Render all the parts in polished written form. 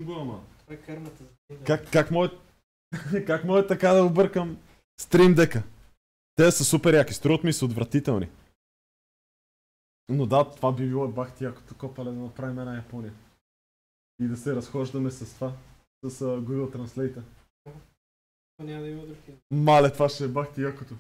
Това е кармата за Как може така да объркам стрим дека? Те са супер яки, струват ми са отвратителни. Но да, това би било бахти якото копале да направим една Япония. И да се разхождаме с това, с Google Translate. Няма да има други. Мале, това ще е бахти якото.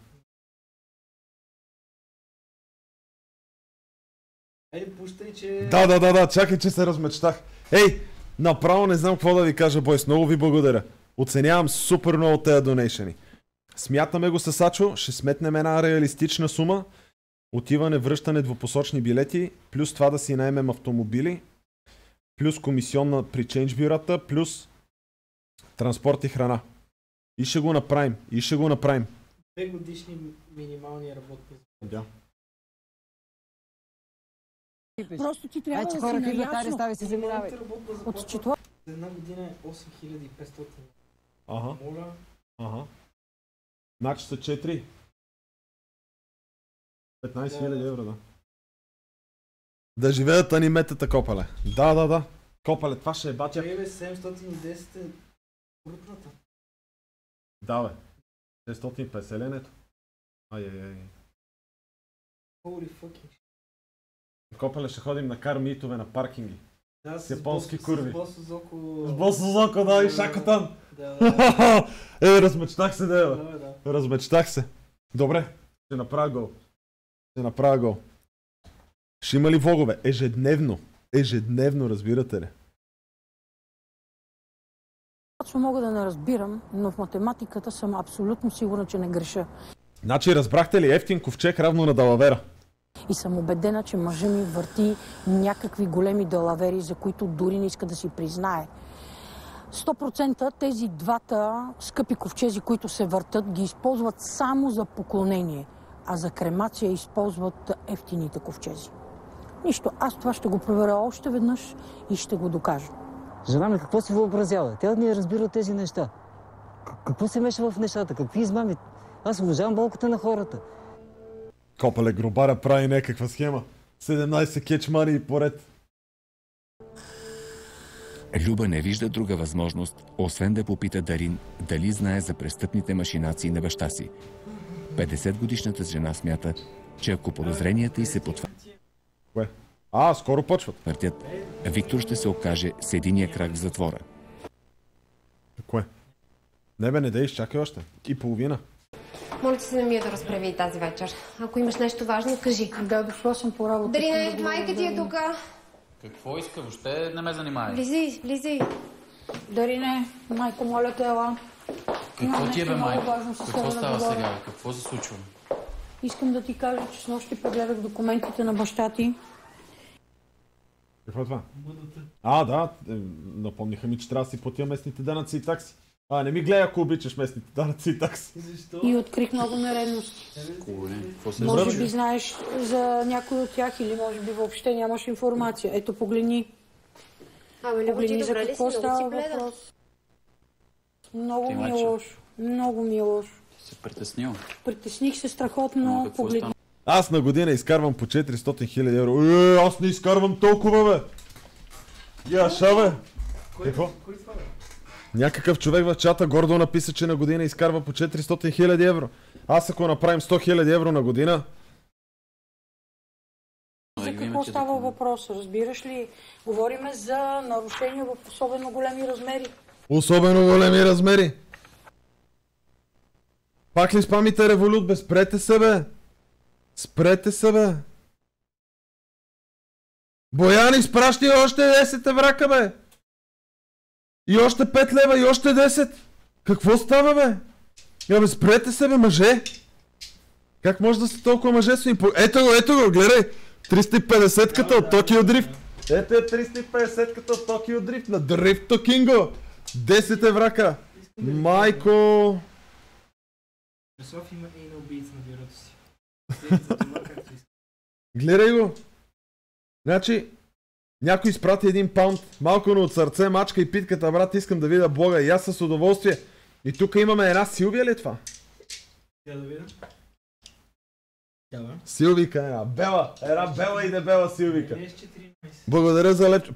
Ей, пущай, че... Да, чакай, че се размечтах. Ей, направо не знам какво да ви кажа, бойс, много ви благодаря. Оценявам супер много тези донейшени. Смятаме го с Сачо, ще сметнем една реалистична сума. Отиване, връщане, двупосочни билети, плюс това да си наемем автомобили, плюс комисионна при чейндж бюрата, плюс транспорт и храна. И ще го направим, 2 годишни минимални работни заплати. Просто ти трябва да си наясно. От четвърта. За една година е 8500. Ага. Значи са 4. 15 000 евро, да. Да живеят аниметата, копале. Да. Копале, това ще е батя. 710 е крупната. Да, бе. 650 ленето. Ай. Holy fucking shit. Копале, ще ходим на кармитове на паркинги. Да, с японски курви. С Босозоко. С Босозоко, да, и Шакотан. Да. Размечтах се, да. Размечтах се. Добре, ще направя гол. Ще има ли влогове? Ежедневно, разбирате ли? Мога да не разбирам, но в математиката съм абсолютно сигурна, че не греша. Значи разбрахте ли, ефтин ковчег равно на далавера? И съм убедена, че мъжа ми върти някакви големи далавери, за които дори не иска да си признае. 100% тези двата скъпи ковчези, които се въртат, ги използват само за поклонение, а за кремация използват ефтините ковчези. Нищо, аз това ще го проверя още веднъж и ще го докажа. Жена ми какво си въобразява? Тя не разбира тези неща. Какво се меша в нещата? Какви измами? Аз уважавам болката на хората. Копале, гробаря прави някаква схема. 17 кетчмани и поред. Люба не вижда друга възможност, освен да попита Дарин дали знае за престъпните машинации на баща си. 50-годишната жена смята, че ако подозренията й се потвърдят, скоро почват. Виктор ще се окаже с единия крак в затвора. Кое? Не да изчакай още. И половина. Моля ти се да ми да разправи тази вечер. Ако имаш нещо важно, кажи. Да, дошла съм по работа. Дарина, майка ти е тук. Какво иска? Въобще не ме занимай. Влизай. Дарине, майко, моля те, ела. Какво ти е, бе, майка? Какво става сега? Какво се случва? Искам да ти кажа, че снощи прегледах документите на баща ти. Какво е това? Да, напомниха ми, че трябва да си платя местните данъци и такси. Не ми гледай, ако обичаш местните данъци и такси. Защо? И открих много нередности. Може би знаеш за някой от тях или може би въобще нямаш информация. Ето, погледни. Погледни за какво става въпрос. Много ми е лошо. Се притеснил? Притесних се страхотно. Погледни. Аз на година изкарвам по 400 000 евро. Аз не изкарвам толкова, бе! Яша, бе! Какво? Някакъв човек в чата гордо написа, че на година изкарва по 400 000 евро. Аз ако направим 100 000 евро на година... За какво става въпрос? Разбираш ли? Говориме за нарушения в особено големи размери. Особено големи размери? Пак ли спамите револют, бе? Спрете се, бе! Боян, изпращи още 10 еврака, бе! И още 5 лева, и още 10! Какво става, бе? Спрете се, бе, мъже! Как може да сте толкова мъжествени? Ето го, гледай! 350-ката от Токио Дрифт! Ето е 350-ката от Токио Дрифт на Дрифт Токинго! 10 еврака! Майко! Пресов има и на убийца на бюрото си. Гледай го! Значи, някой изпрати 1 паунд, малко от сърце, мачка и питката, брат, искам да видя блога и аз с удоволствие. И тук имаме една Силвия ли това? Да видя. Силвика, една бела и дебела Силвика. Благодаря за лепче.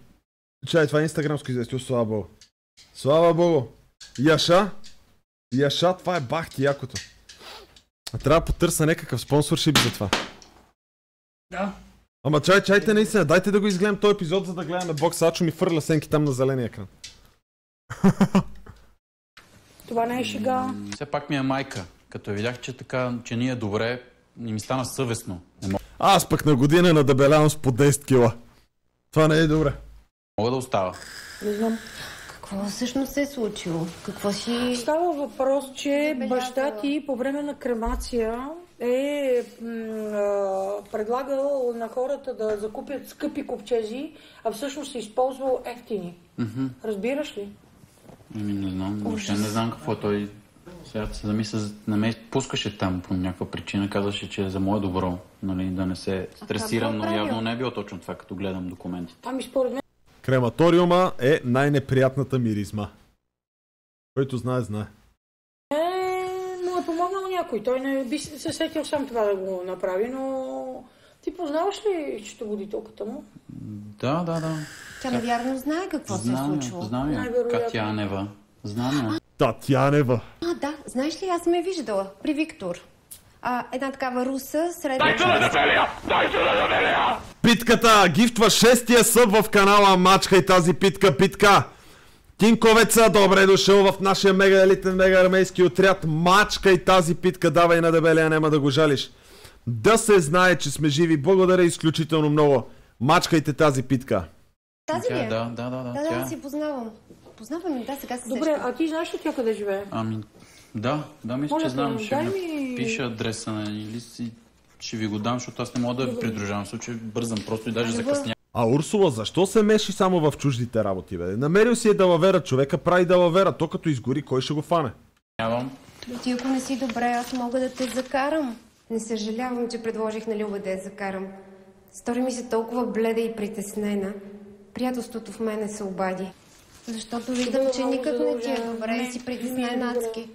Чай, това е инстаграмско известие, слава богу. Слава богу. Яша, това е бахти якото. Трябва да потърся някакъв спонсоршип за това. Да. Ама чайте наистина, дайте да го изгледам този епизод, за да гледаме бокса. Ачо ми фърля сенки там на зеления екран. Това не е шега. Все пак ми е майка. Като видях, че така, че ние добре, ми стана съвестно. Аз пък на година надебелявам с по 10 кила. Това не е добре. Мога да остава. Не знам. Какво всъщност се е случило? Какво си... Става въпрос, че баща ти по време на кремация е предлагал на хората да закупят скъпи ковчези, а всъщност е използвал ефтини. Разбираш ли? Не знам, въобще не знам какво той... Сега се замисля, на мен пускаше там по някаква причина, казваше, че е за мое добро, нали, да не се стресирам, но явно не е било точно това, като гледам документите. Ами според мен... Крематориума е най-неприятната миризма. Който знае, знае. Но е помогнал някой. Той не би се сетил сам това да го направи, но... Ти познаваш ли счетоводителката му? Да. Тя навярно знае какво се е случило. Знам я. Татянева. Знам я. Татянева. Да. Знаеш ли, аз съм я виждала при Виктор. Една такава руса, средна... Питката гифтва 6-тия съб в канала Мачкай тази питка. Кинковеца, добре дошъл в нашия мега елитен, мега армейски отряд. Мачкай тази питка, давай на дебелия, няма да го жалиш. Да се знае, че сме живи. Благодаря изключително много. Мачкайте тази питка. Тази ли е? Да, Да, си познавам. Познавам и сега се Добре, а ти знаеш ли тя къде живее? Да, мисля, че знам. Ще дай ми пиша адреса, или си ще ви го дам, защото аз не мога да ви придружавам. В случай бързам просто и даже закъснявам. А Урсула, защо се меши само в чуждите работи, бе? Намерил си е далавера, човека прави далавера, то като изгори, кой ще го фане? Ти ако не си добре, аз мога да те закарам. Не съжалявам, че предложих на Люба да я закарам. Стори ми се толкова бледа и притеснена. Приятелството в мене се обади. Защото виждам, че никак не ти е добре и си притеснена адски.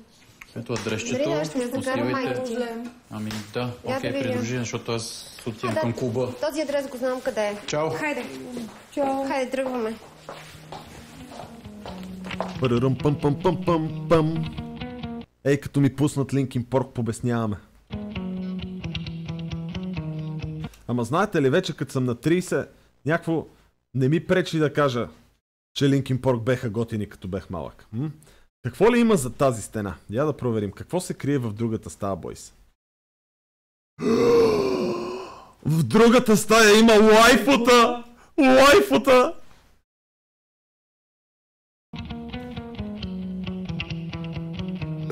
Ето адресчето, посилайте. Да, окей, придружи, защото аз отивам към клуба. Този адрес го знам къде е. Чао! Хайде, тръгваме. Ей, като ми пуснат Линкин Порк, побесняваме. Ама знаете ли, вече като съм на 30, някакво не ми пречи да кажа, че Линкин Порк беха готини, като бех малък. Какво ли има за тази стена? Я да проверим. Какво се крие в другата стая, бойс? В другата стая има лайфута! Лайфута!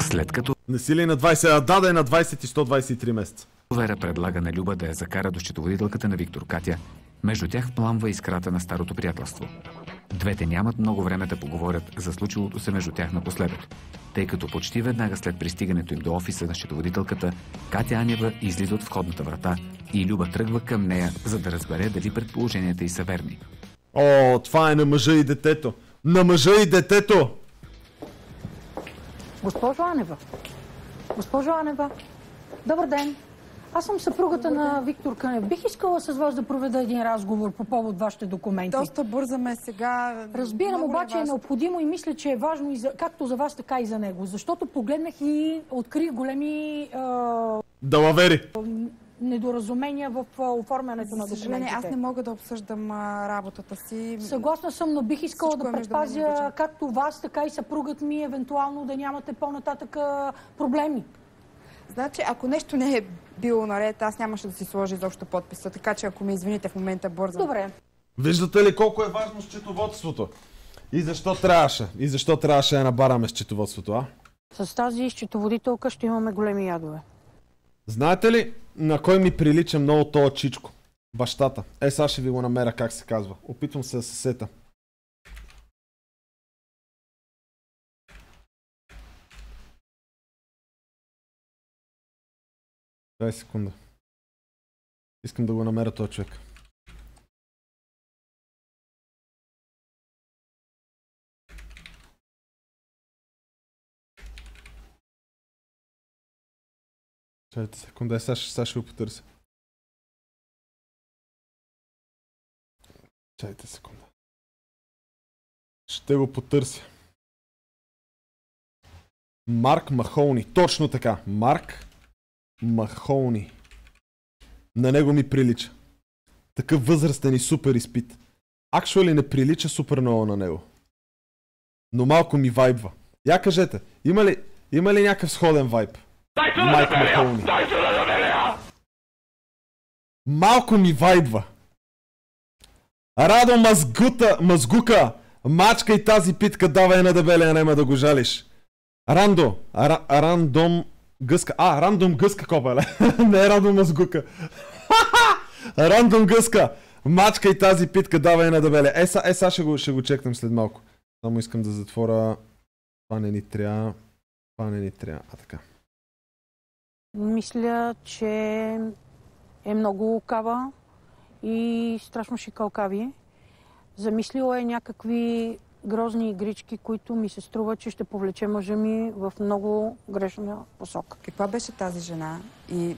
След като Не си ли на 20, да е на 20 и 123 месеца. Вера предлага на Люба да я закара до счетоводителката на Виктор Катя, между тях пламва искрата на старото приятелство. Двете нямат много време да поговорят за случилото се между тях напоследък, тъй като почти веднага след пристигането им до офиса на счетоводителката, Катя Анева излиза от входната врата и Люба тръгва към нея, за да разбере дали предположенията й са верни. О, това е на мъжа и детето! На мъжа и детето! Госпожо Анева, добър ден. Аз съм съпругата на Виктор Кънев. Бих искала с вас да проведа един разговор по повод вашите документи. Доста бързаме сега. Разбирам, обаче е необходимо и мисля, че е важно и както за вас, така и за него. Защото погледнах и открих големи далавери. Недоразумения в оформянето на документите. Аз не мога да обсъждам работата си. Съгласна съм, но бих искала да предпазя както вас, така и съпругът ми, евентуално да нямате по-нататък проблеми. Значи, ако нещо не е било наред, аз нямаше да си сложа изобщо подписа, така че ако ме извините в момента бързам. Добре. Виждате ли колко е важно счетоводството? И защо трябваше? И защо трябваше да набараме счетоводството, а? С тази счетоводителка ще имаме големи ядове. Знаете ли на кой ми прилича много тоя чичко? Бащата. Сега ще ви го намеря как се казва. Опитвам се да се сета. Дай секунда. Искам да го намеря този човек. Чайте секунда, сега ще го потърся. Чайте секунда. Ще го потърся. Марк Махоуни. Точно така. Марк Махоуни. На него ми прилича. Такъв възрастен и супер изпит. Actually не прилича супер много на него. Но малко ми вайбва. Я кажете, има ли някакъв сходен вайб? Майк Махоуни. Малко ми вайбва. Радо мазгука. Мачкай тази питка, давай на дебелия, нема да го жалиш. Рандом гъска. Рандом гъска, копеле. Не Радо мазгука. Рандом гъска. Мачкай тази питка, давай на дебелия. Сега ще го чекнем след малко. Само искам да затворя. Това не ни трябва. Така. Мисля, че е много лукава и страшно шикалкави. Замислила е някакви грозни игрички, които ми се струва, че ще повлече мъжа ми в много грешна посока. Каква беше тази жена и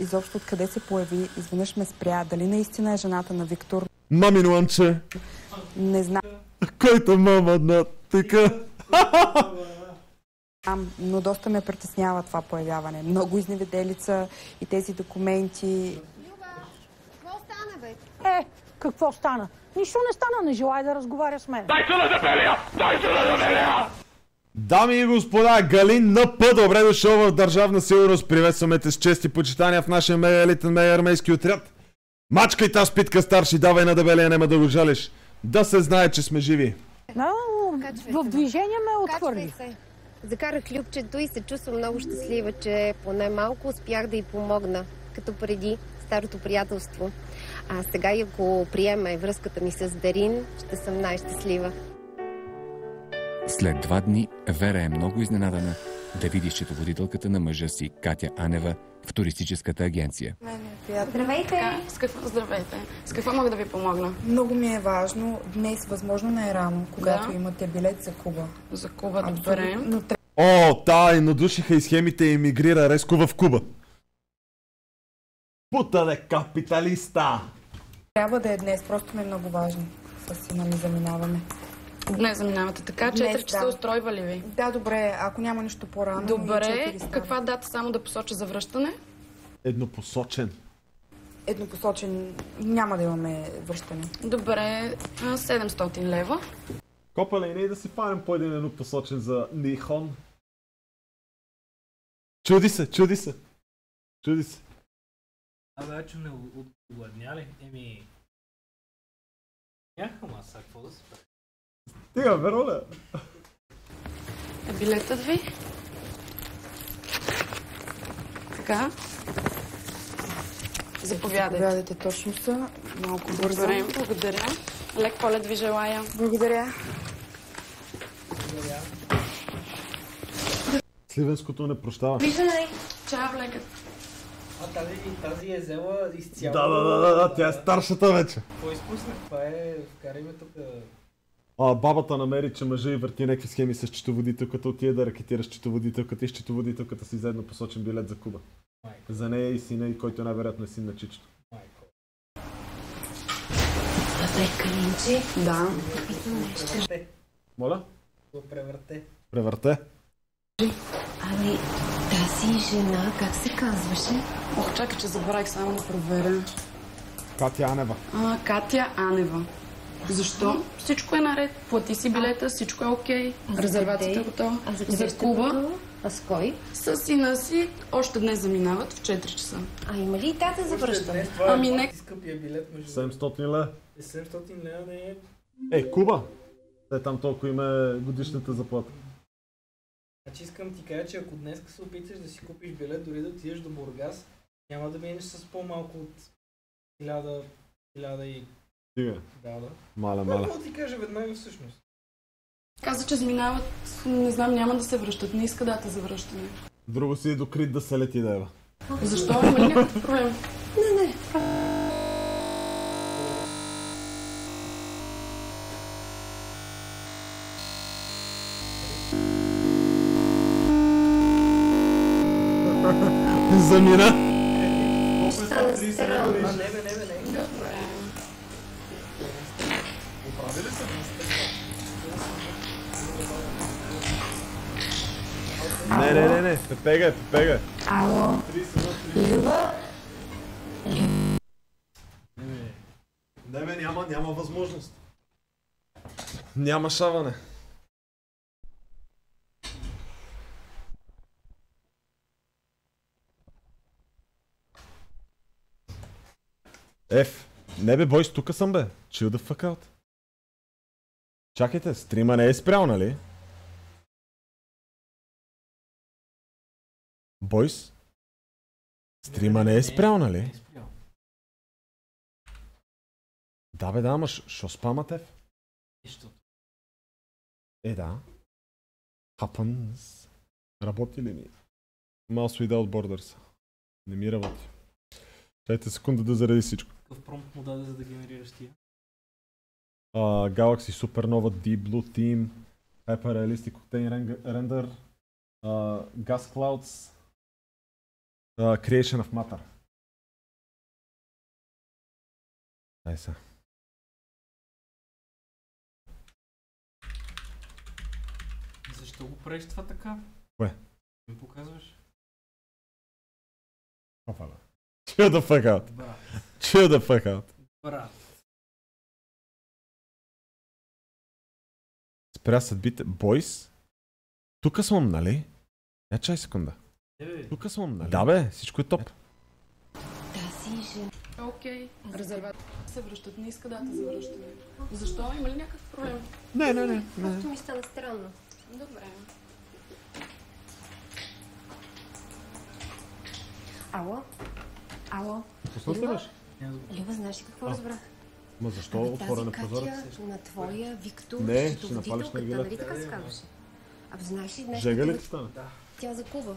изобщо откъде се появи? Изведнъж ме спря. Дали наистина е жената на Виктор? Мамин лънче. Не знам. Който мама на тика. Но доста ме притеснява това появяване. Много изневиделица и тези документи. Какво стана, бе? Какво стана? Нищо не стана, не желая да разговаря с мен. Дайте на дебелия! Дами и господа, Галин НП, добре дошъл в Държавна сигурност. Приветстваме те с чест и почитания в нашия мега елитен мега армейски отряд. Мачкай тази питка, старши, давай на дебелия, нема да го жалиш. Да се знае, че сме живи. В движение ме отхвърли. Закарах Любчето и се чувствам много щастлива, че поне малко успях да й помогна, като преди старото приятелство. А сега и ако приеме връзката ми с Дарин, ще съм най-щастлива. След 2 дни Вера е много изненадана да види счетоводителката на мъжа си Катя Анева в туристическата агенция. Здравейте! Здравейте! С какво мога да ви помогна? Много ми е важно днес, възможно най-рано, когато имате билет за Куба. За Куба, добре. Надушиха и схемите и емигрира резко в Куба. Путале капиталиста! Трябва да е днес, просто ми е много важно. С сина ми заминаваме. Днес заминавате така, 4 часа устройва ли ви? Да, добре, ако няма нищо по-рано. Добре, каква дата само да посоча за връщане? Еднопосочен, няма да имаме връщане. Добре, 700 лева. Копале, и не да си фанем по един еднопосочен за Нихон. Чуди се. Вече не отгладня ли? Някаква маса, какво да се прави? Стига, вероля. Билетът ви. Така. Заповядайте. Точно са. Малко бързо. Добре, благодаря. Лек полет ви желая. Благодаря. Сливенското не прощава. Виждане. Чао, лекът. Тази е взела изцяло... Да, тя е старшата вече. Какво изпуснах? Това е... Вкарай ме тук... Бабата намери, че мъжа и върти някакви схеми с счетоводителката, отиде да ракетира счетоводителката и счетоводителката си заедно посочен билет за Куба. За нея и сина, и който най-вероятно е син на чичето. Абе, Калинче? Да. Моля? Го Превърте? Ами, тази жена, как се казваше? Чакай, че забравих само да проверя. Катя Анева. Катя Анева. Защо? Всичко е наред. Плати си билета, всичко е окей. Резервацията е готова. За Куба. А с кой? С сина си. Още днес заминават в 4 часа. Има ли и дата за връщане? Не. Скъпия билет между... 700 лева. 700 лева не е... Куба! Там толкова има годишната заплата. Значи искам ти кажа, че ако днес се опиташ да си купиш билет, дори да отидеш до Бургас, няма да минеш с по-малко от 1000 и... Стига. Да. Маля. Какво ти кажа веднага всъщност? Каза, че заминават, не знам, няма да се връщат. Не иска дата за връщане. Друго си е до Крит да се лети да ева. Защо? Има ли някакъв проблем? Не. Замина. Не. Пепегай. Ало. Люба? Не, няма възможност. Няма шаване. Не бе, бойс, тука съм бе. Chill the fuck out. Чакайте, стрима не е спрял, нали? Бойс? Стрима не е спрял, нали? Да бе, да, ама шо спамате? Да. Happens. Работи ли ми? Mouse without borders. Не ми работи. Чайте секунда да заради всичко. Какъв промпт му даде, за да генерираш тия? Galaxy Supernova Deep Blue Team, Hyper Realistic Octane Render, Gas Clouds, Creation of Matter. Дай са. Защо го правиш това така? Кое? Ми показваш? Опа, бе. Chill the fuck out. Брат. Chill the fuck out. Брат. Спря съдбите. Бойс? Тука съм, нали? Чай секунда. Тука съм, нали? Да бе, всичко е топ. Окей. Резерват се връщат. Не иска дата за връщане. Защо? Има ли някакъв проблем? Не. Просто ми стана странно. Добре. Ало? Пусна се беше? Люба, знаеш ли какво разбрах? Ма защо отворена прозорец? Тази Катя на твоя Виктор, Не, ще напалиш на гиля. нали така се казваше? Знаеш ли днес? Жега ли ти стана? Тя закува.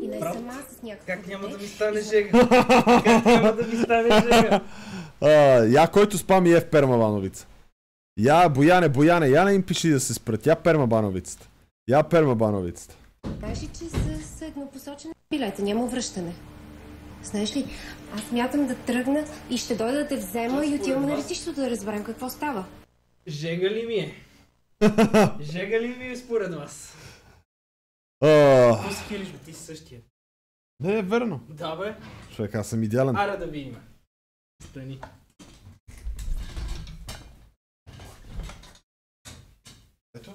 И не сама с някакъв. Как няма да ми стане жега? Как няма да ми стане жега? Я който спами е в пермабановица. Я Бояне, я не им пиши да се спрат. Я пермабановицата. Я пермабановицата. Знаеш ли, че с еднопосочен билета няма връщане? Знаеш ли, аз мятам да тръгна и ще дойда да те взема и отиваме на летището да разберем какво става. Жега ли ми е? Жега ли ми е според вас? Ти скилиш, бе, ти си същия. Не е верно. Да бе. Човек, аз съм идеален. Аре да видим. Стани. Ето.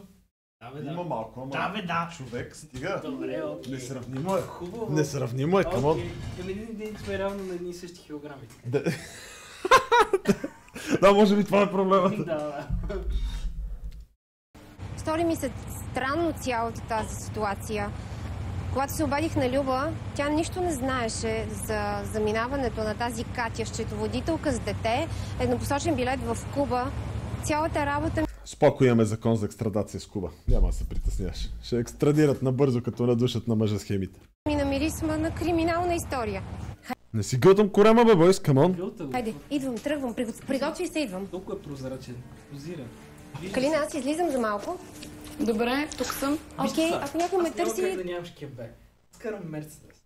Да бе, да. Има малко, ама... Да бе, да. Човек, стига. Добре, окей. Несравнимо е. Хубаво. Несравнимо е, камон. Един ден сме равно на едни и същи килограми. Да, може би това е проблемът. Да. Стори ми се странно цялата тази ситуация. Когато се обадих на Люба, тя нищо не знаеше за заминаването на тази Катя, счетоводителка с дете, еднопосочен билет в Куба. Цялата работа... Споко имаме закон за екстрадация с Куба. Няма да се притесняваш. Ще екстрадират набързо, като надушат на мъжа схемите. ми намирисма на криминална история. Не си гълтам корема, бе, бойс, камон. Хайде, идвам, тръгвам, приготвяй се, идвам. Толкова е прозрачен. Позира. Калина, аз излизам за малко. Добре, тук съм. Окей, ако някой ме търси... Аз няма как да нямаш кебе. Скарам Мерцедес.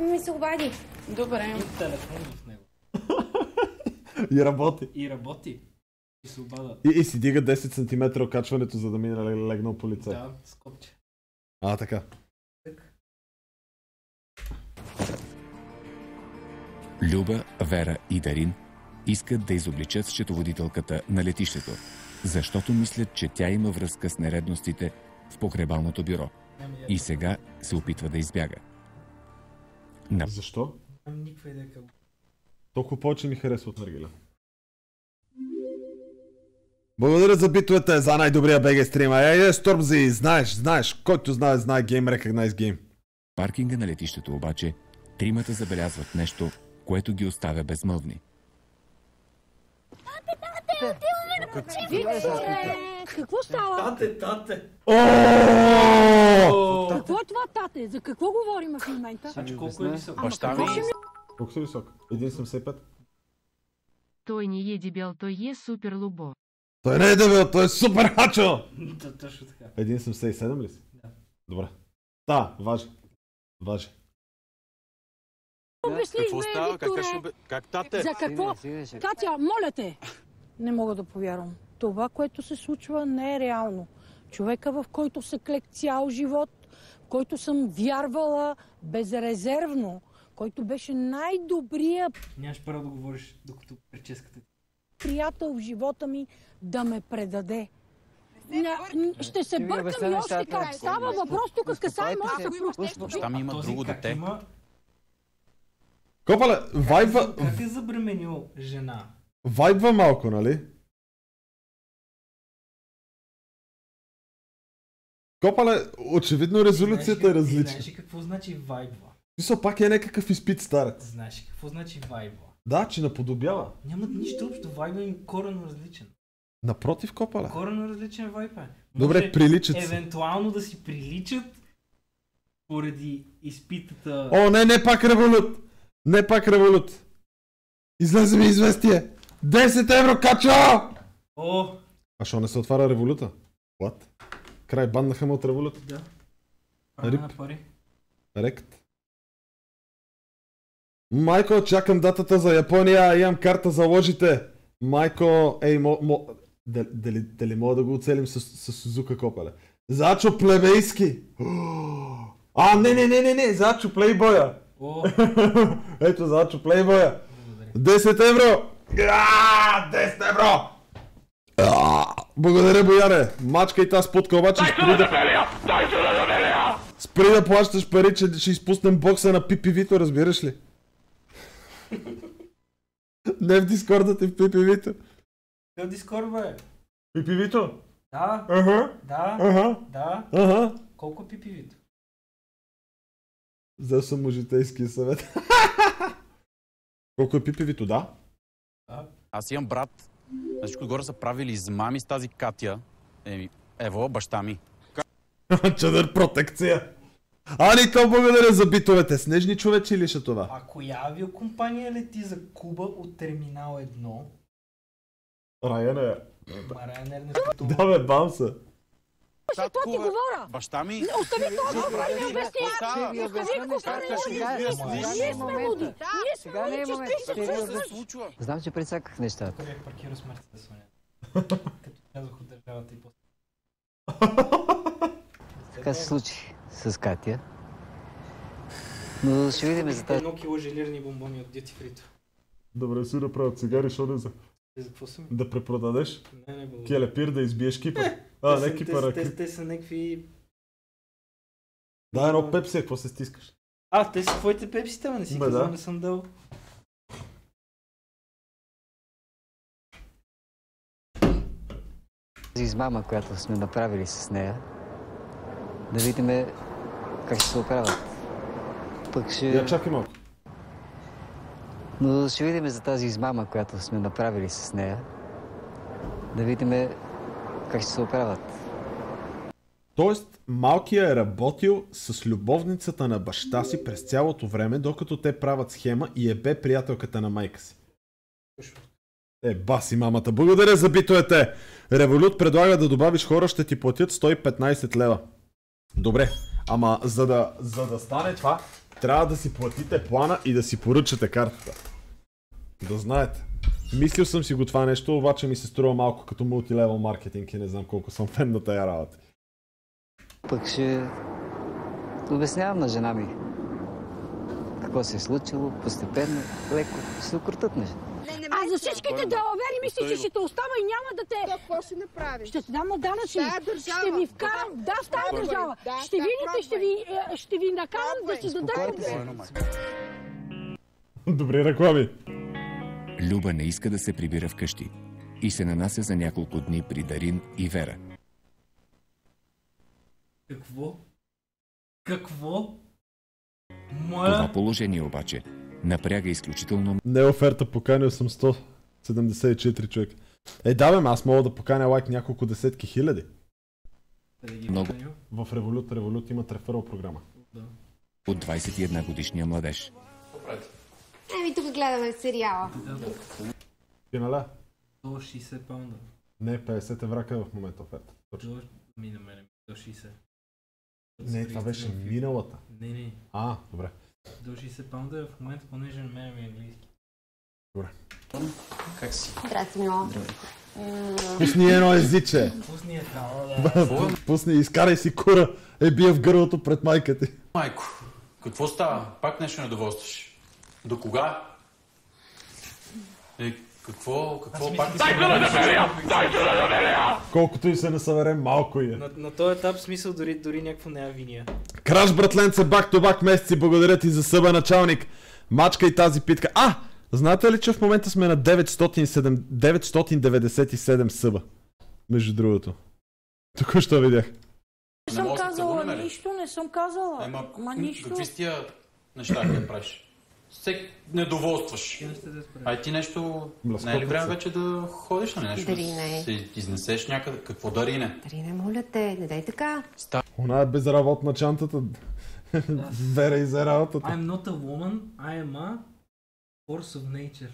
Ми се обади. Добре. И телефон в него. И работи. И работи. И се обада. И си дига 10 см окачването, за да мине легнал полицай. Да, с копче. Така. Люба, Вера и Дарин искат да изобличат счетоводителката на летището, защото мислят, че тя има връзка с нередностите в погребалното бюро. И сега се опитва да избяга. Защо? Нямам никаква идея какво. Толкова повече ми харесва от Наргиля. Благодаря за битовете, за най-добрия БГ стрима. Стормзи, знаеш, който знае Game Recognize Game. Паркинга на летището обаче, тримата забелязват нещо, което ги оставя безмълвни. Тате, отиваме на почивка! Какво става? Тате! Какво е това, тате? За какво говорим в момента? Значи колко е висок? Баща ми... Колко си висок? 1,75? Той не е дебел, той е супер лубо. Той не е дебел, той е супер хачо! Точно така. 1,77 ли си? Да. Добре. Да, важи. Какво става? Как тате? За какво? Катя, моля те! Не мога да повярвам. Това, което се случва, не е реално. човека, в който се клек цял живот, в който съм вярвала безрезервно, който беше най-добрият Нямаш право да говориш, докато прическата ти. приятел в живота ми да ме предаде. Ще се бъркам и още как. Става въпрос тук касае моя съпруг. Баща ми има друго дете. Копале, вайбва... Как е забременил жена? Вайбва малко, нали? Копале, очевидно резолюцията е различна. Знаеш ли какво значи вайбва? Мисля, пак е някакъв изпит, старец. Знаеш ли какво значи вайбва? Да, че наподобява. Няма нищо общо, вайба им коренно различен. Напротив, Копале. Коренно различен вайб е. Добре, приличат се. Евентуално да си приличат поради изпитата... О, не пак револют! Не пак револют! Излезе ми известие! 10 евро, качо! О! А шо не се отваря революта? What? Край, баннаха ме от революта. Да. Рип. На пари. Рект. Майко, чакам датата за Япония, имам карта за ложите. Майко, ей, дали мога да го оцелим с Сузука, Копале? Зачо плебейски! А, не, Зачо плейбоя! Ето, Зачо плейбоя! 10 евро! 10 евро! Благодаря, бояре! Мачкай тази спутка, обаче спри да плащаш пари, че ще изпуснем бокса на PPV-то, разбираш ли? Не в Дискордът и в PPV-то. В Дискорд, бе? PPV-то? Да. Ага. Да. Колко PPV-то? Взел съм му житейския съвет. Колко е PPV-то, да? Аз имам брат. На всичко отгоре са правили измами с тази Катя. Ево, баща ми. Чадър протекция. Ани, то благодаря за битовете. Снежни човечи ли ще това? А коя авиокомпания лети за Куба от терминал 1? Ryanair. Ryanair не като... Да бе, бам се. Това ти говоря! Баща ми... Остави това, да обясня! Ние сме луди! Ние сме луди, че ще се случва! Знам, че прецаках нещата. Как паркира смъртта, Соня? Като казах от държавата и после. Така се случи с Катя. Но ще видим за тази... Едно кило желирни бомбони от Duty Free. Добре си да правят цигари, шо да за... За какво са ми? Да препродадеш? Не, благодаря. Келепир да избиеш кипа? Не кипа, те са някакви... Да, едно пепси, какво се стискаш? Те са твоите пепсите, не си казал, не съм дал. Тази измама, която сме направили с нея, да видим как ще се оправят. Пък ще... Я чакай малко. Но ще видим за тази измама, която сме направили с нея, да видим как ще се оправят. Тоест, малкият е работил с любовницата на баща си през цялото време, докато те правят схема и ебе приятелката на майка си. Баси мамата. Благодаря за битовете! Револют предлага да добавиш хора, ще ти платят 115 лева. Добре, ама за да стане това, трябва да си платите плана и да си поръчате картата. Да знаете. Мислил съм си го това нещо, обаче ми се струва малко като мултилевел маркетинг и не знам колко съм фен на тая работа. Пък ще обяснявам на жена ми какво се е случило, постепенно, леко, ще окрутат неща. А за всичките далавери мисли, че ще те остава и няма да те... Какво ще направиш? Ще те дам на данъчни. Ще ви вкарам... Да, в тази държава. Ще видите, ще ви накарам да си дадете. Добри реклами. Люба не иска да се прибира вкъщи и се нанася за няколко дни при Дарин и Вера. Какво? Това положение обаче напряга изключително... Не е оферта, поканил съм 174 човека. Да бе, аз мога да поканя лайк няколко десетки хиляди. Много. В Револют имат реферал програма. От 21 годишния младеж. Тук гледаме сериала. Пиналя? 160 паунда. Не, 50 еврака в момента оферта. Ми на мене, 160. Не, това беше миналата. Не. Добре. До 60 паунда в момента, понеже на мен ми е английски. Добре. Как си? Здрасти, Мило. Пусни едно езиче. Пусни едно, Пусни, изкарай си кура. Бия в гърлото пред майка ти. Майко, какво става? Пак нещо недоволстваш. До кога? Какво пак не се Колкото и се не съберем, малко е. На този етап смисъл дори някакво не е виния. Краш, братленце, бак-то-бак месеци, благодаря ти за съба, началник. Мачка и тази питка. Знаете ли, че в момента сме на 997 съба? Между другото. Току-що видях. Не съм казала нищо, не съм казала. Нищо. Какви сте тия неща да правиш? Всеки недоволстваш. Ти нещо... Не е ли време вече да ходиш на нещо? Дарине. Да се изнесеш някъде? Какво Дарине? Дарине, моля те, не дай така. Она е безработна чантата. Вера и за работата. I'm not a woman, I am a force of nature.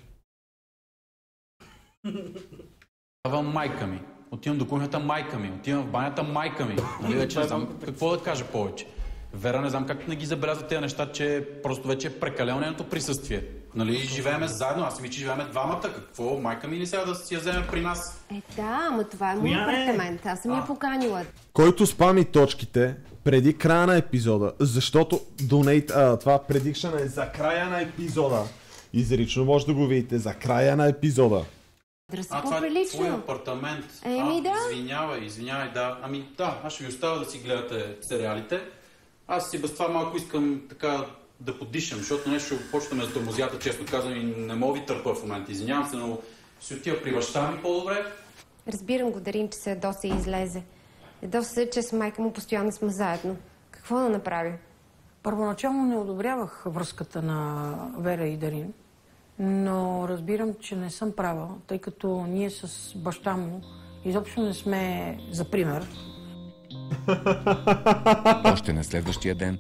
Става майка ми. Отивам до кухнята майка ми. Отивам в банята майка ми. Нали вече не знам какво да кажа повече. Вера, не знам как не ги забелязва тези неща, че просто вече е прекалено нейното присъствие. Нали, живееме заедно, аз ми че живееме двамата. Какво? Майка ми ли сега да си я вземе при нас? Да, ама това е мой апартамент. Аз съм я поканила. Който спами точките преди края на епизода, защото това предикшън е за края на епизода. Изрично може да го видите, за края на епизода. Това е твой апартамент. Извинявай, да. Аз ще ви оставя да си гледате сериалите. Аз си без това малко искам така да подишам, защото нещо почва да ме затормозята, честно казвам, и не мога ви търпа в момента. Извинявам се, но си отива при баща ми по-добре. Разбирам го, Дарин, че се ядоса и излезе. Ядоса се, че с майка му постоянно сме заедно. Какво да направя? Първоначално не одобрявах връзката на Вера и Дарин, но разбирам, че не съм права, тъй като ние с баща му изобщо не сме за пример. Още на следващия ден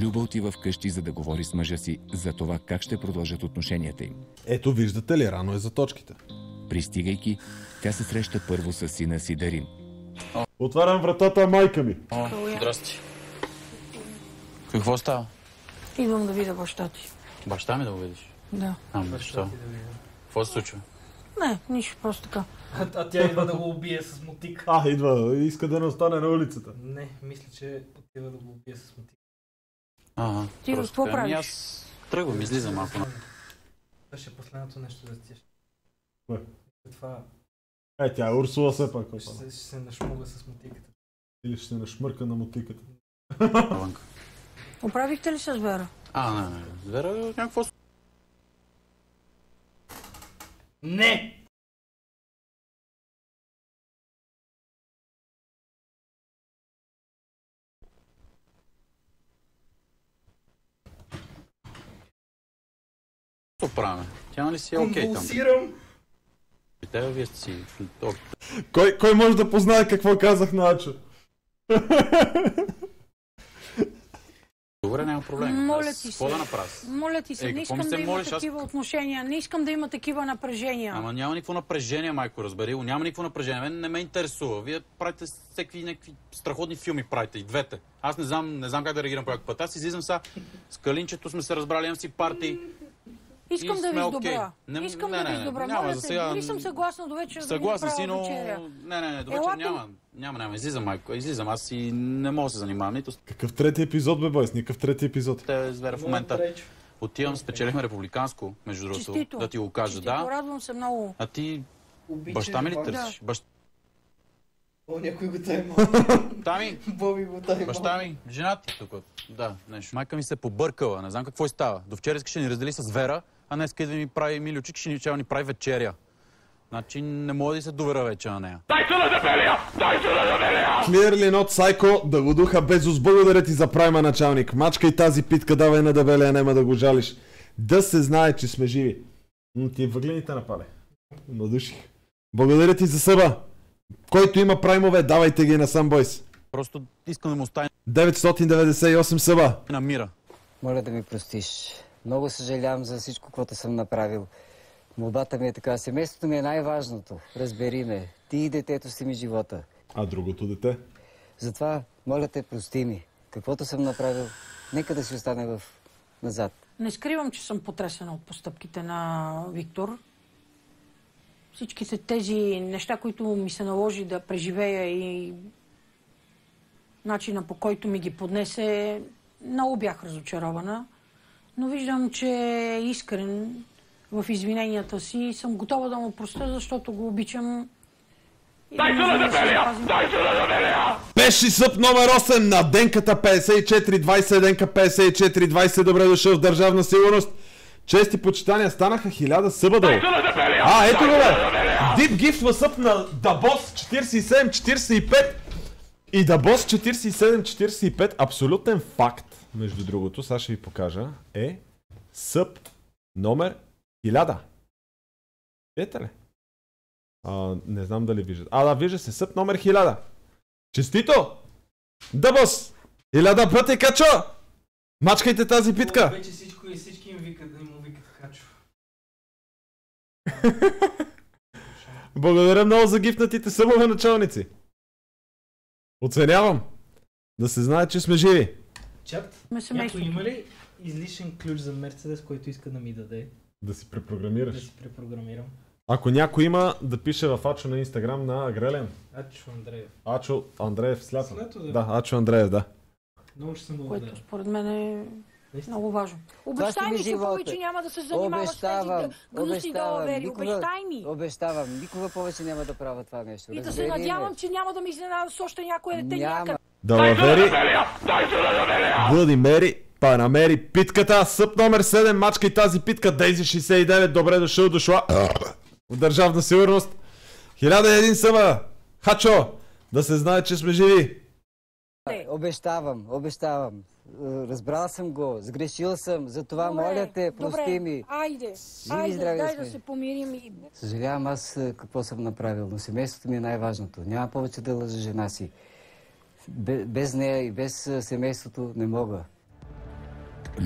Люба отива вкъщи, за да говори с мъжа си за това как ще продължат отношенията им. Ето виждате ли, рано е за точките. Пристигайки, тя се среща първо с сина си Дарин. Отварям вратата, майка ми. Здрасти. Какво става? Идвам да видя баща ти. Баща ми да го видиш? Да. Защо? Какво се случва? Не, нищо, просто така. А тя идва да го убие с мотика. Идва, иска да не остане на улицата. Не, мисля, че отива да го убие с мотика. Ти какво правиш? Аз тръгвам, излизам малко. Беше последното нещо за тия. Кое? Това... Тя е Урсула все пак. Ще се нашмуга с мотиката. Или ще се нашмърка на мотиката. Оправихте ли с Вера? Не. Вера някакво... Не! Какво правим? Тя нали си е окей там? Конвулсирам! Вие сте си... Кой може да познае какво казах на Ачо? Добре, няма проблем. Моля ти се. Какво да направя? Моля ти се, не искам да има такива отношения, не искам да има такива напрежения. Ама няма никакво напрежение, майко, разбери. Няма никакво напрежение. Мен не ме интересува. Вие правите всеки някакви страхотни филми, правите и двете. Аз не знам как да реагирам по някакъв път. Аз излизам сега с Калинчето, сме се разбрали, имам си парти. Искам да ви добра. Okay. Искам да ви добра. Моля те, дори съм съгласна до вечера да ви направя вечеря. Не, до вечера няма. Излизам, майко. Излизам. Аз и не мога да се занимавам. Какъв трети епизод, бе, бойс? Никакъв трети епизод. Те звера в момента. Отивам, спечелихме републиканско, между другото. Да ти го кажа, да. Радвам се много. А ти баща ми ли търсиш? Някой го тайма. Тами? Боби го тайма. Баща ми, жена ти тук. Да, нещо. Майка ми се побъркала, не знам какво и става. До вчера искаше ни раздели с Вера, а днес идва ми прави мили очи, ще ни прави вечеря. Значи не мога да се доверя вече на нея. Clearly not psycho, да го духа Безос, благодаря ти за прайма, началник. Мачка и тази питка, давай на дебелия, няма да го жалиш. Да се знае, че сме живи. Ти въглените напали. Надуших. Благодаря ти за съба. Който има праймове, давайте ги на сам, бойс. Просто искам да му оставя 998 съба. На мира. Моля да ми простиш. Много съжалявам за всичко, което съм направил. Молбата ми е така. Семейството ми е най-важното. Разбери ме. Ти и детето си ми живота. А другото дете? Затова, моля те, прости ми. Каквото съм направил, нека да си остане назад. Не скривам, че съм потресена от постъпките на Виктор. всичките тези неща, които ми се наложи да преживея и начина, по който ми ги поднесе, много бях разочарована. Но виждам, че е искрен в извиненията си и съм готова да му простя, защото го обичам. Пеши съп номер 8 на Денката 5420, Денка 5420, добре дошъл в Държавна сигурност. Чести почитания, станаха 1000 съба долу. Ето го бе! Deep Gift was up на Дабос 4745 и Дабос 4745, абсолютен факт, между другото, сега ще ви покажа, е съп номер 1000. Ете ли? Не знам дали виждате. Да, вижда се, съп номер 1000. Честито! Дабос! 1000 пъти, Качо! Мачкайте тази питка! Вече всички им викат, да им викат Качо. Благодаря много за гифнатите събове, началници. Оценявам. Да се знае, че сме живи. Чат, някой има ли излишен ключ за Мерцедес, който иска да ми даде? Да си препрограмираш. Да си препрограмирам. Ако някой има, да пише в Ачо на Инстаграм на Агрелен. Ачо Андреев. Ачо Андреев слято. Да, Ачо Андреев, да. Много ще съм благодарен. Което според мен е много важно. Обещай ми, Хубави, че няма да се занимаваш с тези гнусни далавери. Обещай ми. Обещавам, никога повече няма да правя това нещо. И да се надявам, че няма да ми изненада с още някое дете някъде. Далавери, Владимери, Панамери, питката, съп номер 7, мачкай тази питка, Дейзи 69, добре дошла в Държавна сигурност. 1001 съба, Хачо, да се знае, че сме живи. Обещавам. Разбрал съм го, сгрешил съм, затова моля те, прости ми. Айде, дай да се помирим и... Съжалявам аз какво съм направил, но семейството ми е най-важното. Няма повече да лъжа жена си. Без нея и без семейството не мога.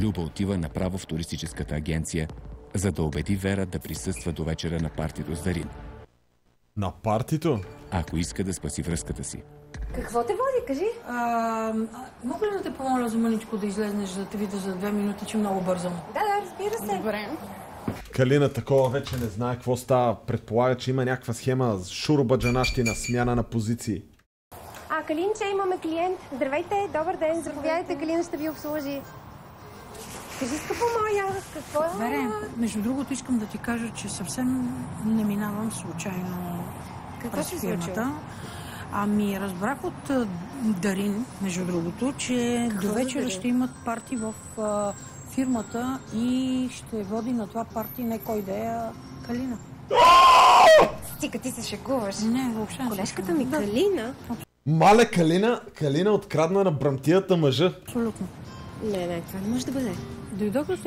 Люба отива направо в туристическата агенция, за да убеди Вера да присъства до вечера на партито с Дарин. На партито? Ако иска да спаси връзката си. Какво те води, кажи? Мога ли да те помоля за мъничко да излезнеш, да те видя за 2 минути, че много бързам? Да, разбира се. Добре. Калина такова вече не знае какво става. Предполага, че има някаква схема с шуробаджанащина, смяна на позиции. Калинче, имаме клиент. Здравейте, добър ден. Заповядайте, Калина ще ви обслужи. Кажи, скъпо моя, какво е? Вере, между другото искам да ти кажа, че съвсем не минавам случайно през фирмата. Разбрах от Дарин, между другото, че до вечера ще имат парти в фирмата и ще води на това парти не кой да е, Калина. Стига, ти се шегуваш. Не, въобще не. Колежката ми Калина? Мале, Калина открадна на брамтията мъжа. Абсолютно. Не, това не може да бъде. Дойдох да се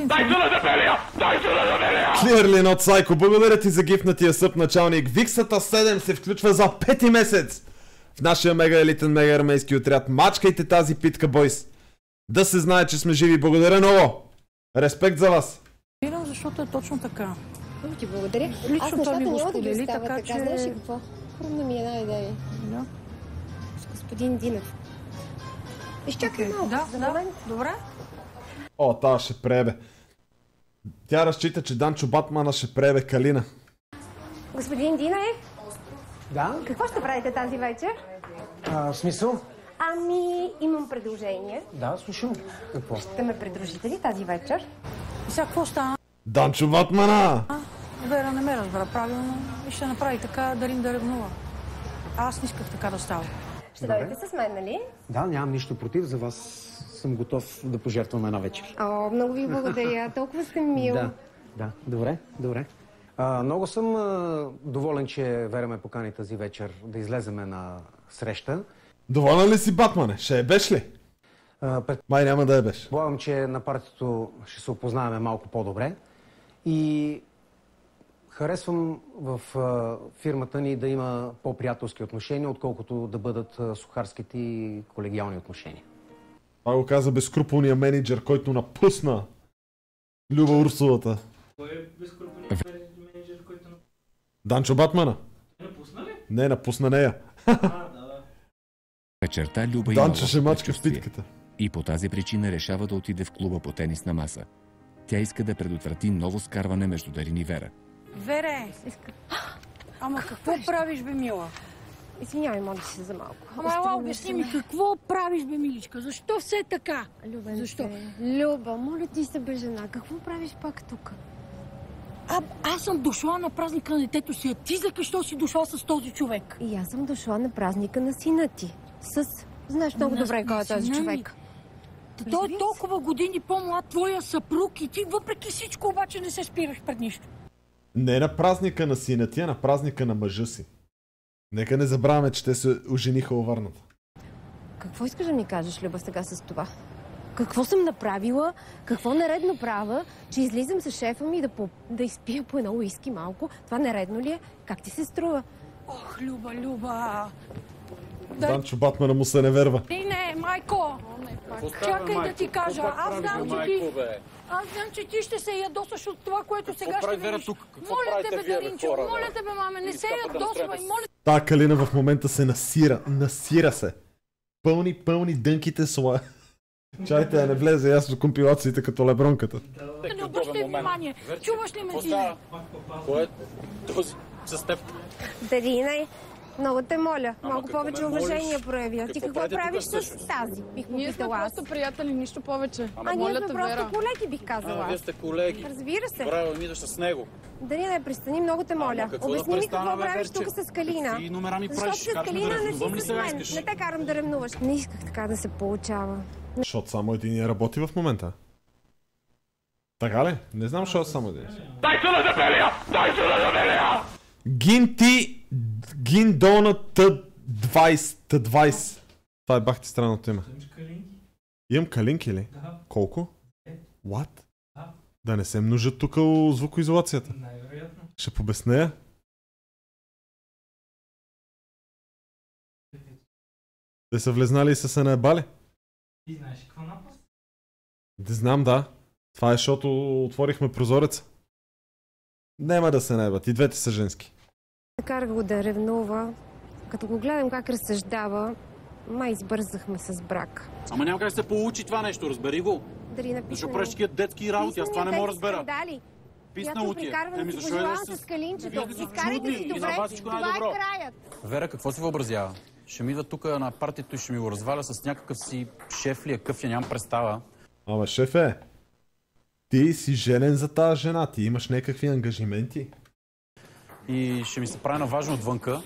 Clearly not psycho. Благодаря ти за гифнатия съп, началник. Виксата 7 се включва за 5-ти месец в нашия мега елитен, мега армейски отряд. Мачкайте тази питка, бойс. Да се знае, че сме живи. Благодаря много. Респект за вас. Защото е точно така. Много ти благодаря. Лично той ми го сподели, така че... Знаеш ли какво? Хрумна ми една идея. Да. С господин Динев. Изчакай малко. Да. Добре. Та ще пребе. Тя разчита, че Данчо Батмана ще пребе Калина. Господин Динев? Да? Какво ще правите тази вечер? В смисъл? Имам предложение. Да, слушам. Какво? Ще ме придружите ли тази вечер? И сега какво стана? Данчо Батмана! Вера не ме разбра правилно и ще направи така Дарин да ревнува. Аз не исках така да става. Ще дойдете с мен, нали? Да, нямам нищо против. За вас съм готов да пожертвам една вечер. Много ви благодаря. Толкова сте мил. Да. Добре. Много съм доволен, че Вера ме покани тази вечер да излеземе на среща. Доволен ли си, Батмане? Ще ебеш ли? Май няма да ебеш. Предполагам, че на партито ще се опознаваме малко по-добре. И харесвам в фирмата ни да има по-приятелски отношения, отколкото да бъдат сухарските и колегиални отношения. Това го каза безскрупулния менеджер, който напусна Люба Урсулата. Кой е безскрупулният менеджер, който напусна? Данчо Батмана. Напусна ли? Не, напусна нея. Да. Вечерта Люба има Данчо ще мачка в питката. И по тази причина решава да отиде в клуба по тенисна маса. Тя иска да предотврати ново скарване между Дарин и Вера. Вере! Ама какво правиш, бе, мила? Извинявай, моля си за малко. Ама ела, обясни ми, какво правиш, бе, миличка? Защо все така? Любен, защо? Люба, моля ти се, бе, жена. Какво правиш пак тук? Аз съм дошла на празника на детето си, а ти за какво си дошла с този човек? И аз съм дошла на празника на сина ти. Знаеш много добре кой е този човек. Той е толкова години по-млад, твоя съпруг и ти въпреки всичко обаче не се спираш пред нищо. Не на празника на сина ти, а на празника на мъжа си. Нека не забравяме, че те се ожениха овърната. Какво искаш да ми кажеш, Люба, сега с това? Какво съм направила? Какво нередно правя, че излизам с шефа ми да изпия по едно уиски малко? Това нередно ли е? Как ти се струва? Ох, Люба. Данчо Батмана му се не верва. Не, майко! Чакай да ти кажа. Аз знам, че ти ще се ядосаш от това, което сега ще видиш. Моля те, бе, Даринчо, моля те, бе, маме, не се ядосвай, моля. Та Калина в момента се насира се. Пълни дънките сла. Чайте, да не влезе аз в компилациите като лебронката. Не обръщай внимание. Чуваш ли ме, ти? Кой е този с теб? Дарина, много те моля. Малко повече уважение проявя. Ти какво правиш с тази? Бих Ние сме просто приятели, нищо повече. Ние сме просто колеги, бих казала. Вие сте колеги. Разбира се. Правилно, идваш с него. Дарина, престани, много те моля. Обясни ми какво правиш тук с Калина. Какви номера ми Защото правиш? с Калина не си с мен. Не те карам да ревнуваш. Не исках така да се получава. Защото само един работи в момента. Така ли? Не знам, защото само един. Дай се да забелия! Дай се да забелия! Гин Дона Т20. Това е бах ти странното име. Имам калинки ли? Да. Колко? What? Да. Да не се множат тук звукоизолацията. Най-вероятно. Ще побеснея. Те са влезнали и са се наебали. Ти знаеш какво напас? Не знам, да. Това е, защото отворихме прозореца. Нема да се наебат. И двете са женски. Карах го да ревнува. Като го гледам как разсъждава, май избързахме с брак. Ама няма как да се получи това нещо, разбери го. Защо правиш такива детски работи, аз това не мога да разбера. Писнало ти е. Защо е да с калинчето. Изкарайте си добре, това е краят. Вера, какво си въобразява? Ще ми идва тук на партито и ще ми го разваля с някакъв си шеф ли е, къв я нямам представа. Ама шефе, ти си женен за тази жена, ти имаш някакви ангажименти. И ще ми се прави на важно отвънка.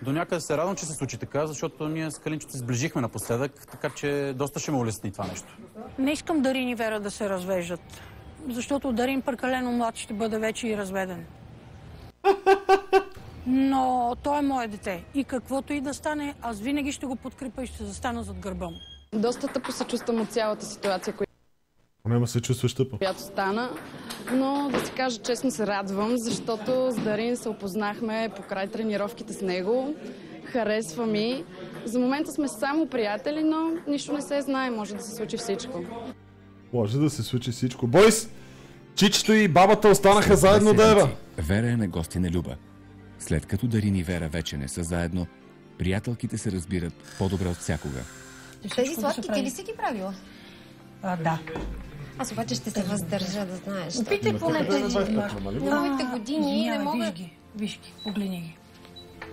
До някъде се радвам, че се случи така, защото ние с Калинчето се сближихме напоследък, така че доста ще ме улесни това нещо. Не искам Дарин и Вера да се развеждат, защото Дарин прекалено млад ще бъде вече и разведен. Но той е мое дете и каквото и да стане, аз винаги ще го подкрепя и ще застана зад гърба му. Доста тъпо се чувствам от цялата ситуация, Няма се чувстваш тъпо. която стана, но да си кажа честно се радвам, защото с Дарин се опознахме покрай тренировките с него. Харесва ми. За момента сме само приятели, но нищо не се знае. Може да се случи всичко. Може да се случи всичко. Бойс! Чичето и бабата останаха заедно да ева. Вера е на гости на Люба. След като Дарин и Вера вече не са заедно, приятелките се разбират по-добре от всякога. Тези сладки ти ли си ги правила? Да. Аз обаче ще се въздържа, да знаеш. Опитай поне тези. На моите години не мога... Виж ги, погледни ги.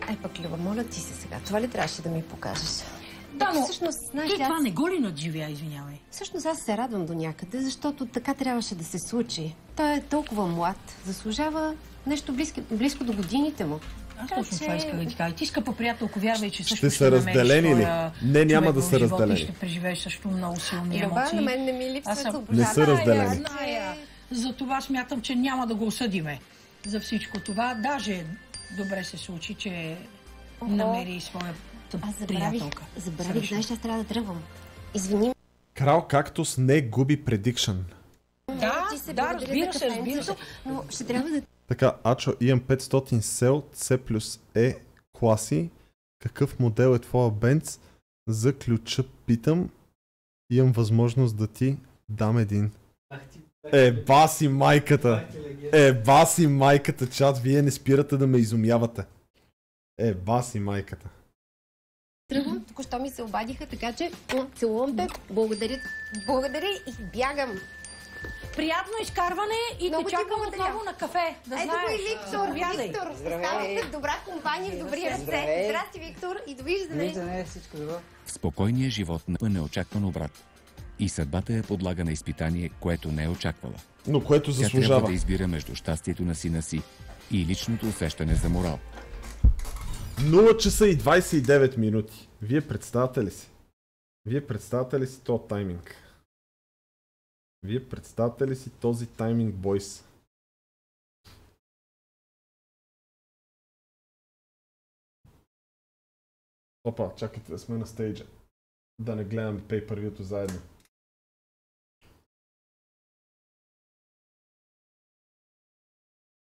Ай пък, Люба, моля ти се сега. Това ли трябваше да ми покажеш? Да, но всъщност, знаеш, това не го ли надживя, извинявай? Всъщност аз се радвам до някъде, защото така трябваше да се случи. Той е толкова млад, заслужава нещо близко до годините му. Аз точно това исках да ти кажа. Ти, скъпа приятелко, вярвай, че също ще са разделени ли? Не, няма да са разделени. Ще преживееш също много силни емоции. Люба, на мен не ми липсват не са разделени. За това смятам, че няма да го осъдиме. За всичко това. Даже добре се случи, че намери своя приятелка. Забравих, знаеш, аз трябва да тръгвам. Извини. Крал кактус не губи предикшън. Да, разбира се. Но ще трябва да... Така, Ачо, имам 500 сел, C плюс E класи. Какъв модел е твоя бенц? За ключа питам. Имам възможност да ти дам един. Баси майката! Баси майката, чат, вие не спирате да ме изумявате. Баси майката. Тръгвам, току-що ми се обадиха, така че целувам те, благодаря и бягам. Приятно изкарване и много те чакам отново на кафе. Да ето знаеш. го и Виктор. Оставате в добра компания, в добри ръце. Здрасти, Виктор, и довиждане. Виждане, всичко добро. В спокойния живот на неочакван обрат. И съдбата я подлага на изпитание, което не е очаквала. Но което Тя трябва заслужава. да избира между щастието на сина си и личното усещане за морал. 0 часа и 29 минути. Вие представяте ли си? Вие представяте ли си този тайминг? Вие представяте ли си този тайминг, бойс? Опа, чакайте да сме на стейджа. Да не гледаме pay-per-view-то заедно.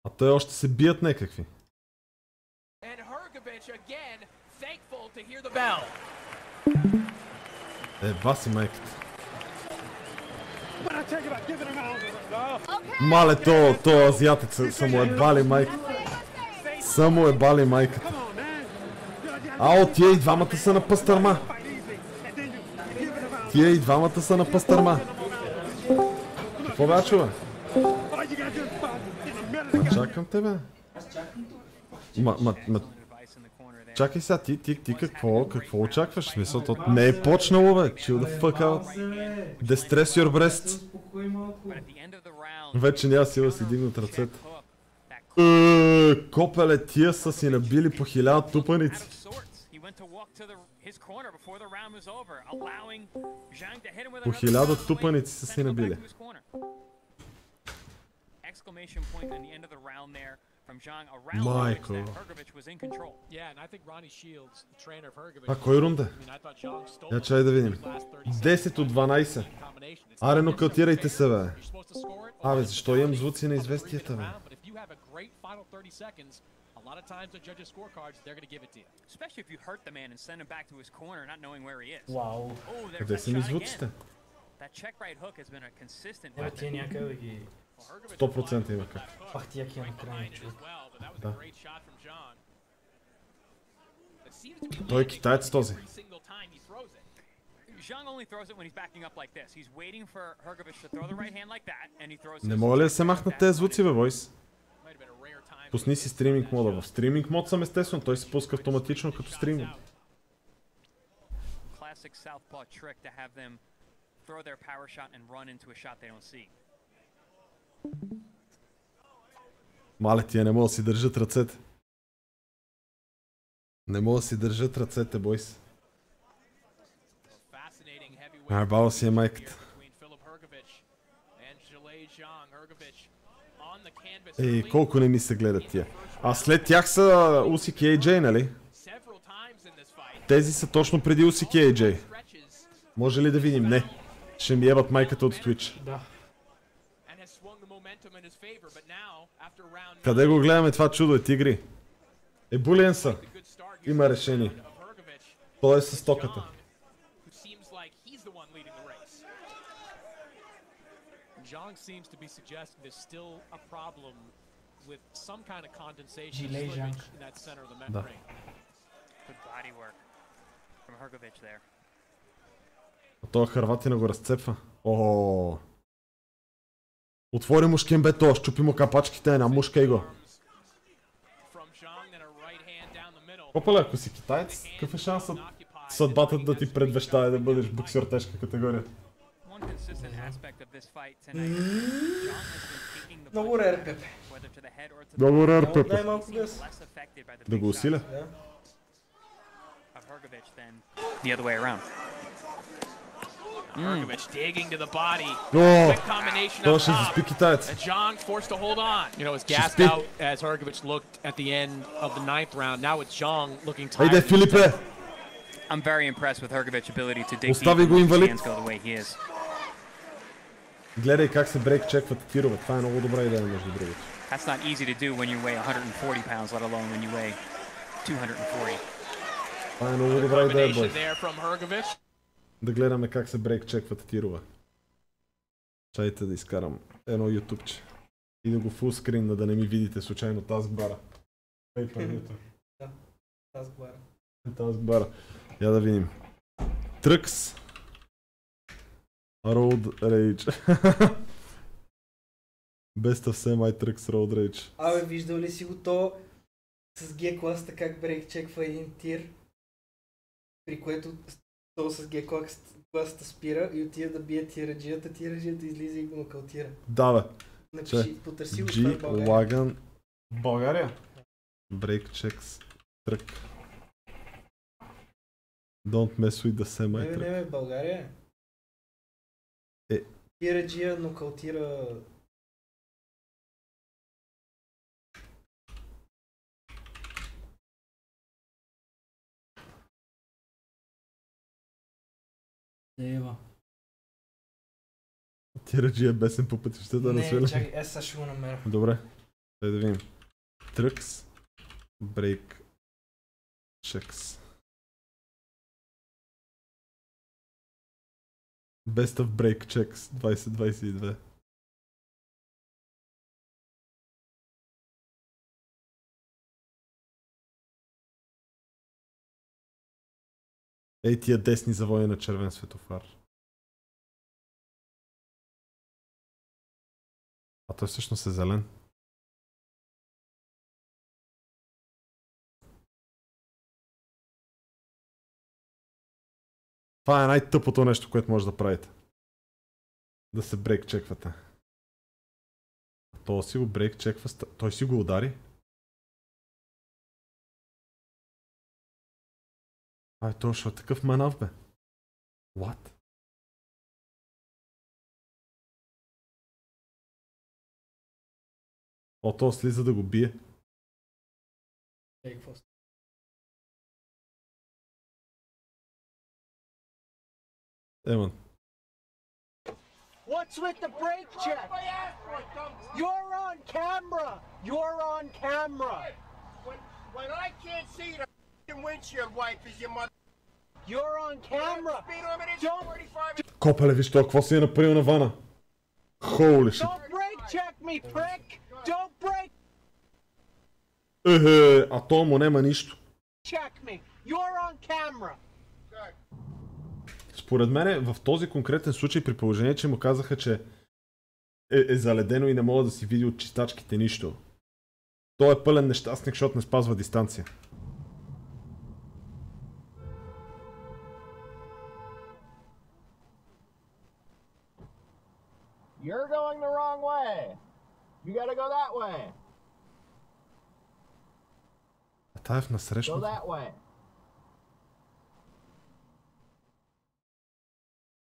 А те още се бият някакви. Еба си майката. Мале, то азиатец са му ебали майката. Са му ебали майката. Ао, тия и двамата са на пастърма. Тия и двамата са на пастърма. Какво бе, чува? Чакам тебе. Чакай сега, ти какво очакваш? Смисъл, то не е почнало, бе. Chill the fuck out. Distress your breasts. Вече няма сила да си дигнат ръцете. Копеле, тия са си набили по 1000 тупаници. По 1000 тупаници са си набили. Майко. А кой рунда? Я чай да видим. 10 от 12. Аре, нокаутирайте се, бе. Абе, защо имам звуци на известията, бе? Вау. Къде са ми звуците? Ева тия някъде ги... 100% има как. Пах тия ки накрая чух. Да. Той е китаец този. Не мога ли да се махнат тези звуци, бе, бойс? Пусни си стриминг мода. В стриминг мод съм естествено, той се пуска автоматично като стриминг. Мале, тия не мога да си държат ръцете. Не мога да си държат ръцете, бойс. Баба си е майката. Ей, колко не ми се гледат тия. А след тях са Усик и AJ, нали? Тези са точно преди Усик и AJ. Може ли да видим? Не. Ще ми ебат майката от Twitch. Да. Къде го гледаме това чудо, е тигри? Булиен са. Има решение. Той е с токата. Zhang seems to be suggesting there's still a problem with some kind of condensation in that center of the membrane. Good body work from Hrgovic there. А този Хърватина го разцепва. О. Отвори му шкембето, щупи му капачките, една мушка и го. Опале, ако си китаец, какъв е шансът съдбата да ти предвещае да бъдеш боксер тежка категория? Много рер, Пепе. Много рер, Пепе. Най-малко гъс. Да го усиля? The other way around. Hrgovic digging to the body. О, Quick combination той up ще top. заспи китаец. And Zhang forced to hold on. You know, it's gassed Ще спи. out as Hrgovic looked at the end of the 9th round. Now it's Zhang looking tired. Хайде, Филипе! I'm very impressed with Hrgovic's ability to dig deep Остави го when his инвалид. hands go the way he is. Гледай как се брейк чекват тирове. Това е много добра идея, между другото. That's not easy to do when you weigh 140 pounds, let alone when you weigh 240. Това е много добра идея, бой. There from Hrgovic. Да гледаме как се брейк чекват тирове. Чайте да изкарам едно ютубче. И да го фулскринна, да не ми видите случайно таскбара. Да, таскбара. Таскбара. Я да видим. Тръкс. Road Rage. Best of Semi Trucks Road Rage. Абе, виждал ли си го то с G-класта как брейк чеква един тир, при което то с G-класта спира и отида да бие тираджията излиза и го нокаутира. Да, бе. Напиши, потърси го това в България. G-Wagon. България? Break checks truck. Don't mess with the semi truck. Не, България е. Тираджия нокаутира. Дева. Тираджи е бесен по пътищата на свиля. Не, чакай, сега ще го намеря. Добре, дай да видим. Trucks, Break Checks. Best of Break Checks 2022. Ей тия десни завои на червен светофар. А той всъщност е зелен. Това е най-тъпото нещо, което може да правите. Да се брейк чеквате. То си го брейк чеква, той си го удари. Ай, той ще е такъв манав, бе. What? О, то слиза да го бие. Еман. What's with the brake check? You're on camera. You're on camera. When I can't see the windshield wipers, you mother. You're on camera. Don't. Копеле, виж това, какво си е направил на вана? Holy shit. Don't brake check me, prick. Don't brake а то му нема нищо. check me. You're on camera. Според мен в този конкретен случай, при положение, че му казаха, че е заледено и не мога да си види от чистачките нищо, той е пълен нещастник, защото не спазва дистанция. You're going the wrong way. You gotta go that way. А тая е в насрещното. Go that way.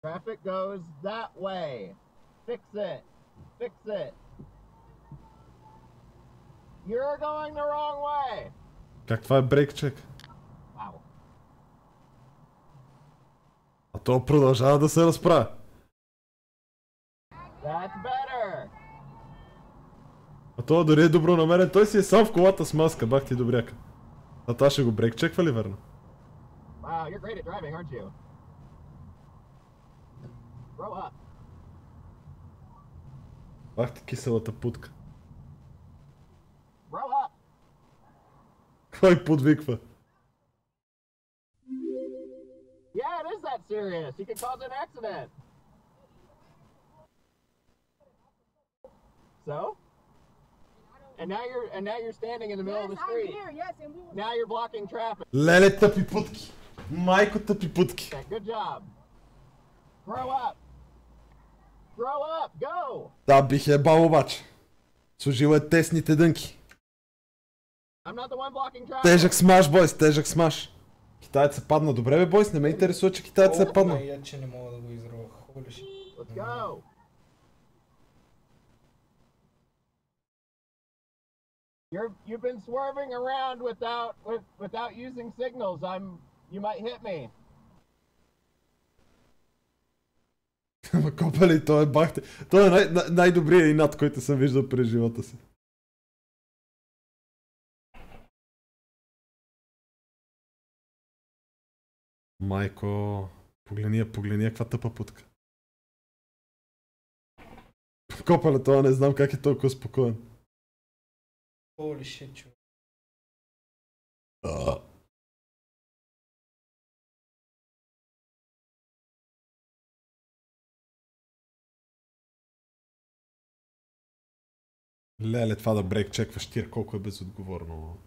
Traffic goes that way. Fix it. Fix it. You're going the wrong way. Как това е брейк чек? Wow. А то продължава да се разправя. That's better. А то дори е добронамерен, той си е сам в колата с маска, бах ти добряка. А това ще го брейк чеква ли верно? Wow, you're great at driving, aren't you? Grow up. Бах ти киселата путка. Grow up. Кой подвиква? Yeah, it is that serious. You can cause an accident. So? And now you're standing in the middle of the street. Now you're blocking traffic. Леле тъпи путки. Майко тъпи путки. Good job. Grow up. Grow up. Go. Да, бих е бал обаче. Служил е тесните дънки. I'm not the one blocking traffic. Тежък смаш, бойс, тежък смаш. Китаец се падна. Добре бе, бойс, не ме интересува, че китаец се е падна. Я, че не мога да го изрова. Let's go. You've been swerving around without using signals. You might hit me. Ама копали, той е бахте. Той е най-добрият инат, който съм виждал през живота си. Майко, погледни каква тъпа путка. Копале, това не знам как е толкова спокоен. Holy shit, човек. Леле, това да брейк чекваш тир, колко е безотговорно.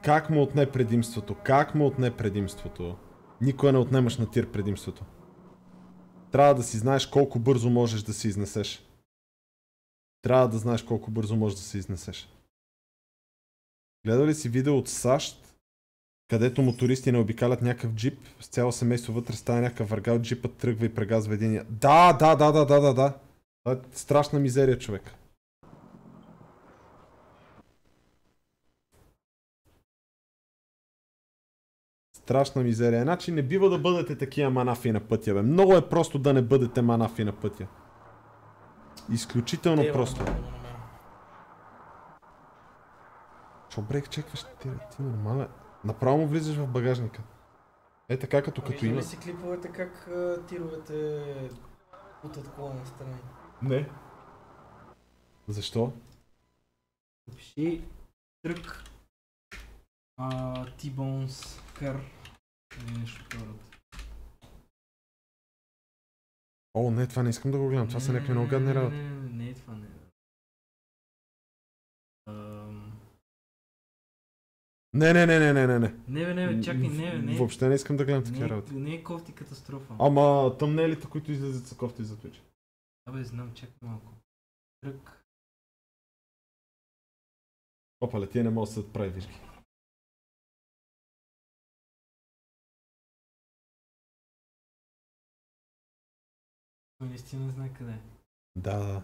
Как му отне предимството? Как му отне предимството? Никога не отнемаш на тир предимството. Трябва да си знаеш колко бързо можеш да се изнесеш. Трябва да знаеш колко бързо можеш да се изнесеш. Гледа ли си видео от САЩ, където мотористи не обикалят някакъв джип, с цяло семейство вътре става някакъв въргал, джипът тръгва и прегазва единия. Да. Това е страшна мизерия, човек. Страшна мизерия. Значи не бива да бъдете такива манафи на пътя, бе. Много е просто да не бъдете манафи на пътя. Изключително просто. Чо брейк чекваш? Ти нормално. Направо му влизаш в багажника. Е така като има. Виждали си клиповете как тировете путат кола на страни? Не. Защо? Пиши трък T-Bones Car или нещо второто. О, не, това не искам да го гледам. Това са някакви много гадни работи. Не е това, не. Не. Не, чакай, не. Въобще не искам да гледам такива работи. Не е кофти катастрофа. Ама тъмнелите, които излизат са кофти за Twitch. Абе, знам, чакай малко. Трък. Опа, тия не могат да се прави вижги. Наистина не знае къде е. Да.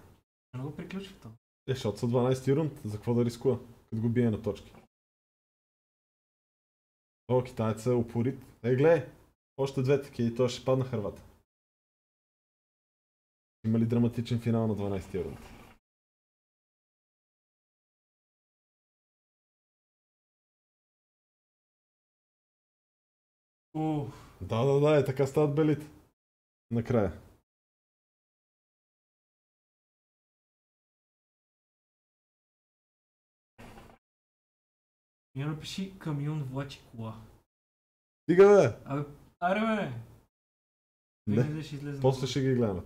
Не го приключва това. Защото са 12 рунд, за какво да рискува, като го бие на точки. О, китаец е упорит. Гледай, още две такива и той ще падна Хървата. Има ли драматичен финал на 12 рунд? Да, е така стават белите. Накрая. Я напиши камион влачи кола. Стига бе! Аре бе! Не, после ще ги гледаме.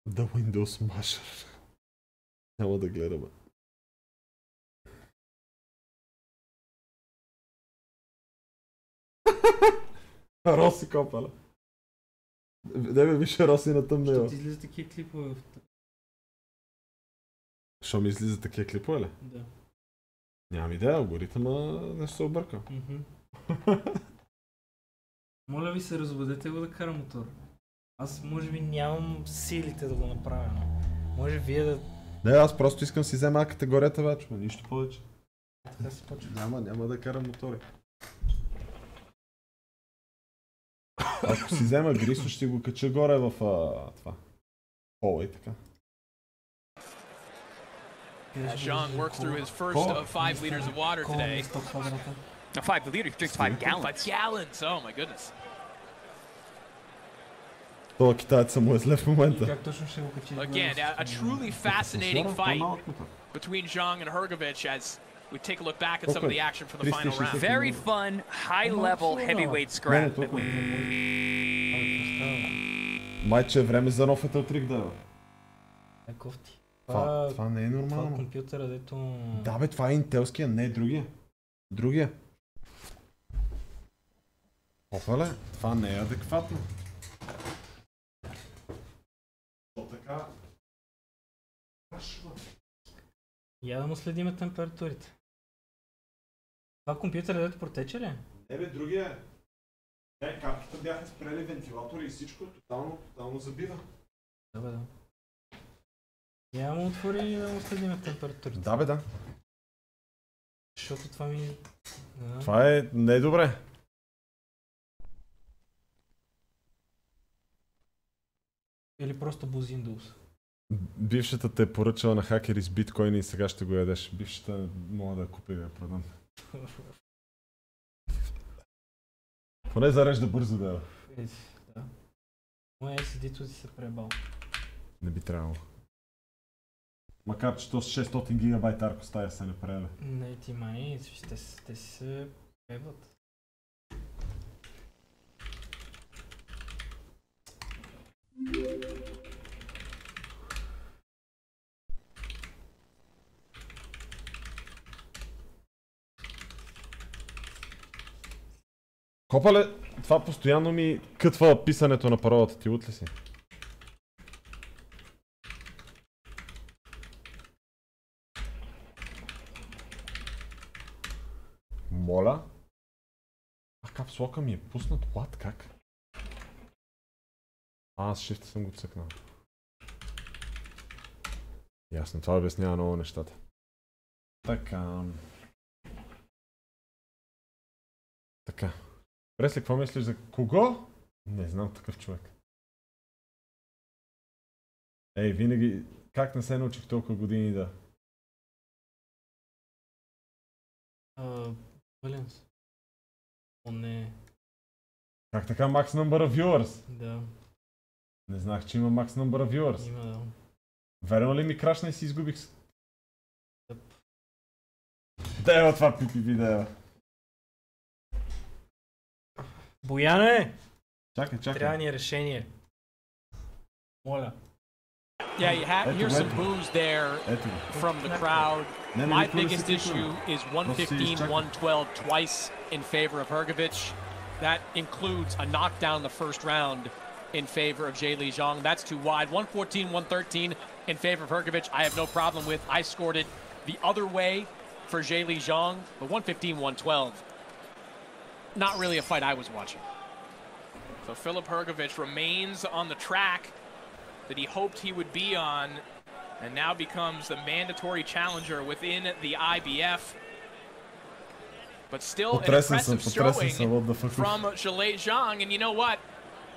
The Windows Masher. Няма да гледаме. Роси копала. Не бе, виж Роси на тъмнева. Защо ти излизат такива клипове? Защо ми излизат такива клипове ли? Да. Нямам идея, алгоритъма не се обърка. Моля ви се, разведете го да кара мотор. Аз може би нямам силите да го направя, но може вие да... Не, аз просто искам си взема категорията вече, нищо повече. Така се почва. Няма да карам мотори. Ако си взема Грисо, ще го кача горе в това. Пола и така. As Jean works through his first of 5 liters of water today. 5 liters? He drinks 5 gallons. 5 gallons! Oh my goodness. Това китаеца му е зле в момента. Again, a truly fascinating fight between Zhang and Hrgovic as we take a look back at some of the action from the final round. Very fun, high-level heavyweight scrap. Майче е време за нов Aethelthryth да е. Кофти. Това не е нормално. Това компютъра, дето... Да бе, това е интелския, не е другия. Другия. Опале, това не е адекватно. Що така? Я да му следиме температурите. Това компютъра, дето протече ли? Не бе, другия е. Капките бяха спрели вентилатори и всичко тотално забива. Да. Я му отвори и да му следиме температурите. Да бе, да. Защото това ми... Това е не е добре. Или просто бузиндус. Бившата те е поръчала на хакери с биткоини и сега ще го ядеш. Бившата мога да я купи и да я продам. Поне зарежда бързо да. Да. Моя SSD-то си се пребал. Не би трябвало. Макар че то с 600 гигабайт арко стая се не прави. Не, ти май, те си се певат. Копале, това постоянно ми кътва писането на паролата. Ти лут ли си? Моля? А капслока ми е пуснат. What? Как? Аз shift съм го цъкнал. Ясно, това обяснява много нещата. Така. Така. Пресли, какво мислиш за кого? Не знам такъв човек. Ей, винаги... Как не се научих толкова години да... Валенс. О, не. Как така max number of viewers? Да. Не знах, че има max number of viewers. Има, да. Верно ли ми крашна и си изгубих? Дева това пипи видео. Бояне! Чакай. Трябва ни решение. Моля. Yeah, here's some boos there from the crowd. My biggest issue is 115-112 twice in favor of Hrgović. That includes a knockdown the first round in favor of Zheli Zhang. That's too wide. 114-113 in favor of Hrgović, I have no problem with. I scored it the other way for Zheli Zhang, but 115-112, not really a fight I was watching. So Filip Hrgović remains on the track that he hoped he would be on, and now becomes the mandatory challenger within the IBF. But still an impressive showing from Zheli Zhang, and you know what?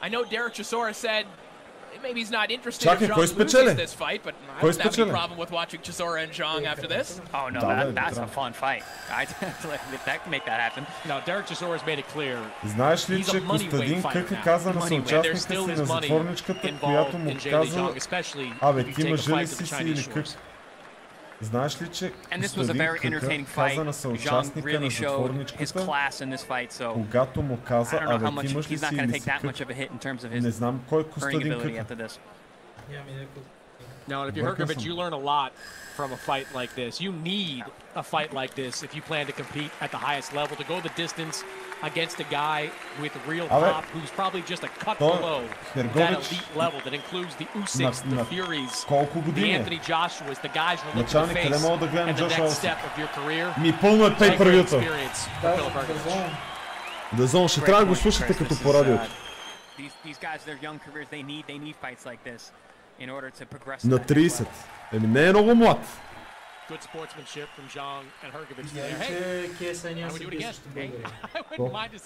I know Derek Chisora said maybe he's not interested in Zhang losing this fight, but I don't have any problem with watching Chisora and Zhang after this. Oh no, that's a fun fight. That can make that happen. No, Derek Chisora's made it clear. Знаеш ли, че Костадин Кък каза на съучастника си на затворничката, която му каза: абе, ти мъжа ли си или Кък? Знаеш ли, че Костадин Кък каза на съучастника на затворничката, когато му каза: абе, ти мъж ли си или си Кък? Не знам кой Костадин Кък. Now, if you're Hrgović, you learn a lot from a fight like this. You need a fight like this if you plan to compete at the highest level, to go the distance against a guy with real pop who's probably just a cut below that elite level that includes the Usyks, the Furies, the Anthony Joshuas, the guys you're looking to face at the next step of your career. Great experience for Filip Hrgović. Дазон, ще трябва да го слушате като по радиото. These guys, their young careers, they need fights like this. На 30. Еми не е много млад. Good sportsmanship from Zhang and Hrgović there. Hey, I would do it again. I wouldn't mind to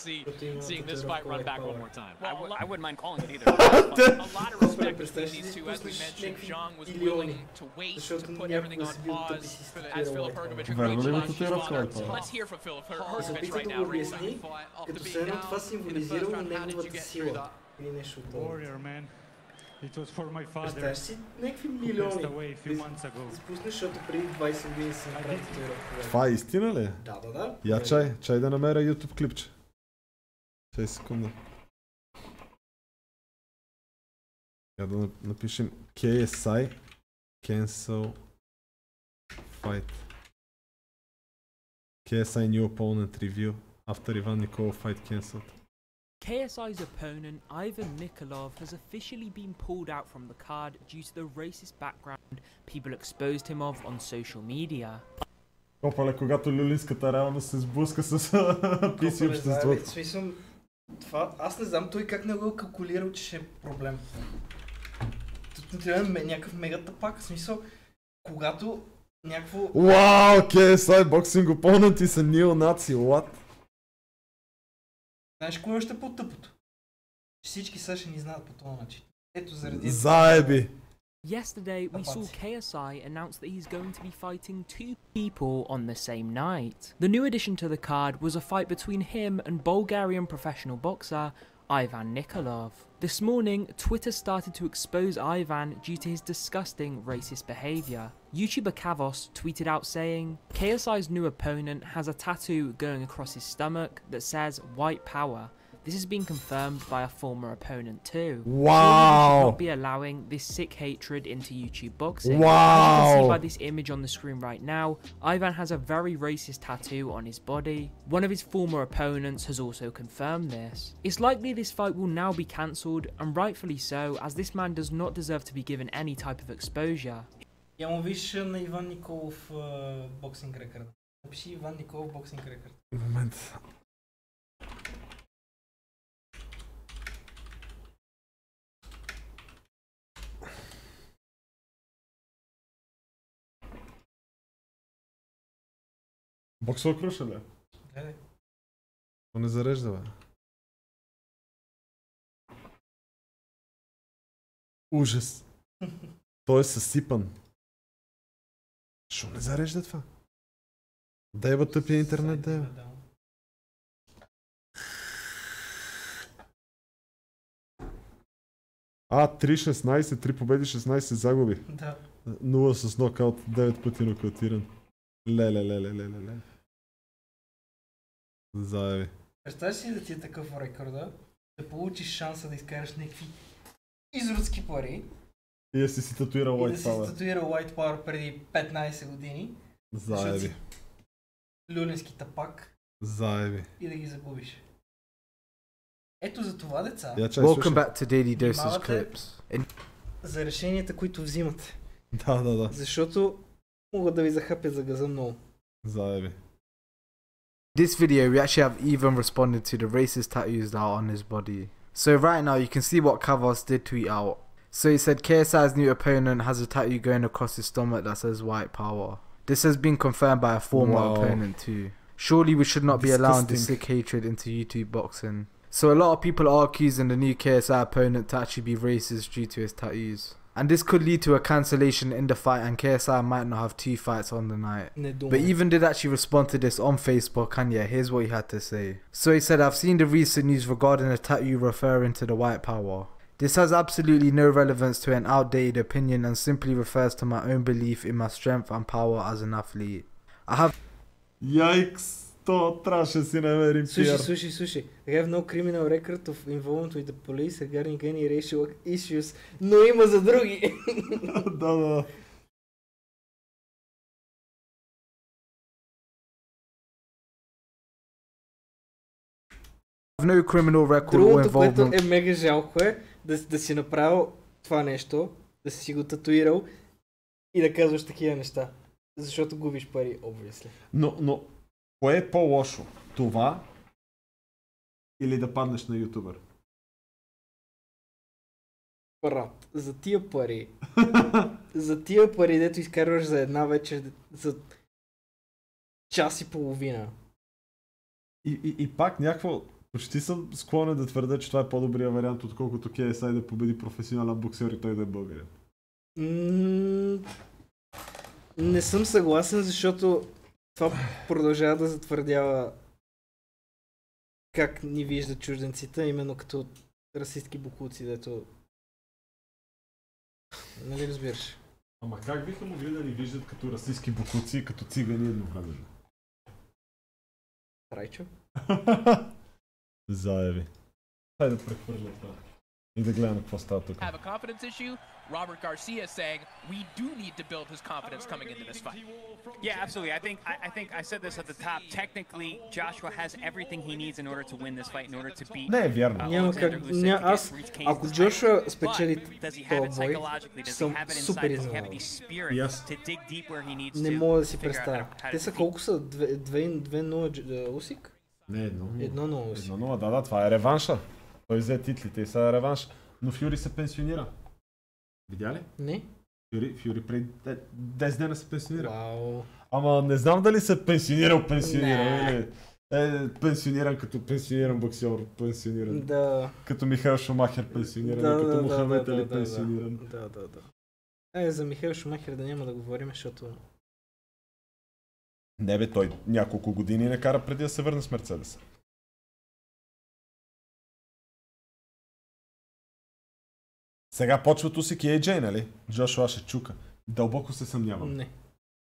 seeing this fight run back one more time. Well, I wouldn't mind calling it either. A lot of respect between these two. As we mentioned, Zhang was willing to wait, to put everything on pause as Filip Hrgović agreed to launch his father. Let's hear from Filip Hrgović right now. Като все едно това символизирало неговата сила. Или нещо Warrior, man. It was for my father. Представяш си някакви милиони изпуснеш, защото преди 20 години си направи татуировка. Това е истина ли? Да. Я чай да намеря YouTube клипче. 6 секунди. Я да напишем KSI Cancel Fight. KSI New Opponent Review after Ivan Nikolov fight cancelled. KSI's opponent, Ivan Nikolov, has officially been pulled out from the card due to the racist background people exposed him of on social media. Опале, когато люлинската реалност се сблъска с PC обществото. Смисъл, това, аз не знам той как не го е калкулирал, че ще е проблем. Тут не трябва някакъв мега тъпак, в смисъл, когато някакво... Вау, KSI боксинг опоненти са неонаци, what? Знаеш кое ще е по-тъпото? Всички са ще ни знаят по този начин. Ето заради... Заеби! Yesterday, we saw KSI announce that he's going to be fighting two people on the same night. The new addition to the card was a fight between him and Bulgarian professional boxer Ivan Nikolov. This morning, Twitter started to expose Ivan due to his disgusting racist behaviour. YouTuber Kavos tweeted out saying, KSI's new opponent has a tattoo going across his stomach that says white power. This has been confirmed by a former opponent too. Wow! Surely we should not be allowing this sick hatred into YouTube boxing. Wow! As you can see by this image on the screen right now, Ivan has a very racist tattoo on his body. One of his former opponents has also confirmed this. It's likely this fight will now be cancelled, and rightfully so, as this man does not deserve to be given any type of exposure. Я му виж на Иван Николов боксинг рекърд. Напиши Иван Николов боксинг рекърд. Момент. Боксова круша, бе? Гледай. То не зарежда, бе. Ужас. Той е съсипан. Шо не зарежда това? Деба тъпия интернет, деба. 3-16, 3 победи, 16 загуби. Да. 0 с нокаут, 9 пъти нокаутиран. Леле. Заеби. Представяш си да ти е такъв рекорда, да получиш шанса да изкараш някакви изродски пари. И да си татуирал White Power. И да си татуирал White Power преди 15 години. Заеби. Люлински тапак. Заеби. И да ги загубиш. Ето за това, деца. Welcome back to Daily Doses Clips. За решенията, които взимате. Да. Защото могат да ви захапят за газа много. Заеби. This video, we actually have even responded to the racist tattoos that are on his body. So right now, you can see what Kavos did tweet out. So he said KSI's new opponent has a tattoo going across his stomach that says white power. This has been confirmed by a former opponent too. Surely we should not be allowing this sick hatred into YouTube boxing. So a lot of people are accusing the new KSI opponent to actually be racist due to his tattoos. And this could lead to a cancellation in the fight, and KSI might not have 2 fights on the night. But even did actually respond to this on Facebook, and yeah, here's what he had to say. So he said, I've seen the recent news regarding a tattoo referring to the white power. This has absolutely no relevance to an outdated opinion and simply refers to my own belief in my strength and power as an athlete. I have... Yikes! То трябваше да си намерим пиар. Слушай. I have no criminal record of involvement with the police regarding any racial issues, но има за други. Да. No criminal record Другото, or involvement. което е мега жалко да си направил това нещо, да си го татуирал и да казваш такива неща. Защото губиш пари, obviously. Но кое е по-лошо? Това или да паднеш на ютубър? Брат, за тия пари, дето изкарваш за една вечер, за час и половина. И пак някакво, почти съм склонен да твърда, че това е по-добрия вариант, отколкото KSI да победи професионален боксер и той да е българин. Не съм съгласен, защото това продължава да затвърдява как ни виждат чужденците, именно като расистки бокуци, дето... Нали разбираш? Ама как биха могли да ни виждат като расистки бокуци и като цигани едновременно? Райчо? Заеби. Хайде да прехвърля това. И да гледаме какво става тук. Have a confidence issue. Robert Garcia saying we do need to build his confidence coming into this fight. Yeah, absolutely. I think I said this at the top. Technically, Joshua has everything he needs in order to win this fight, in order to beat. Не е вярно. Няма как. Ако Джошуа спечели този бой, съм супер изненадан. Не мога да си представя. Те са колко са? 2-0 Усик? Не, 1-0. 1-0 Усик. 1-0, да, това е реванша. Той взе титлите и сега е реванш. Но Фюри се пенсионира. Видя ли? Не. Фюри преди 10 дена се пенсионира. Вау. Ама не знам дали се пенсионирал. Пенсиониран като пенсиониран боксер, пенсиониран. Да. Като Михаел Шумахер пенсиониран, като Мухамед Али пенсиониран. Да. За Михаел Шумахер да няма да говорим, защото... Не бе, той няколко години не кара преди да се върне с Мерцедеса. Сега почват усики AJ, нали? Джошуа ще чука. Дълбоко се съмнявам. Не.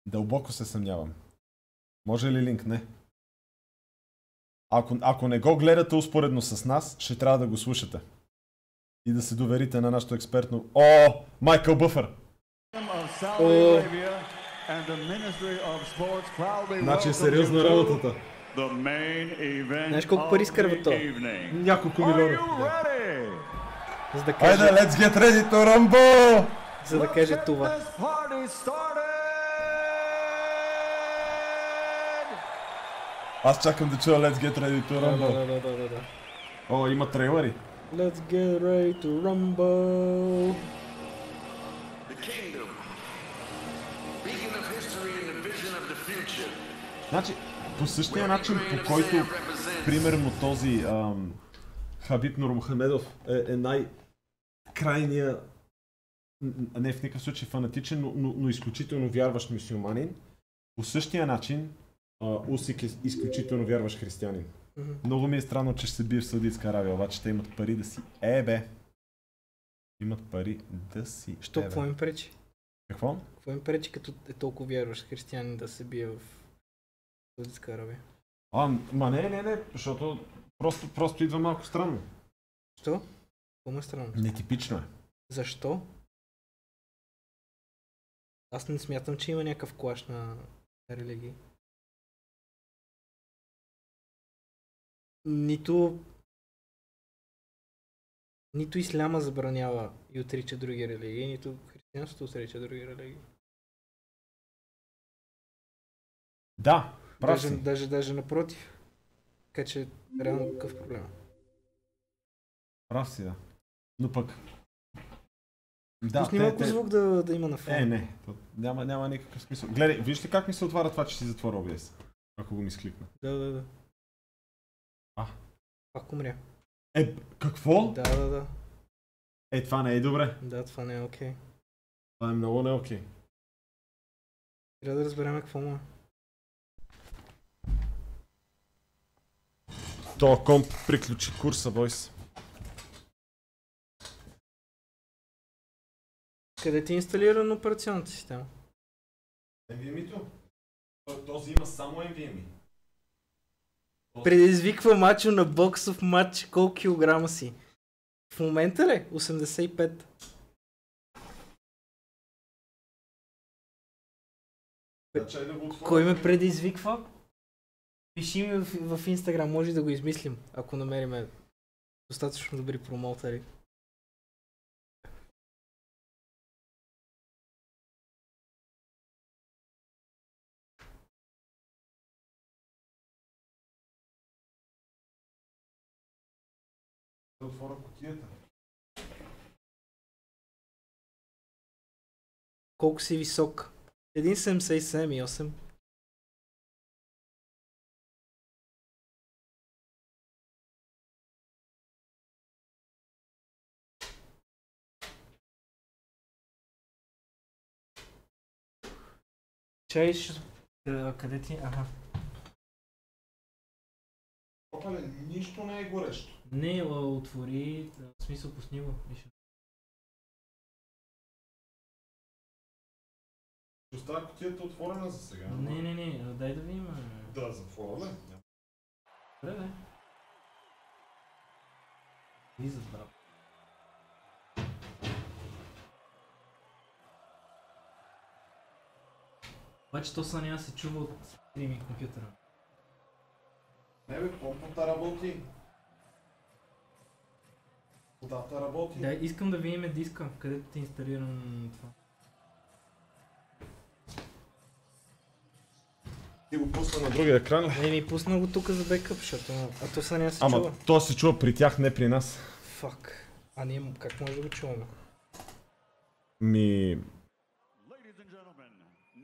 Дълбоко се съмнявам. Може ли линк? Не. Ако не го гледате успоредно с нас, ще трябва да го слушате. И да се доверите на нашото експертно... О! Майкъл Бъфър! Значи сериозна работата. Знаеш колко пари изкарва то? Няколко милиона. За да каже... Айде, let's get ready to rumble! За да каже това. Аз чакам да чуя Let's Get Ready to Rumble. Да. О, има трейлери. Let's get ready to rumble. Значи, по същия начин, по който, примерно този Хабиб Нурмухамедов е най-крайния, не в никакъв случай фанатичен, но изключително вярващ мюсюлманин, по същия начин Усик е изключително вярващ християнин. Много ми е странно, че ще се бие в Саудитска Аравия, обаче те имат пари да си ебе. Имат пари да си Що, какво им пречи? Какво? Какво им пречи, като е толкова вярващ християнин да се бие в Саудитска Аравия? Не, защото просто идва малко странно. Що? Какво е странно? Нетипично е. Защо? Аз не смятам, че има някакъв клаш на религии. Нито исляма забранява и отрича други религии, нито християнството отрича други религии. Да, прав си. Даже напротив. Така че реално какъв проблем? Прав си, да. Но пък... Да, пусни малко звук да има на фона. Не. Няма никакъв смисъл. Гледай, виж ли как ми се отваря това, че си затворя OBS? Ако го ми скликна. Да. Пак умря. Какво? Да. Това не е добре. Да, това не е окей. Това е много не окей. Трябва да разберем какво му е. То комп приключи курса, бойс. Къде ти е инсталирана операционната система? NVMe-то? Този има само NVMe. Предизвиква мачо на боксов матч. Колко килограма си? В момента ли? 85. Кой ме предизвиква? Пиши ми в Инстаграм, може да го измислим, ако намерим достатъчно добри промоутери. Да отворя кутията. Колко си висок? 1,77 и 8. Чай, къде ти? Ага. Опале, нищо не е горещо. Не, отвори, в смисъл пусни го. Ще оставя кутията отворена за сега. Не, дай да видим. Да, затворя ли? Добре, Виза, брат. Обаче то са няма се чува от стриминг компютъра. Не бе, помпата работи. Водата работи. Да, искам да видим диска, където ти инсталирам това. Ти го пусна на другия екран ли? Не, ми пусна го тук за бекъп, защото... А то са няма се чува. Ама то се чува при тях, не при нас. Фак. А ние как може да го чуваме?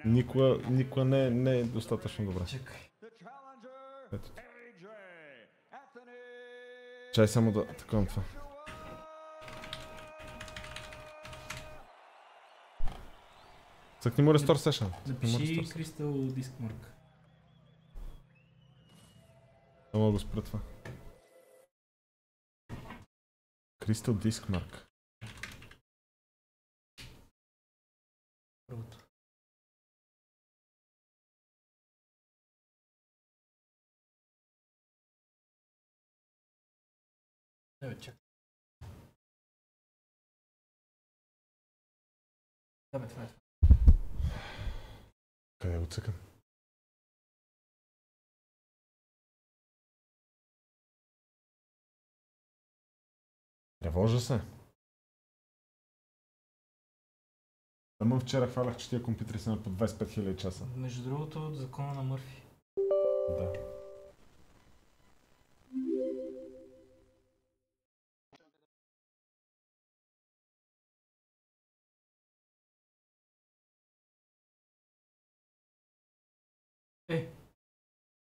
Никога не е достатъчно добре. Чакай. Ето. Чай само да такъвам това. Цъкни му Restore Session. Запиши Crystal Disk Mark. Само го спра това. Crystal Disk Mark. Първото. Не бе, чакай. Да бе, това е. Къде го цъкам? Тревожа се. Ама вчера хвалях, че тия компютри са на по 25 000 часа. Между другото, от закона на Мърфи. Да.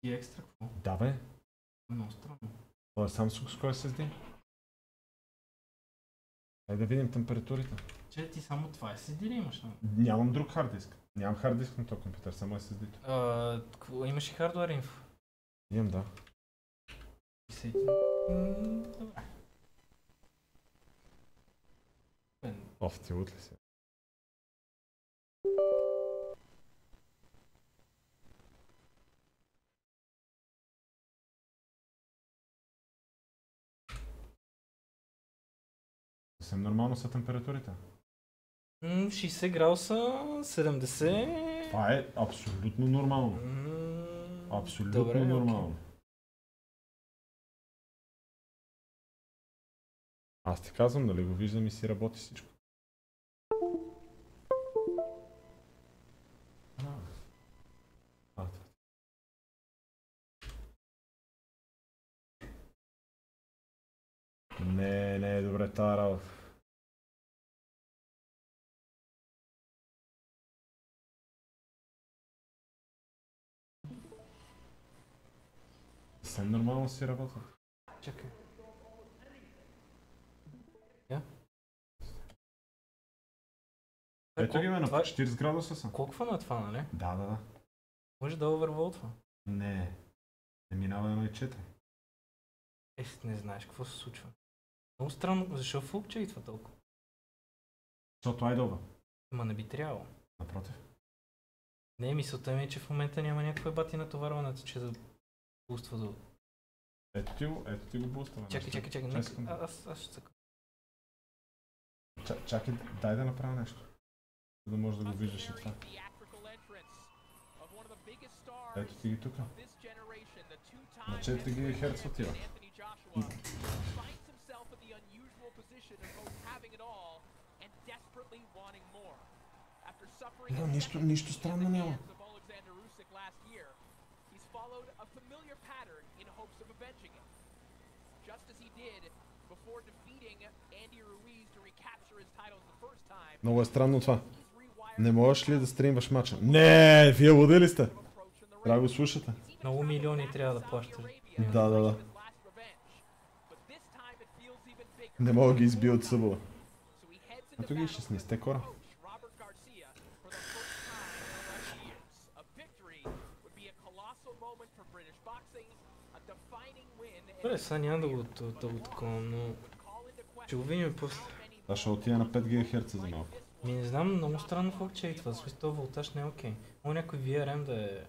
И екстра какво? Да бе. Много странно. Това е Samsung с кой SSD? Айде да видим температурите. Че ти само това SSD ли имаш? Нямам друг хард диск. Нямам хард диск на този компютър, само SSD-то. Имаш и хардуер инфо? Имам, да. Добре. Оф, ти лут ли си? Съвсем нормално са температурите. 60 градуса, 70... Това е абсолютно нормално. Абсолютно добре, нормално. Аз ти казвам, нали го виждам и си работи всичко. Не е добре тази работа. Съвсем нормално си работа. Чакай. Ето ги ме, на 40 градуса са. Колко на това, нали? Да. Може да оверволтва. Не минава 1.4. Не знаеш какво се случва. Много странно, защо флукчейтва толкова? Защото айдълва. Ма не би трябвало. Напротив. Не, мисълта ми е, че в момента няма някаква бати натоварването, че да буства до... Ето ти го бустваме. Чакай, аз ще цъкам. Чакай, дай да направя нещо. За да можеш да го виждаш и това. Ето ти ги тука. На 4 ГГц отива. Да, нищо странно няма. Много е странно това. Не можеш ли да стримваш мача? Не, вие луди ли сте? Трябва да го слушате. Много милиони трябва да плащаш. Да. Не мога да ги избия от събова. Ето ги 16 кора. Добре, сега няма да го такова, но... Ще го видим после. Аз ще отида на 5 ГГц за малко. Не знам, много странно флукчейтва, смисъл този волтаж не е окей. Може някой VRM да е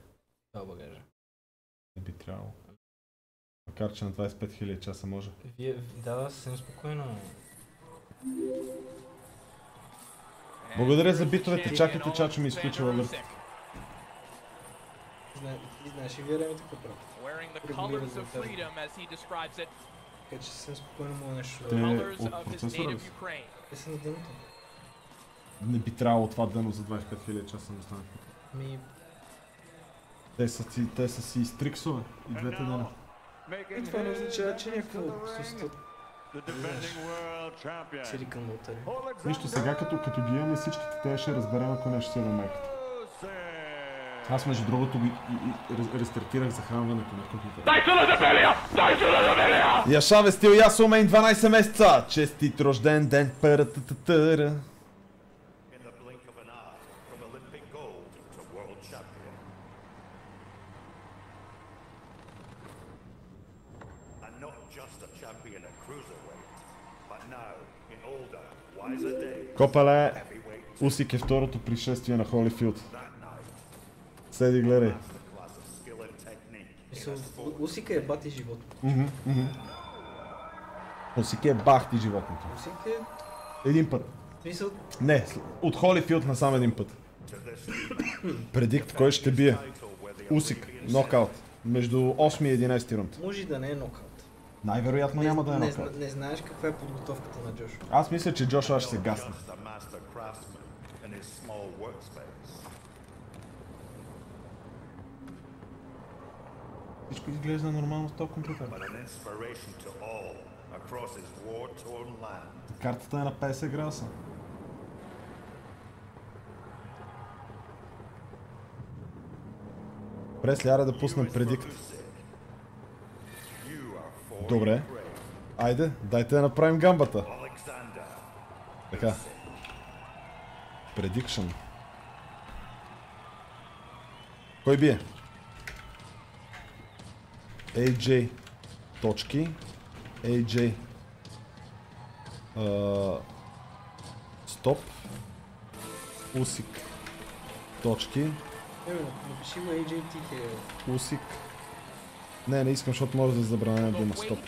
това багажа. Не би трябвало. Макар че на 25 000 часа може. Да, съвсем спокойно. Благодаря за битовете, чакайте, чачо ми изключи алърт. Знаеш и VRM-ите какво правят? Така че съвсем спокойно мога нещо. Те от процесора ли са? Те са на дъното. Не би трябвало това дъно за 25 000 часа да остане. Те са си стриксове и двете дъна. И това не означава, че някакво отсутствие. Силикън лотари. Нищо, сега като ги имаме всичките, те ще разберем, ако нещо се майката. Аз между другото ги рестартирах захранването на компютъра. Яшаве стил Ясумейн 12 месеца! Честит рожден ден! Паратататара! Копале, Усик е второто пришествие на Холифилд. Седи, гледай. Усика е бати животното. Усик е бахти животното. Усик е... Един път. Мисъл... Не, от Холифилд насам един път. Предикт, кой ще бие? Усик, нокаут. Между 8 и 11 рунд. Може да не е нокаут. Най-вероятно няма да е нокаут. Не знаеш каква е подготовката на Джошуа. Аз мисля, че Джошуа ще се гасне. Всичко изглежда нормално с този компютър. Картата е на 50 градуса. Пресли, аре да пуснем предикт. Добре. Айде, дайте да направим гамбата. Така. Предикшн. Кой бие? AJ. Точки. AJ. Стоп. Усик. Точки. Напиши го AJT. Усик. Не искам, защото може да забраня да има стоп.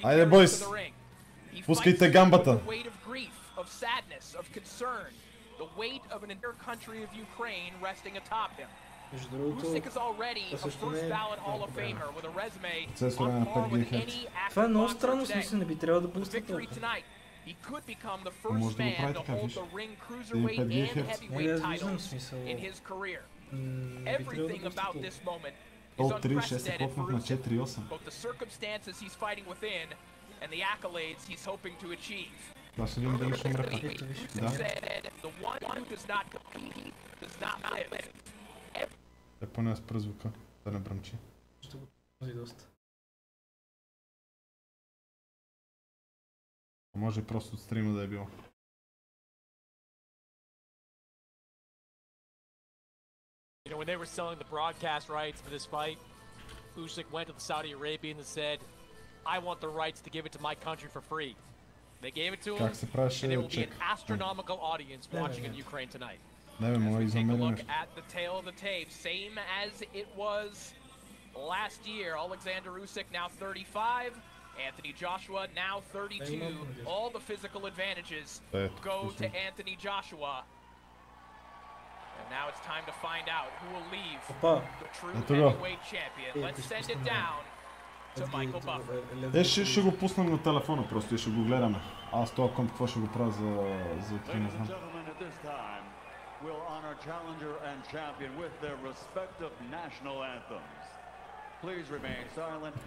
Айде, бойс! Пускайте гамбата! Между другото, процесора е на 5 ГГц. Това е много странно, смисъл, не би трябвало да бустват толкова. Може да го прави така, виж. Един 5 ГГц. Не, аз виждам смисъл. Не би трябвало да бустват толкова. От 3.6 се попнах на 4.8. Това ще видим дали ще умре пак. Да. Е, поне аз спра звука, да не бръмчи. Ще го този доста. Може просто от стрима да е било. You know, when they were selling the broadcast rights for this fight, Usyk went to the Saudi Arabian and said, I want the rights to give it to my country for free. They gave it to him, and there will be an astronomical audience watching in Ukraine tonight. Take a look at the tail of the tape, same as it was last year. Alexander Usyk now 35, Anthony Joshua now 32. All the physical advantages go to Anthony Joshua. And now it's time to find out who will leave the true heavyweight champion. Let's send it down to Michael Buffer. Ще го пуснем на телефона просто и ще го гледаме. Аз този комп какво ще го правя за откри, не знам.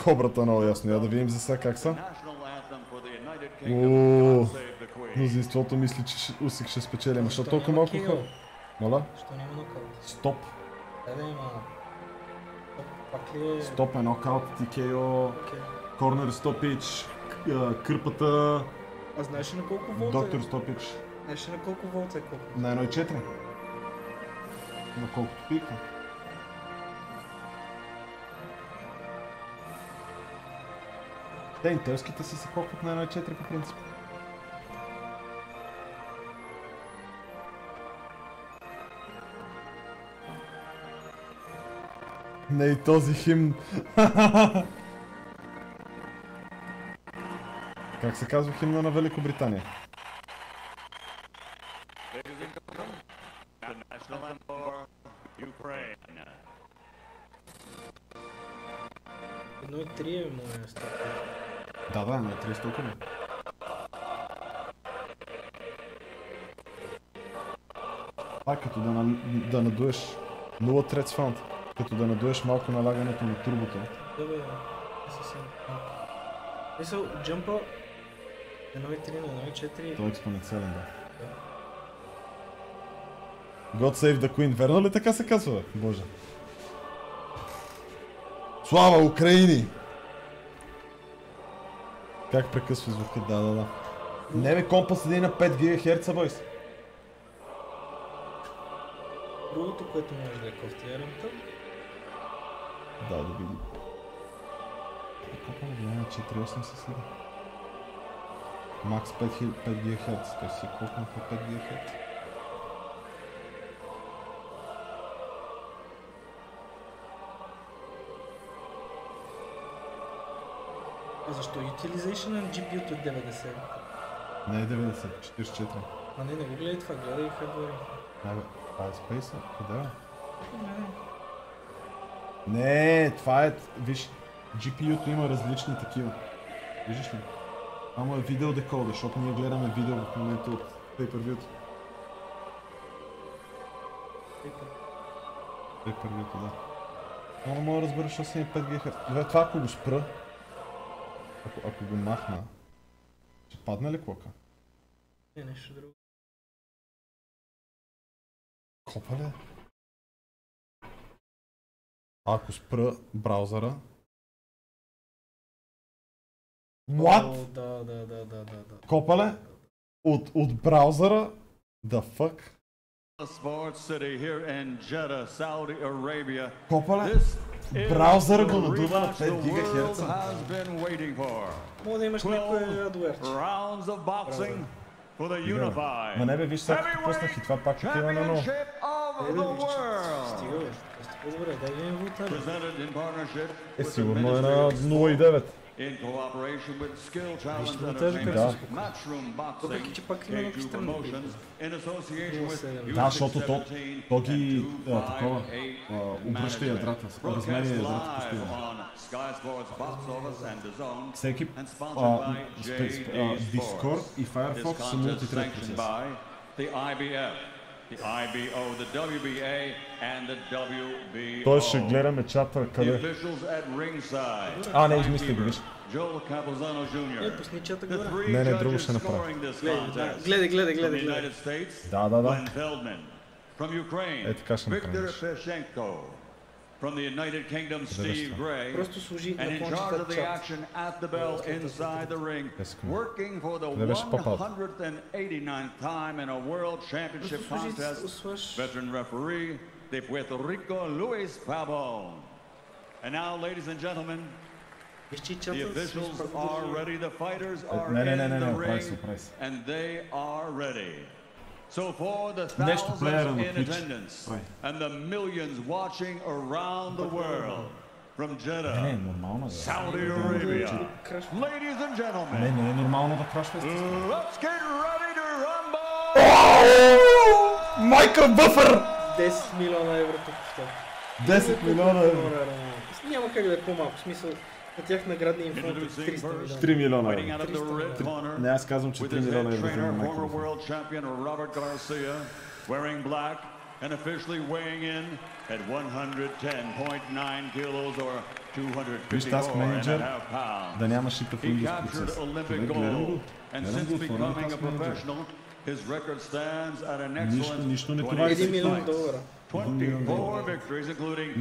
Кобрата много ясно, я да видим за сега как са. Мнозинството мисли, че Усик ще спечели, ама защо толкова малко хора? Моля? Що няма нокаут? Стоп. Да, има. Стоп е нокаут, TKO, корнер стопич, кърпата. А знаеш ли на колко волта Доктор стопич. Знаеш ли на колко волта е колко? На 1.4. На колкото пика. Те интелските се копват на 1.4 по принцип. Не и този химн. Как се казва химна на Великобритания? Едно и 3 е моя стъпка. Да, на 3 стълкане. Това е като да надуеш 0 трец фаунд. Като да надуеш малко налагането на турбото. Добре, съвсем малко. Мисъл, джъмпа 1.3 на 1.4. Той е експоненциален, да. God save the Queen. Верно ли така се казва? Боже. Слава Украини! Как прекъсва звука? Да. Не бе, компа седи на 5 ГГц, бойс. Другото, което може да е кофти, е ремта. Да видим. Копа не 4.8 със сигурно. Макс 5 GHz, той си копна по 5 GHz. А защо utilization на GPU-то е 90? Не е 90, 44. А не го гледай това, гледай хардвера. Абе, това е спейса, къде е? Не, това е, виж, GPU-то има различни такива. Виждаш ли? Ама е видео декода, защото ние гледаме видео в момента от pay-per-view-то. Pay-per-view-то, да. Но не мога да разбера, защото си е 5 GHz. Добре, това ако го спра, ако го махна, ще падне ли клока? Не, нещо друго. Копа ли? Ако спра браузъра... What? Да. Копа ли? От браузъра? The fuck? Копа ли? Браузъра го надува на 5 GHz. Мога да имаш някой адуерче. Ма не бе, виж сега като пуснах и това пак отива на ново. Стига бе, просто по-добре, дай ви инвентаря. Сигурно е на 0.9. Вижте монтажа как се спокоен. Въпреки, че пак има много странно. Да, защото то ги такова обръща ядрата, разменя ядрата постоянно. Всеки Discord и Firefox са мултитред процеси. Тоест ще гледаме чата къде. Не, измисли го, виж. Пусни чата горе. Не, друго ще направя. Гледай. Да. Така ще направим. From the United Kingdom, Steve Gray, and in charge of the action at the bell inside the ring, working for the 189th time in a World Championship contest, veteran referee de Puerto Rico, Luis Pabon. And now, ladies and gentlemen, the officials are ready, the fighters are in the ring, and they are ready. So for the thousands in attendance and the millions watching around the world, from Jeddah, Saudi Arabia, ladies and gentlemen, let's get ready to rumble! Майкъл Бъфър! 10 милиона евро тук. 10 милиона евро. Няма как да е по-малко, в смисъл. На тях наградни им фонд 3 милиона евро. Не, аз казвам, че 3 милиона евро за Майкъл Бъфър. Виж Task Manager да няма шипа в Windows процес. Гледам го отворено Task Manager. Нищо не това е. $1 милион. 24 victories, including 22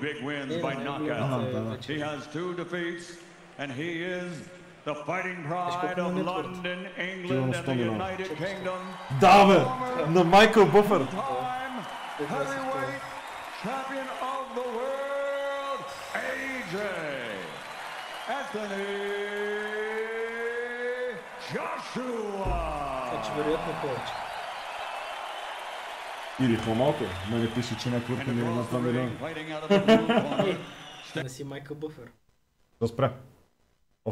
big wins by knockout. He has 2 defeats, and he is the fighting pride of London, England, and the United Kingdom. Да, бе! На Майкъл Бъфър! Heavyweight champion of the world, Anthony Joshua. Значи вероятно повече. Или по-малко, мене пише, че нетворка ми е на 2 милиона. Ще не си Майкъл Бъфър. Да спре.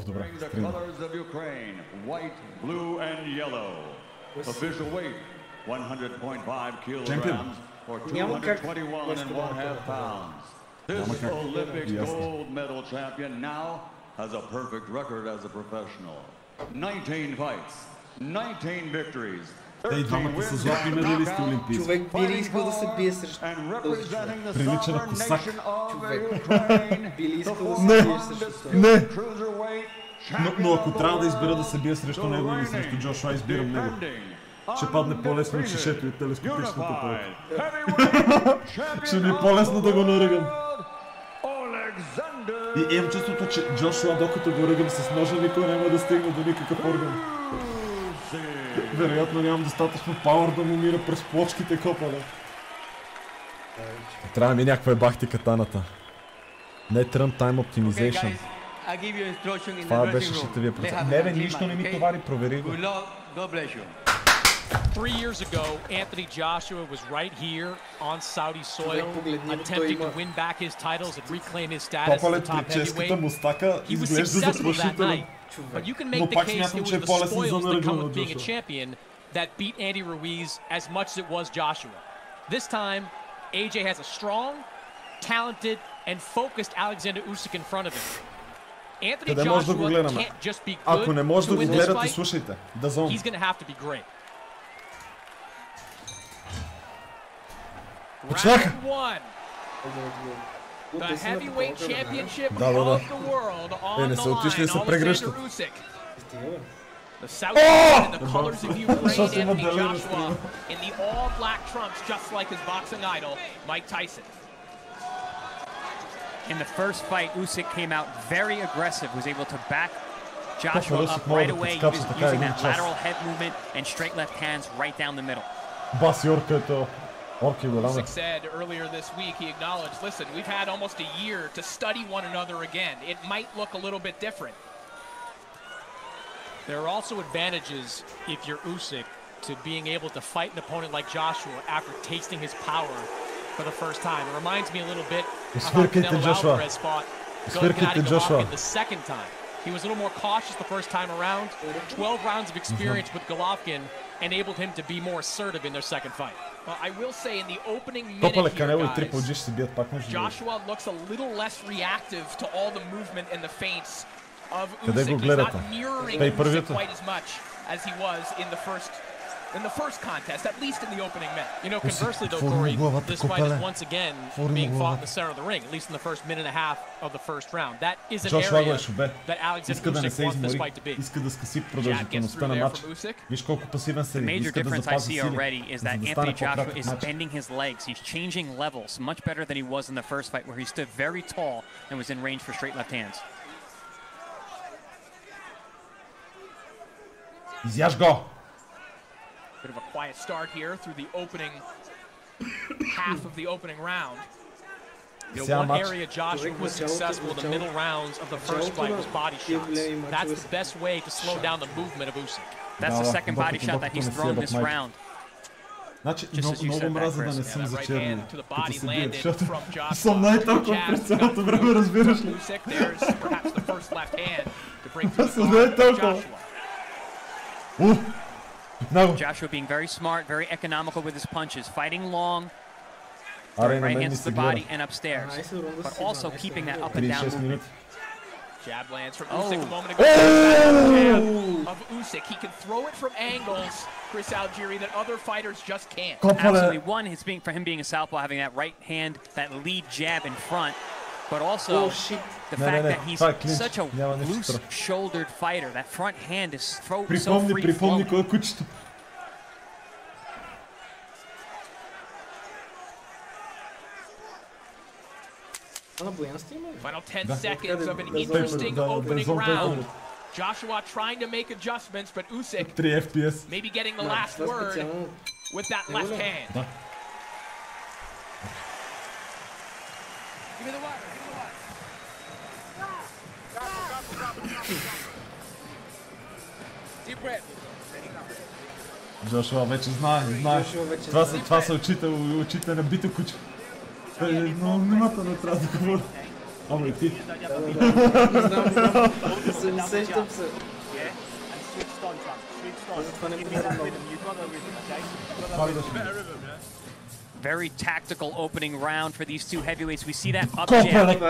Добре, стрийм. Чемпион. Няма как. This Olympic gold medal champion now has a perfect record as a professional. 19 fights, 19 victories. Те и двамата са златни медалисти олимпийски. Човек би ли искал да се бие срещу този човек? Прилича на косак. Човек би ли искал да се бие срещу това? Не! Но ако трябва да избера да се бие срещу него или срещу Джошуа, избирам него. Ще падне по-лесно от шишето и телескопичната палка. Ще ми е по-лесно да го наръгам. И имам чувството, че Джошуа, докато го ръгам с ножа, никой няма да стигне до никакъв орган. Вероятно нямам достатъчно пауър да му мира през плочките, копале. Трябва ми някаква бахти катаната. Не Turn Time Optimization. Това беше щитавия процес. Не бе, нищо не ми товари, провери го. 3 years ago, Anthony Joshua was right here on Saudi soil, attempting to win back his titles and reclaim his status as the top heavyweight. He was successful that night, but you can make the case it was the spoils that come with being a champion that beat Andy Ruiz as much as it was Joshua. This time, AJ has a strong, talented, and focused Alexander Usyk in front of him. Anthony Joshua can't just be good to win this fight. He's going to have to be great. Round 1. The heavyweight championship of the world on the line. Alexander Usyk. The South in the colors of Ukraine, Anthony Joshua in the all-black trunks, just like his boxing idol, Mike Tyson. In the first fight, Usyk came out very aggressive, was able to back Joshua up right away using that lateral head movement and straight left hands right down the middle. Usyk said earlier this week, he acknowledged, listen, we've had almost a year to study one another again. It might look a little bit different. There are also advantages, if you're Usyk, to being able to fight an opponent like Joshua after tasting his power for the first time. It reminds me a little bit of how Canelo Alvarez fought Gennady Golovkin the second time. He was a little more cautious the first time around. 12 rounds of experience with Golovkin enabled him to be more assertive in their second fight. Well, I will say in the opening minute here, guys, Joshua looks a little less reactive to all the movement and the feints of Usyk. He's not mirroring Usyk quite as much as he was in the first contest, at least in the opening minute. You know, conversely though, Corey, this fight is once again being fought in the center of the ring, at least in the first minute and a half of the first round. That is an area that Alexander Usyk wants this fight to be. Jab gets through there from Usyk. The major difference I see already is that Anthony Joshua is bending his legs. He's changing levels much better than he was in the first fight, where he stood very tall and was in range for straight left hands. Bit of a quiet start here through the opening half of the opening round. You know, one area Joshua was successful in the middle rounds of the first fight was body shots. That's the best way to slow down the movement of Usyk. That's the second body shot that he's thrown this round. Just as you said that, Chris. That right hand to the body landed from Joshua. Usyk, there's perhaps the first left hand to break through the guard of Joshua. Joshua being very smart, very economical with his punches, fighting long, right hands to the body and upstairs, but also keeping that up and down movement. Jab lands from Usyk a moment ago. Jab of Usyk. He can throw it from angles, Chris Algieri, that other fighters just can't. Absolutely. One, it's being for him being a southpaw, having that right hand, that lead jab in front, but also the fact that he's such a loose-shouldered fighter. That front hand is so free-flowing. Final 10 seconds of an interesting opening round. Joshua trying to make adjustments, but Usyk maybe getting the last word with that left hand. Give me the wire. Deep breath. Джошуа вече знае. Това са очите на бито куче. Много внимателно трябва да говоря. Ама и ти. Не сещам се. Very tactical opening round for these two heavyweights. We see that up jab.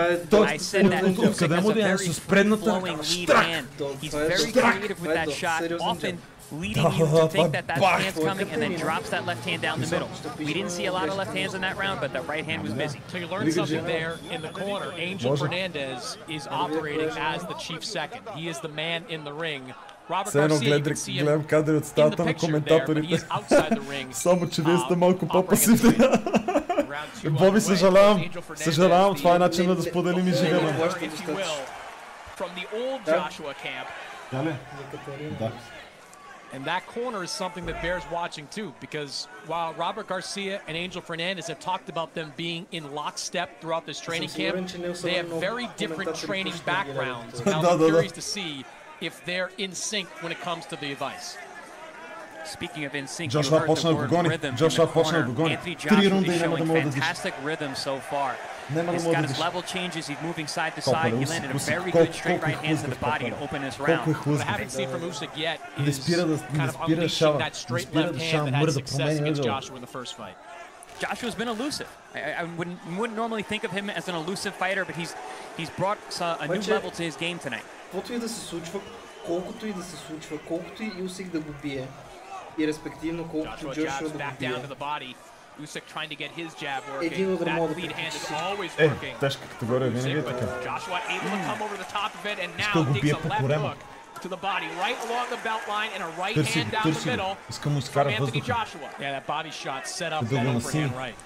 I said that Usyk has a very flowing lead hand. He's very creative with that shot, often leading you to think that that hand's coming and then drops that left hand down the middle. We didn't see a lot of left hands in that round, but the right hand was busy. So you learned something there in the corner. Angel Fernandez is operating as the chief second. He is the man in the ring. Все едно гледам кадри от стаята на коментаторите. Само че вие сте малко по-пасивни. Боби, съжалявам, това е начинът да споделим и живеем. From the old Joshua camp. Да. And that corner is something that bears watching too, because while Robert Garcia and Angel Fernandez have talked about them being in lockstep throughout this training camp, they have very different training backgrounds. And I'll be curious to see if they're in sync when it comes to the advice. Speaking of in sync, you heard the word rhythm in the corner. Anthony Joshua is showing fantastic rhythm so far. He's got his level changes, he's moving side to side. He landed a very good straight right hand to the body to open this round. What I haven't seen from Usyk yet is kind of unleashing that straight left hand that had success against Joshua in the first fight. Joshua's been elusive. I wouldn't normally think of him as an elusive fighter, but he's brought a new level to his game tonight. Колкото и да се случва, колкото и Усик да го бие, и респективно колкото Джошуа да го бие, Usyk trying to get his jab working. That lead hand is always working. Тежка категория винаги е така. Joshua able to come over the top of it and now takes a left hook to the body, right along the belt line and a right hand down the middle from Anthony Joshua. Yeah, that body shot set up that overhand right.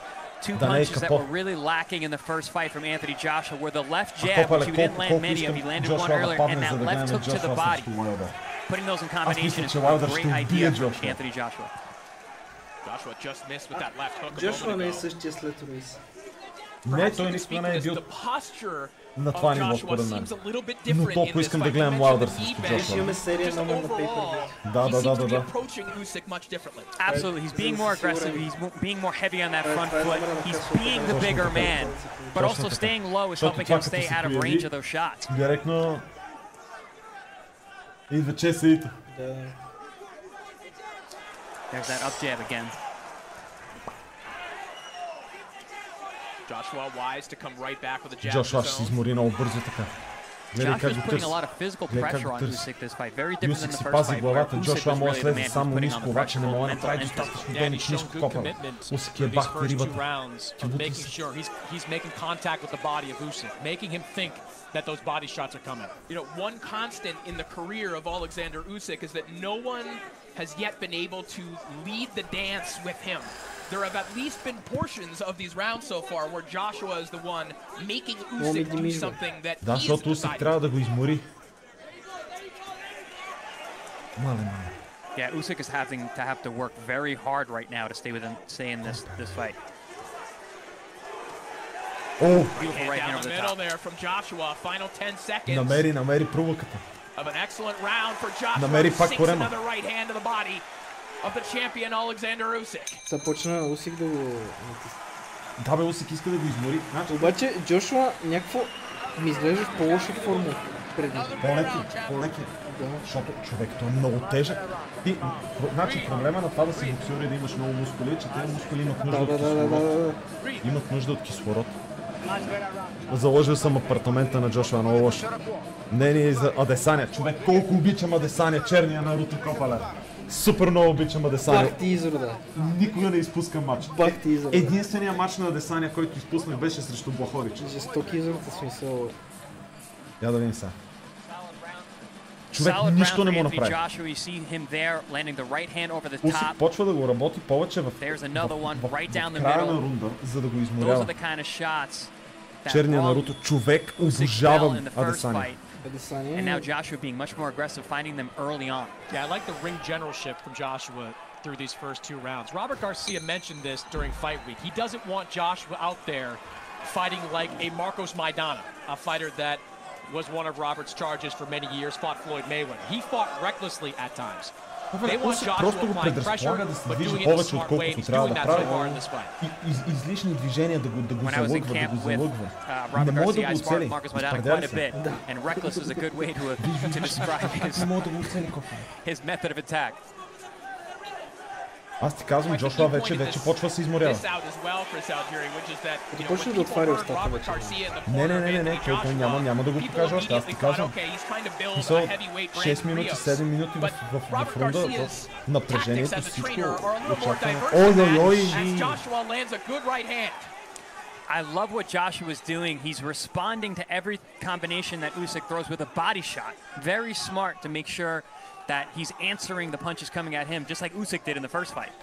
Two punches that were really lacking in the first fight from Anthony Joshua were the left jab, which he didn't land many of. He landed one earlier, and that left hook to the body. Putting those in combination is a great idea from Anthony Joshua. Joshua just missed with that left hook. Joshua не е същия след Руис. Не, той никога не е бил на това ниво според мен. Но толкова искам да гледам Уайлдър срещу Джошуа. Имаме серия номер на pay-per-view. Да. Absolutely, he's being more aggressive, he's being more heavy on that front foot, he's being the bigger man, but also staying low is helping him stay out of range of those shots. Директно идва чесаите. There's that up jab again. Joshua wise to come right back with a jab. Joshua ще се измори много бързо така. Joshua's putting a lot of physical pressure on Usyk this fight. Very different than the first fight. Where Usyk was really the man who was putting on the pressure, mental and and he's shown good commitment through these first 2 rounds of making sure he's making contact with the body of Usyk, making him think that those body shots are coming. You know, one constant in the career of Alexander Usyk is that no one has yet been able to lead the dance with him. There have at least been portions of these rounds so far where Joshua is the one making Usyk do something that да, защото Usyk трябва да го измори. Yeah, Usyk is having to work very hard right now to stay in this fight. Oh, beautiful right hand over the middle there from Joshua. Final 10 seconds. Намери провоката. Of an excellent round for Joshua. Намери пак корема. Another right hand to the body of the champion Alexander Usyk. Започна Усик да го... Да бе, Усик иска да го измори. Обаче Джошуа някакво ми изглежда в по-лоша форма преди. По-леки. Да. Защото човек той е много тежък. Значи проблема на това да си боксер и да имаш много мускули, че тези мускули имат нужда от кислород. Имат нужда от кислород. Заложил съм апартамента на Джошуа, много лошо. Не за Адесаня. Човек, колко обичам Адесаня, черния Наруто Копалер. Супер много обичам Адесаня. Бах ти изрода. Никога не изпускам матч. Бах ти изрода. Единственият матч на Адесаня, който изпуснах, беше срещу Блахович. Жестоки изрода смисъл. Я да видим сега. Човек нищо не му направи. Усик почва да го работи повече в края на рунда, за да го изморява. Черния Наруто, човек, обожавам Адесаня. And now Joshua being much more aggressive, finding them early on. Yeah, I like the ring generalship from Joshua through these first 2 rounds. Robert Garcia mentioned this during fight week. He doesn't want Joshua out there fighting like a Marcos Maidana, a fighter that was one of Robert's charges for many years, fought Floyd Mayweather. He fought recklessly at times. They want Joshua applying pressure, but doing it in a smart way. He's doing that so far in this fight. Излишни движения да го залъгва, Robert Garcia, I sparred Marcos Maidana quite a bit, and reckless is a good way to describe his method of attack. Аз ти казвам, Джошуа вече почва да се изморява. Почва да отваря устата вече. Не, той няма да го покажа още, аз ти казвам. Мисъл, 6 минути, 7 минути в рунда, в напрежението, всичко очакваме. Ой! I love what Joshua is doing. He's responding to every combination that Usyk throws with a body shot. Very smart to make sure that he's answering the punches coming at him, just like Usyk did in the first fight.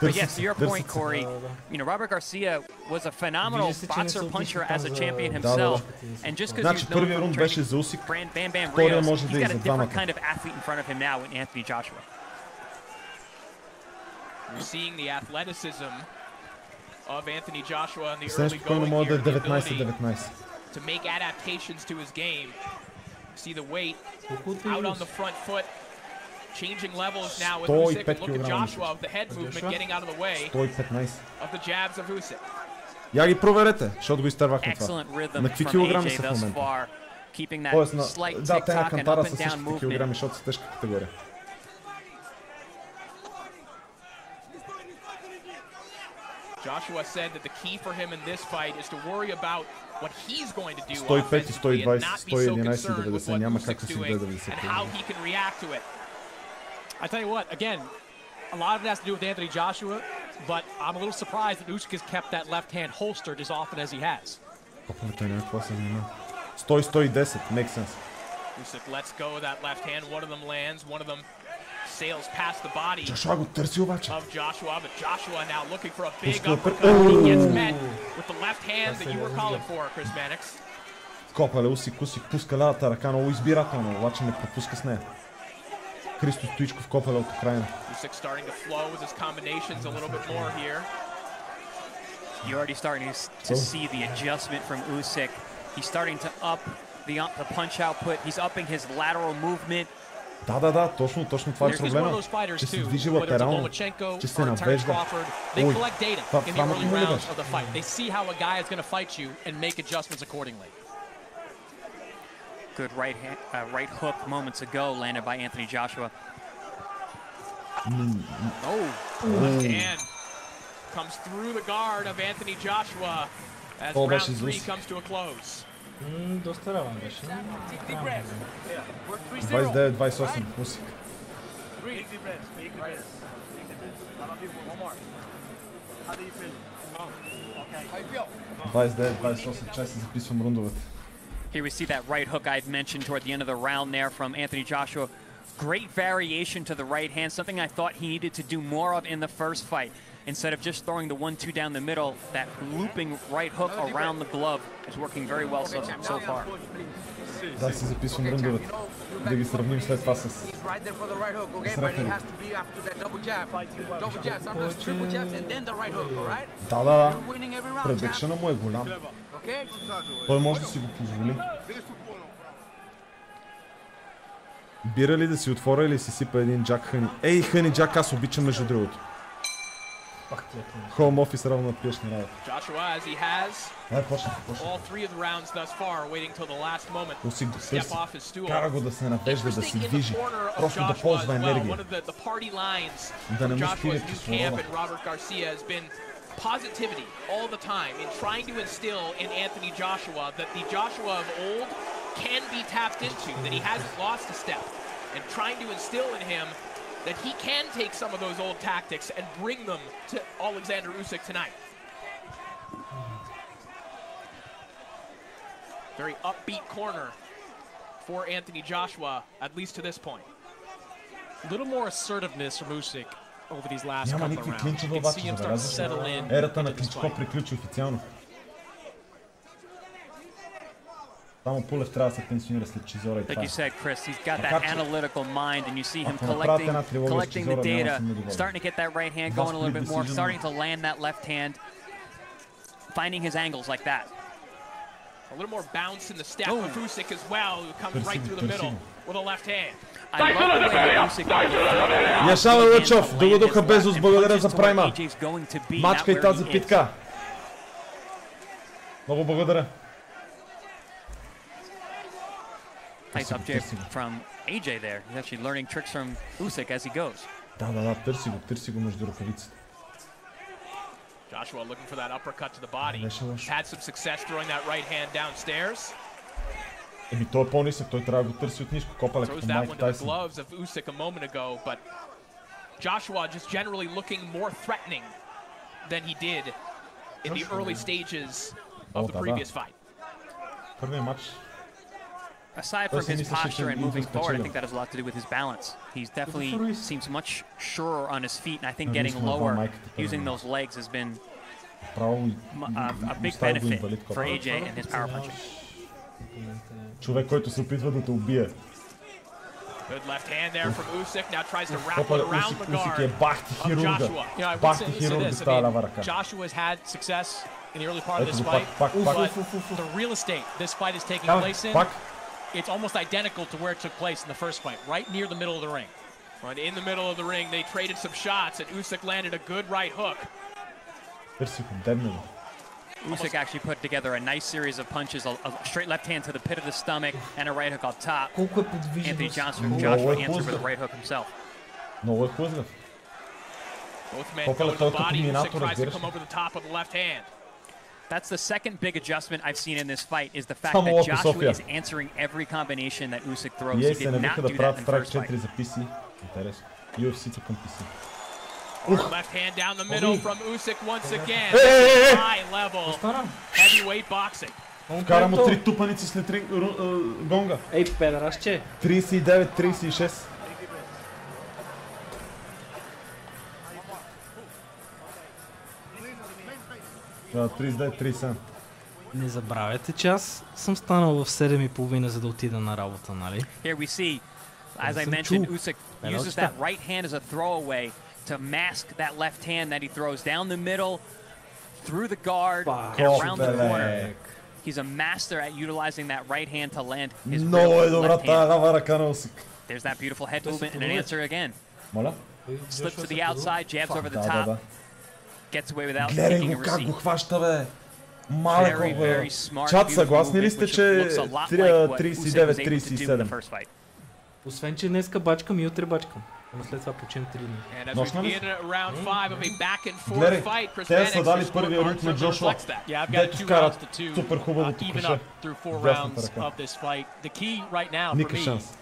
But yes, to your point, Corey, you know, Robert Garcia was a phenomenal boxer puncher as a champion himself. And just because he's known for training Bam Bam Rios, he's got a different kind of athlete in front of him now in Anthony Joshua. We're seeing the athleticism of Anthony Joshua in the early going here, the ability to make adaptations to his game. See the weight out on the front foot, changing levels now with Usyk. And look at Joshua with the head movement getting out of the way of the jabs of Usyk. Я ги проверете, защото го изтървахме това. На какви килограми са в момента? Тоест, да, те на кантара са същите килограми, защото са тежка категория. Joshua said that the key for him in this fight is to worry about what he's going to do 105, offensively and not be so 120, concerned with what 190, Usyk's doing and how he can react to it. I tell you what, again, a lot of it has to do with Anthony Joshua, but I'm a little surprised that Usyk has kept that left hand holstered as often as he has. 100-110, makes sense. Usyk lets go of that left hand. One of them lands, one of them sails past the body of Joshua, but Joshua now looking for a big uppercut. He gets met with the left hand that you were calling for, Chris Mannix. Копале, Усик пуска лявата ръка много избирателно, обаче не пропуска с нея. Христо Стоичков копале от Украина. Usyk starting to flow with his combinations a little bit more here. You're already starting to see the adjustment from Usyk. He's starting to up the punch output. He's upping his lateral movement. Да, точно това е проблема. Че се движи латерално, че се навежда. Ой, това ме помоли беше. They see how a guy is going to fight you and make adjustments accordingly. Good right hook moments ago landed by Anthony Joshua. Left hand comes through the guard of Anthony Joshua as round 3 comes to a close. Доста равен беше. 29-28, Усик. 29-28, чай си записвам рундовете. Here we see that right hook I'd mentioned toward the end of the round there from Anthony Joshua. Great variation to the right hand, something I thought he needed to do more of in the first fight. Instead of just throwing the 1-2 down the middle, that looping right hook around the glove is working very well so far. Да, си записвам рундовете. Да ги сравним след това с рефери. Да. Предекшена му е голям. Той може да си го позволи. Бира ли да си отворя или си сипа един Джак Хъни? Ей, Хъни Джак, аз обичам между другото. Home office равно на пиешна работа. Joshua, as he has all 3 of the rounds thus far, waiting till the last moment to step off his stool. Кара го да се навежда, да се движи, просто да ползва енергия. One of the party lines Да не for му Joshua's спира new camp кислорода. and Robert Garcia has been positivity all the time in trying to instill in Anthony Joshua that the Joshua of old can be tapped into, that he hasn't lost a step, and trying to instill in him that he can take some of those old tactics and bring them to Alexander Usyk tonight. Very upbeat corner for Anthony Joshua, at least to this point. A little more assertiveness from Usyk over these last Няма couple of никакви rounds. клинчове You can see обаче, him start to settle in. Ерата на Кличко приключи официално. Само Пулев трябва да се пенсионира след Чизора и това. Like you said, Chris, he's got that analytical mind, and you see him collecting the data, starting to get that right hand going a little bit more, starting to land that left hand, finding his angles like that. A little more bounce in the step of Usyk as well, who comes right through the middle with a left hand. Яшава Лъчов, Догодуха Безос, благодаря за прайма. Мачка и тази питка. Много благодаря. Nice up jab from AJ there. He's actually learning tricks from Usyk as he goes. Да, търси го между ръкавиците. Joshua looking for that uppercut to the body. Had some success throwing that right hand downstairs. Еми той е по-нисък, той трябва да го търси от ниско. Копале като Майк Тайсън. Gloves of Usyk a moment ago, but Joshua just generally looking more threatening than he did in the early stages of the previous fight. Първият матч Aside from his posture and moving forward, I think that has a lot to do with his balance. He's definitely seems much surer on his feet, and I think getting lower using those legs has been a big benefit for AJ and his power punching. Човек, който се опитва да те убие. Good left hand there from Usyk. Now tries to wrap it around the guard of Joshua. Joshua has had success in the early part of this fight, but the real estate this fight is taking place in, it's almost identical to where it took place in the first fight, right near the middle of the ring. But in the middle of the ring, they traded some shots, and Usyk landed a good right hook. Usyk actually put together a nice series of punches, a straight left hand to the pit of the stomach and a right hook up top. Anthony Joshua answered with a right hook himself. Both men go to the body. Usyk tries to come over the top of the left hand. That's the second big adjustment I've seen in this fight, is the fact that Joshua is answering every combination that Usyk throws. He did not do that in the first fight. Left hand down the middle from Usyk once again. High level heavyweight boxing. Вкара му 3 тупаници след гонга. Ей, педерасче. 39-36. Да, 39-37. Не забравяйте, че аз съм станал в 7:30, за да отида на работа, нали? Here we see, as I mentioned, Usyk uses that right hand as a throwaway to mask that left hand that he throws down the middle, through the guard, and around the corner. He's a master at utilizing that right hand to land his left hand. There's that beautiful head movement and an answer again. Slips to the outside, jabs over the top, gets away without taking a receipt. Very, very smart. Чат, съгласни ли сте, че 39-37? Освен, че днеска бачкам и утре бачкам. Ама след това почем 3 дни. Гледай, те са дали първия рунд на Джошуа. Дето карат супер хубавото куше. Дясната ръка. Никакъв шанс.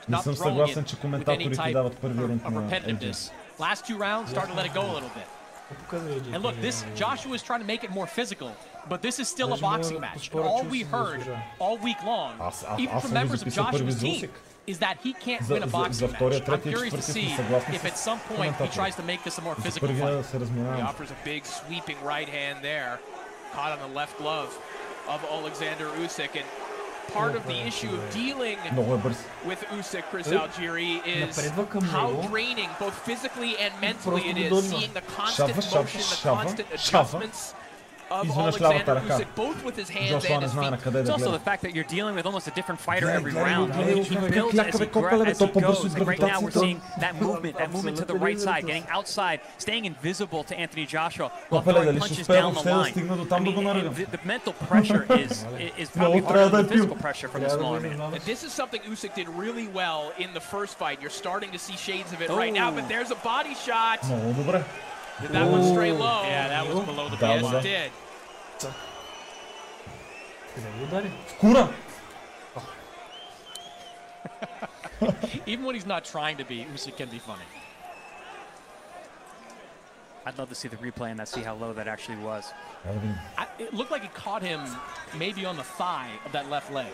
Не съм съгласен, че коментаторите дават първия рунд на AJ. Last 2 rounds, starting to let it go a little bit. And look, Joshua is trying to make it more physical, but this is still a boxing match. And all we heard all week long, even from members of Joshua's team, is that he can't win a boxing match. I'm curious to see if at some point he tries to make this a more physical fight. He offers a big sweeping right hand there, caught on the left glove of Alexander Usyk. And part of the issue of dealing with Usyk, Chris Algieri, is how draining both physically and mentally it is, seeing the constant motion, the constant adjustments of Alexander Usyk, both with his hands and his feet. It's also the fact that you're dealing with almost a different fighter every round. He builds as he goes. Like right now we're seeing that movement to the right side, getting outside, staying invisible to Anthony Joshua while throwing punches down the line. I mean, the mental pressure is probably harder than the physical pressure from the smaller man. And this is something Usyk did really well in the first fight. You're starting to see shades of it right now, but there's a body shot. Did that one stray low? Yeah, that was below the belt. Yes, it did. Even when he's not trying to be, Usyk can be funny. I'd love to see the replay and see how low that actually was. It looked like he caught him maybe on the thigh of that left leg.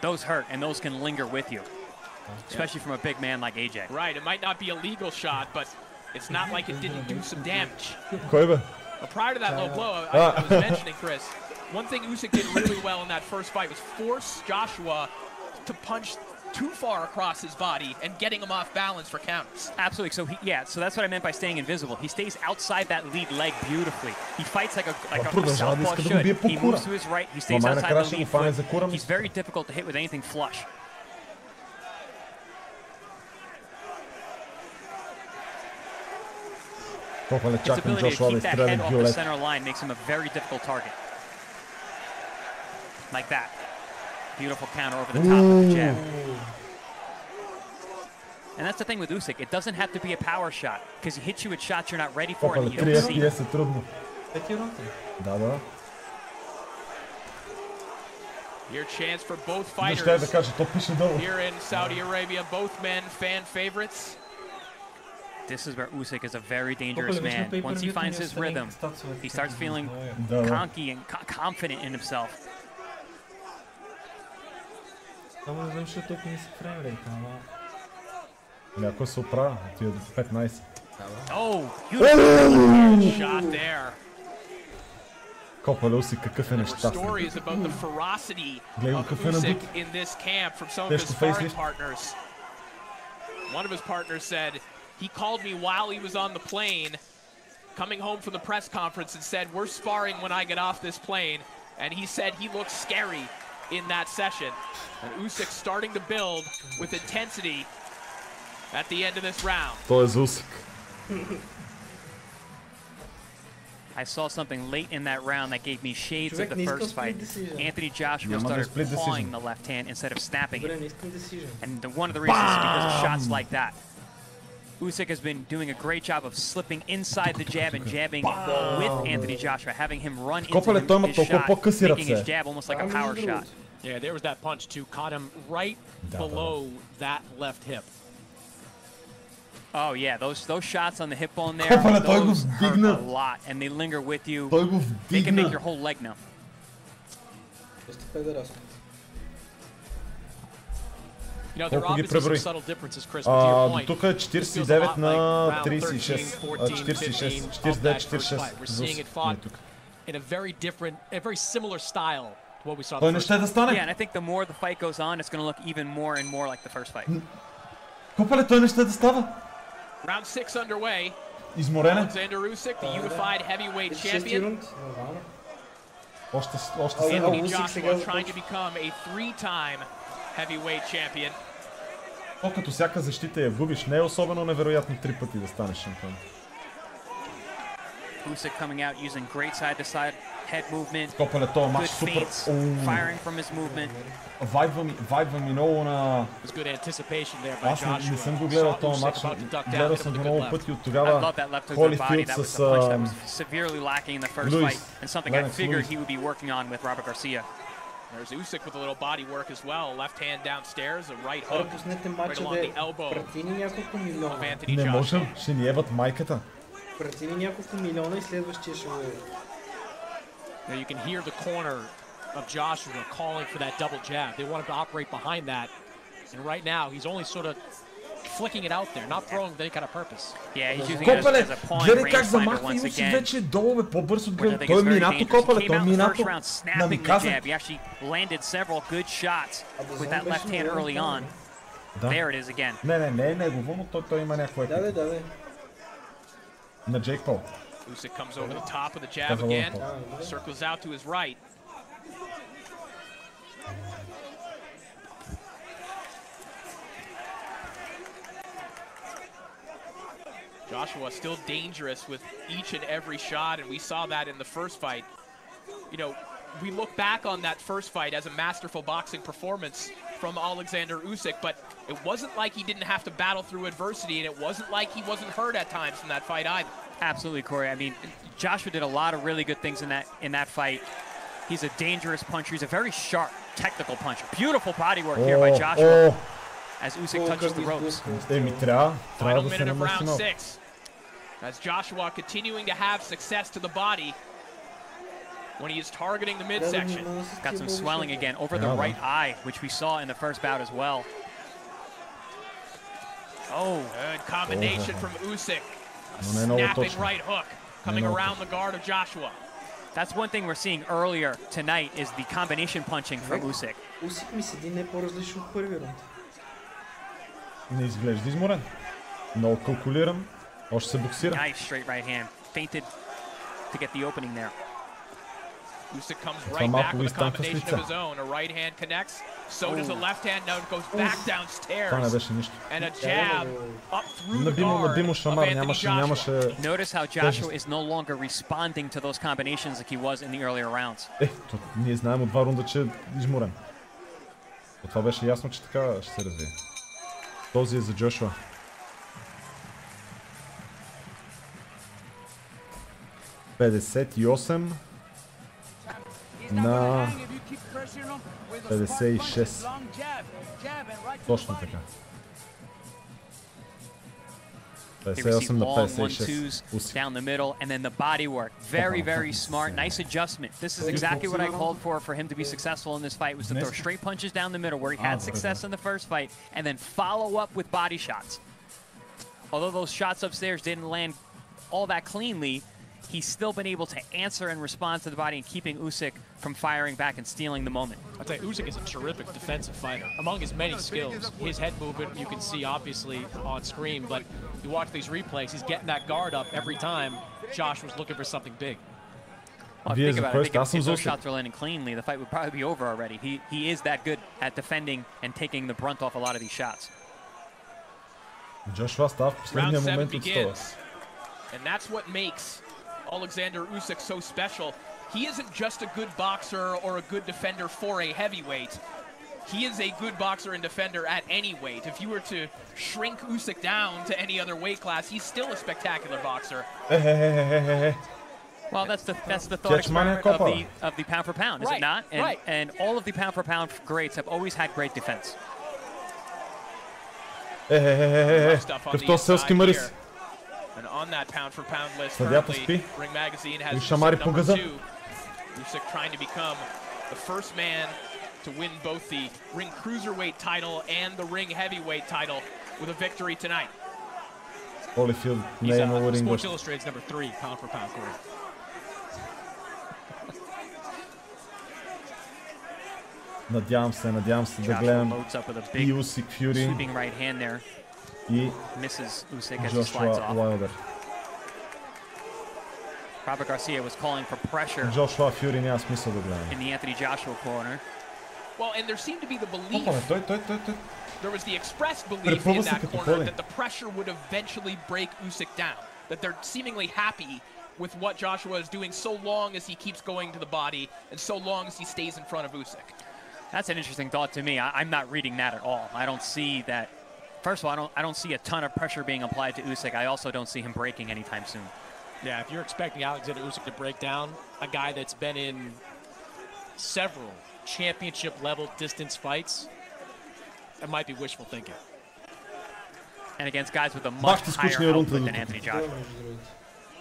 Those hurt, and those can linger with you, especially from a big man like AJ. Right, it might not be a legal shot, but it's not like it didn't do some damage. But prior to that low blow, I was mentioning, Chris, one thing Usyk did really well in that first fight was force Joshua to punch too far across his body and getting him off balance for counters. Absolutely. So that's what I meant by staying invisible. He stays outside that lead leg beautifully. He fights like a southpaw should. He moves to his right. He stays outside the lead foot. He's very difficult to hit with anything flush. His ability to keep that head off the center line makes him a very difficult target. Like that. Beautiful counter over the top of the jab. And that's the thing with Usyk. It doesn't have to be a power shot, because he hits you with shots you're not ready for and you don't see. Your chance for both fighters here in Saudi Arabia. Both men fan favorites. This is where Usyk is a very dangerous man. Once he finds his rhythm, he starts feeling conky and confident in himself. Само не знам, че толкова не си фреймрейт, ама... Някой се оправя, отида до 15. Oh, beautiful shot there. Копале Усик, какъв е нещастен. Гледай го какъв е набит. Тежко фейслифт. One of his partners said he called me while he was on the plane, coming home from the press conference, and said, "We're sparring when I get off this plane." And he said he looked scary in that session. And Usyk starting to build with intensity at the end of this round. Той е за Усик. I saw something late in that round that gave me shades of the first fight. Anthony Joshua started clawing the left hand instead of snapping it. And one of the reasons is because of shots like that. Usyk has been doing a great job of slipping inside the jab and jabbing with Anthony Joshua, having him run into his shot, making his jab almost like a power shot. Yeah, there was that punch too. Caught him right below that left hip. Oh yeah, those shots on the hip bone there, those hurt a lot, and they linger with you. They can make your whole leg numb. You know, there are obviously some subtle differences, Chris, with your point. Тук е 49 на 36. 46. 49-46. We're seeing it fought in a very different, a very similar style to what we saw. Той не ще да стане. Yeah, and I think the more the fight goes on, it's going to look even more and more like the first fight. Копале, той не ще да става. Round 6 underway. Изморен е. Alexander Usyk, the unified heavyweight champion. Още Anthony Joshua trying to become a 3-time heavyweight champion. Като всяка защита я губиш, не е особено невероятно 3 пъти да станеш шампион. Usyk coming out using great side-to-side head movement. Копале, този матч супер. Firing from his movement. Вайбва ми много на... Аз не съм го гледал този матч, гледал съм го много пъти от тогава Холифилд с Луис. There's Usyk with a little body work as well. Left hand downstairs, a right hook right along the elbow of Anthony Joshua. Не можем, ще ни ебат майката. Прати ни няколко милиона и следващия ще го е. You can hear the corner of Joshua calling for that double jab. They want him to operate behind that. And right now, he's only sort of flicking it out there, not throwing with any kind of purpose. Yeah, he's using it as a pawn rangefinder once again. Вече долу бе по-бързо от гледа. Той е минато, Копале, той е минато. Snapping the jab. He actually landed several good shots with that left hand early on. There it is again. Не е негово, но той има някакво епик. Да. На Джейк Пол. Usyk comes over the top of the jab again, circles out to his right. Joshua still dangerous with each and every shot, and we saw that in the first fight. You know, we look back on that first fight as a masterful boxing performance from Alexander Usyk, but it wasn't like he didn't have to battle through adversity, and it wasn't like he wasn't hurt at times in that fight either. Absolutely, Corey. I mean, Joshua did a lot of really good things in that fight. He's a dangerous puncher. He's a very sharp, technical puncher. Beautiful body work here by Joshua as Usyk touches the ropes. Final minute of round 6. As Joshua continuing to have success to the body when he is targeting the midsection. Got some swelling again over the right eye, which we saw in the first bout as well. Oh, good combination from Usyk. A snapping right hook coming around the guard of Joshua. That's one thing we're seeing earlier tonight is the combination punching from Usyk. Usyk ми седи не по-различно от първи рунд. Не изглежда изморен. Много калкулиран. Още се боксира. Nice straight right hand. Fainted to get the opening there. Usyk comes right back with a combination of his own. A right hand connects. So does a left hand. Now it goes back downstairs. And a jab up through the guard of Anthony Joshua. Notice how Joshua is no longer responding to those combinations like he was in the earlier rounds. Ние знаем от 2 рунда, че е изморен. От това беше ясно, че така ще се развие. Този е за Джошуа. $58 на 56. Точно така. They receive long 1-2s down the middle, and then the body work. Very, very smart. Nice adjustment. This is exactly what I called for him to be successful in this fight, was to throw straight punches down the middle where he had success in the first fight, and then follow up with body shots. Although those shots upstairs didn't land all that cleanly, he's still been able to answer and respond to the body and keeping Usyk from firing back and stealing the moment. I'll tell you, Usyk is a terrific defensive fighter. Among his many skills, his head movement you can see obviously on Skrym, but you watch these replays, he's getting that guard up every time Josh was looking for something big. Well, think about it. I think if those shots are landing cleanly, the fight would probably be over already. He is that good at defending and taking the brunt off a lot of these shots. Joshua става в последния момент от стола. And that's what makes Alexander Usyk so special. He isn't just a good boxer or a good defender for a heavyweight. He is a good boxer and defender at any weight. If you were to shrink Usyk down to any other weight class, he's still a spectacular boxer. Well, that's the thought experiment of the pound for pound, is it not? And all of the pound for pound greats have always had great defense. Като селски мърис. And on that pound-for-pound list Съдята currently, спи. Ring Magazine has И Usyk шамари по number газа. 2. Usyk trying to become the first man to win both the Ring Cruiserweight title and the Ring Heavyweight title with a victory tonight. Holyfield не е много ринг. Sports Illustrated's number 3 pound-for-pound career. Надявам се да гледам и Usyk Fury и Joshua Wilder. Robert Garcia was calling for pressure. Joshua Fury няма смисъл да гледам. In the Anthony Joshua corner. Well, and there seemed to be the belief. There was the expressed belief in that corner that the pressure would eventually break Usyk down. That they're seemingly happy with what Joshua is doing so long as he keeps going to the body and so long as he stays in front of Usyk. That's an interesting thought to me. I'm not reading that at all. I don't see that. First of all, I don't see a ton of pressure being applied to Usyk. I also don't see him breaking anytime soon. Yeah, if you're expecting Alexander Usyk to break down, a guy that's been in several championship-level distance fights, that might be wishful thinking. And against guys with a much higher output than Anthony Joshua.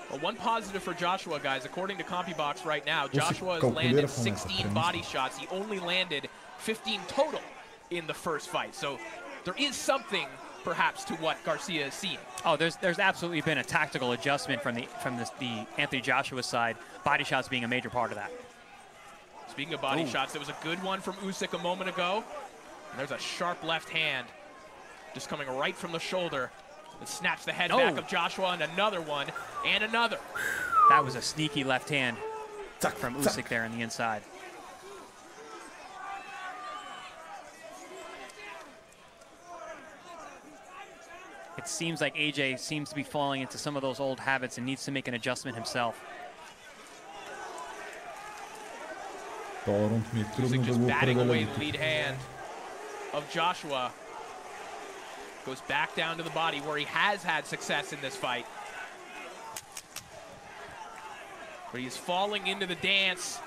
Well, one positive for Joshua, guys, according to CompuBox right now, Joshua has landed 16 body shots. He only landed 15 total in the first fight. So there is something, perhaps, to what Garcia has seen. Oh, there's absolutely been a tactical adjustment from the Anthony Joshua side. Body shots being a major part of that. Speaking of body shots, there was a good one from Usyk a moment ago. And there's a sharp left hand just coming right from the shoulder. And snaps the head back of Joshua, and another one, and another. That was a sneaky left hand from Usyk there on the inside. It seems like AJ seems to be falling into some of those old habits and needs to make an adjustment himself. Usyk just batting away the lead hand of Joshua. Goes back down to the body where he has had success in this fight. But he's falling into the dance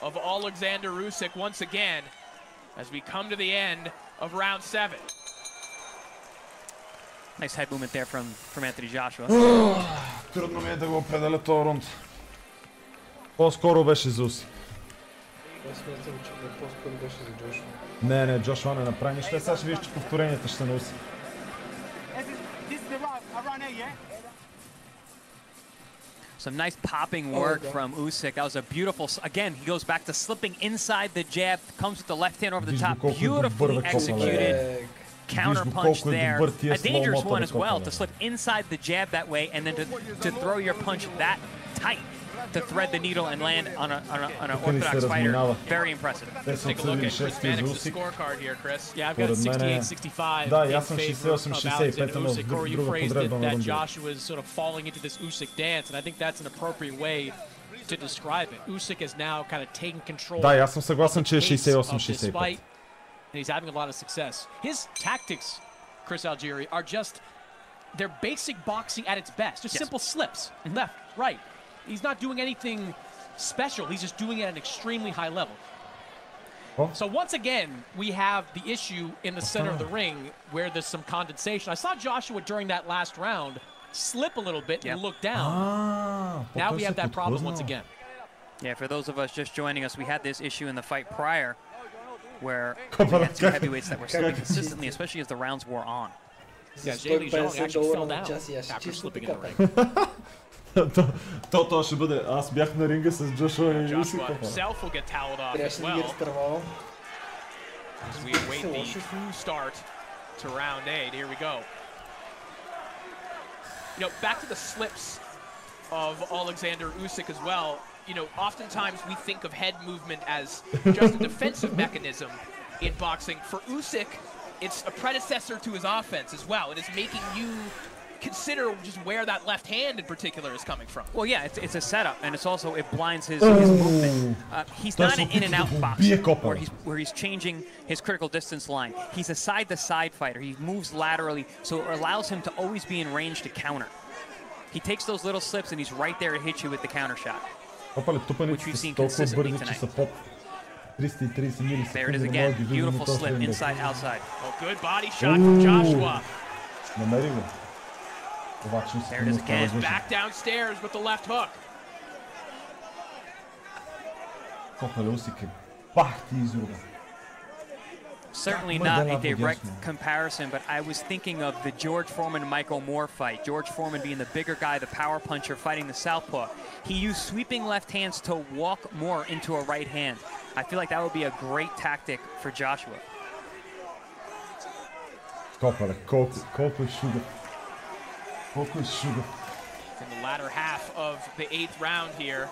of Alexander Usyk once again as we come to the end of round 7. Nice head movement there from Anthony Joshua. Трудно ми е да го определя този рунд. По-скоро беше за Usyk. Аз смятам, че по-скоро беше за Джошуа. Не, Джошуа не направи нищо. Сега ще видиш, че повторенията ще са на Usyk. Some nice popping work from Usyk. That was a beautiful, again, he goes back to slipping inside the jab, comes with the left hand over the top. Beautifully executed counter punch there. A dangerous one as well, to slip inside the jab that way and then to throw your punch that tight to thread the needle and land on an orthodox fighter. Very impressive. Let's take a look at Chris Mannix's scorecard here, Chris. Yeah, I've got 68-65 in favor of Alexander Usyk. Corey, you phrased it that Joshua is sort of falling into this Usyk dance, and I think that's an appropriate way to describe it. Usyk is now kind of taking control Да, аз съм съгласен, че е 68-65. And he's having a lot of success. His tactics, Chris Algieri, are just, they're basic boxing at its best. Just simple slips, left, right. He's not doing anything special. He's just doing it at an extremely high level. So once again, we have the issue in the center of the ring where there's some condensation. I saw Joshua during that last round slip a little bit and look down. Now we have that problem once again. Yeah, for those of us just joining us, we had this issue in the fight prior where we had two heavyweights that were slipping consistently, especially as the rounds wore on. Yeah, Jay Lee Jong actually fell down after slipping in the ring. То ще бъде. Аз бях на ринга с Джошуа и Усик. Joshua himself will get toweled off as well. As we await the true start to round 8. Here we go. You know, back to the slips of Alexander Usyk as well. You know, oftentimes we think of head movement as just a defensive mechanism in boxing. For Usyk, it's a predecessor to his offense as well. It is making you consider just where that left hand in particular is coming from. Well, yeah, it's a setup, and it's also, it blinds his movement. He's not an in-and-out boxer where he's changing his critical distance line. He's a side-to-side fighter. He moves laterally, so it allows him to always be in range to counter. He takes those little slips, and he's right there to hit you with the counter shot, which we've seen consistently tonight. There it is again. Beautiful slip, inside, outside. Oh, good body shot from Joshua. There it is again. Back downstairs with the left hook. Certainly not a direct comparison, but I was thinking of the George Foreman-Michael Moore fight. George Foreman being the bigger guy, the power puncher, fighting the southpaw. He used sweeping left hands to walk Moore into a right hand. I feel like that would be a great tactic for Joshua. In the latter half of the 8th round here,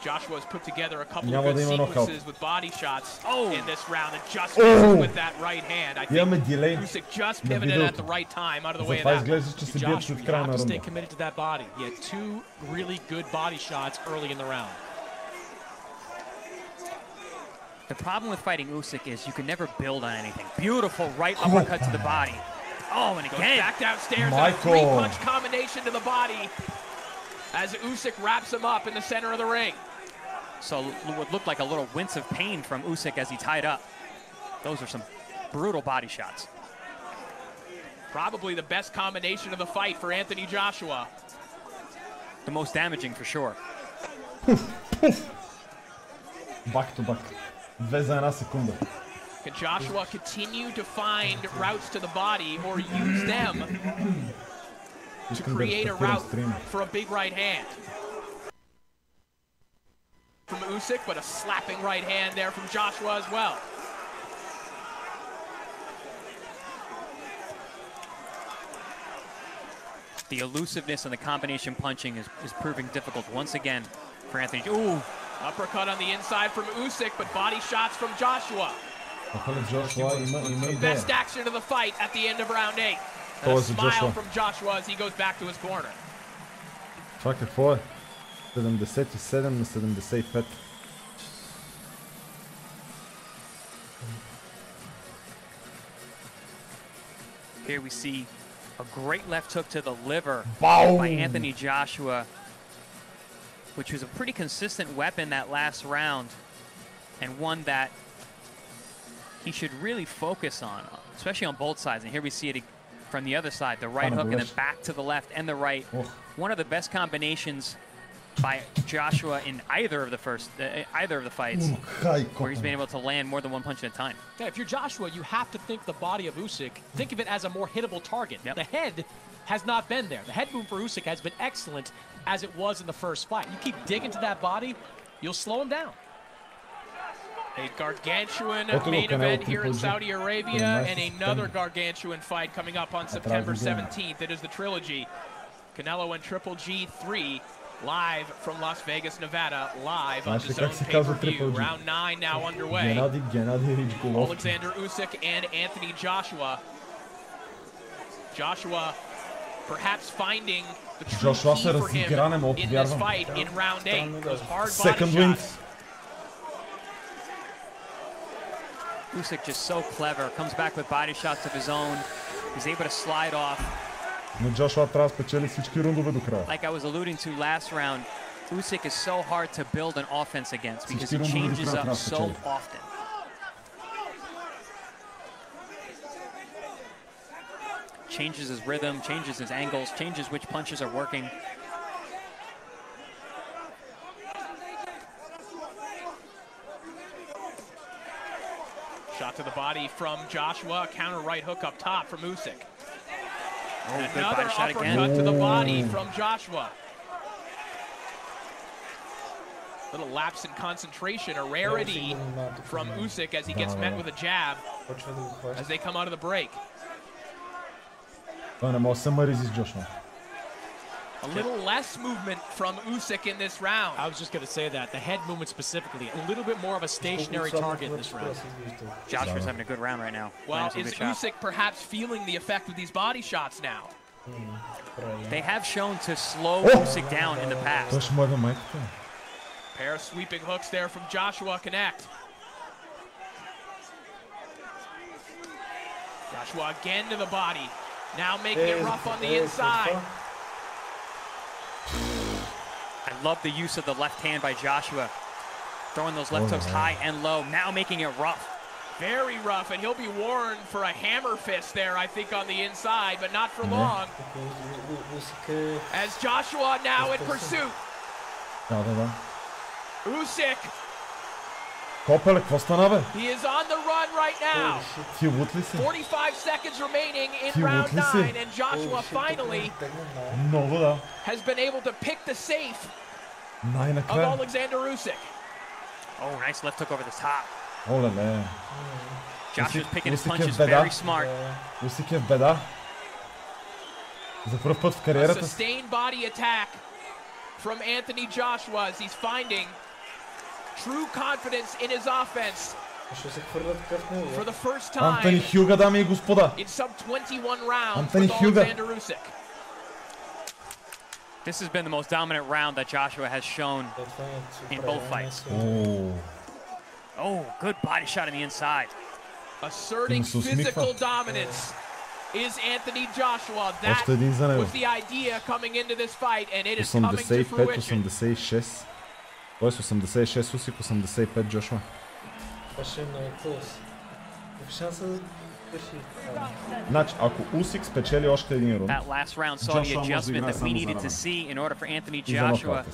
Joshua has put together a couple of good sequences with body shots in this round and just misses with that right hand. I think Usyk just pivoted at the right time out of the way of that. Joshua, you have to stay committed to that body. He had 2 really good body shots early in the round. The problem with fighting Usyk is you can never build on anything. Beautiful right uppercut to the body. Oh, and again. Goes back downstairs and a 3-punch combination to the body as Usyk wraps him up in the center of the ring. So it would look like a little wince of pain from Usyk as he tied up. Those are some brutal body shots. Probably the best combination of the fight for Anthony Joshua. The most damaging for sure. Back to back. 2 за 1 секунда. Can Joshua continue to find routes to the body or use them to create a route for a big right hand? From Usyk, but a slapping right hand there from Joshua as well. The elusiveness and the combination punching is proving difficult once again for Anthony. Ooh! Uppercut on the inside from Usyk, but body shots from Joshua. The best action of the fight at the end of round 8. And a smile from Joshua as he goes back to his corner. Това какво е? 77 на 75. Here we see a great left hook to the liver by Anthony Joshua, which was a pretty consistent weapon that last round, and one that he should really focus on, especially on both sides. And here we see it from the other side, the right hook and then back to the left and the right. One of the best combinations by Joshua in either of the fights, where he's been able to land more than 1 punch at a time. Yeah, if you're Joshua, you have to think the body of Usyk, think of it as a more hittable target. Yep. The head has not been there. The head move for Usyk has been excellent as it was in the first fight. You keep digging to that body, you'll slow him down. A gargantuan main event here in Saudi Arabia and another gargantuan fight coming up on September 17th. It is the trilogy. Canelo and Triple G3 live from Las Vegas, Nevada, live on DAZN pay-per-view. Round 9 now underway. Alexander Usyk and Anthony Joshua. Joshua perhaps finding the true key for him in this fight in round 8. Those hard body shots. Usyk just so clever, comes back with body shots of his own. He's able to slide off. Но Джошуа трябва да спечели всички рундове до края. Like I was alluding to last round, Usyk is so hard to build an offense against because he changes up so often. Changes his rhythm, changes his angles, changes which punches are working. Shot to the body from Joshua, counter right hook up top from Usyk. Another uppercut to the body from Joshua. Little lapse in concentration, a rarity from Usyk as he gets met with a jab as they come out of the break. A little less movement from Usyk in this round. I was just going to say that. The head movement specifically, a little bit more of a stationary target in this round. Joshua's having a good round right now. Well, is Usyk perhaps feeling the effect of these body shots now? They have shown to slow Usyk down in the past. Pair of sweeping hooks there from Joshua connect. Joshua again to the body. Now making it rough on the inside. I love the use of the left hand by Joshua. Throwing those left hooks high and low, now making it rough. Very rough, and he'll be warned for a hammer fist there, I think, on the inside, but not for long. As Joshua now in pursuit. Usyk. He is on the run right now. 45 seconds remaining in round 9, and Joshua finally has been able to pick the safe of Alexander Usyk. Oh, nice left hook over the top. Joshua's picking his punches very smart. A sustained body attack from Anthony Joshua as he's finding true confidence in his offense for the first time in some 21 rounds with Alexander Usyk. This has been the most dominant round that Joshua has shown in both fights. Oh, good body shot on the inside. Asserting physical dominance is Anthony Joshua. That was the idea coming into this fight, and it is coming to fruition. 86 Usyk, 85 Джошуа. Значи, ако Усик спечели още един рунд, that last round saw the adjustment that we needed to see in order for Anthony Joshua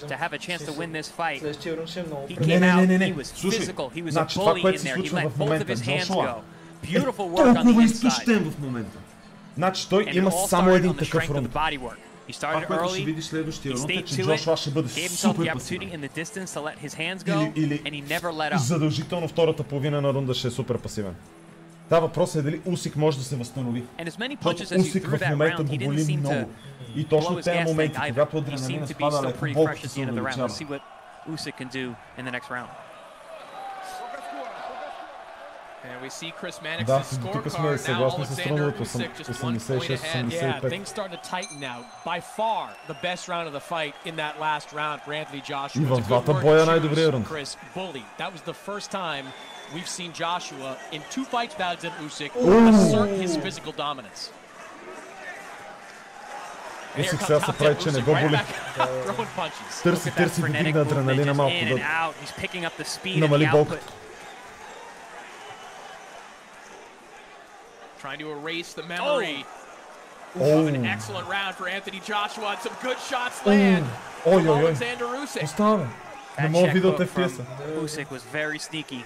to have a chance to win this fight. He came out, he was physical, he was a bully in there, he let both of his hands go. Beautiful work on the inside. Значи, той има само един такъв рунд. He started early, he stayed to it, gave himself the opportunity in the distance to let his hands go, and he never let up. Задължително втората половина на рунда ще е супер пасивен. Та въпросът е дали Усик може да се възстанови. Защото Усик в момента го боли много. И точно тези моменти, когато адреналина спада леко, болките се увеличават. And we see Chris Mannix's scorecard now. Alexander Usyk just 1 point ahead. Yeah, things start to tighten now. By far the best round of the fight in that last round for Anthony Joshua. И в двата боя най-добрия рунд. Chris bully. That was the first time we've seen Joshua in 2 fights with Alexander Usyk assert his physical dominance. Усик сега се прави, че не го боли. Търси да дигне адреналина малко, да намали болката. Trying to erase the memory of an excellent round for Anthony Joshua, and some good shots land from Alexander Usyk. That check from Usyk was very sneaky.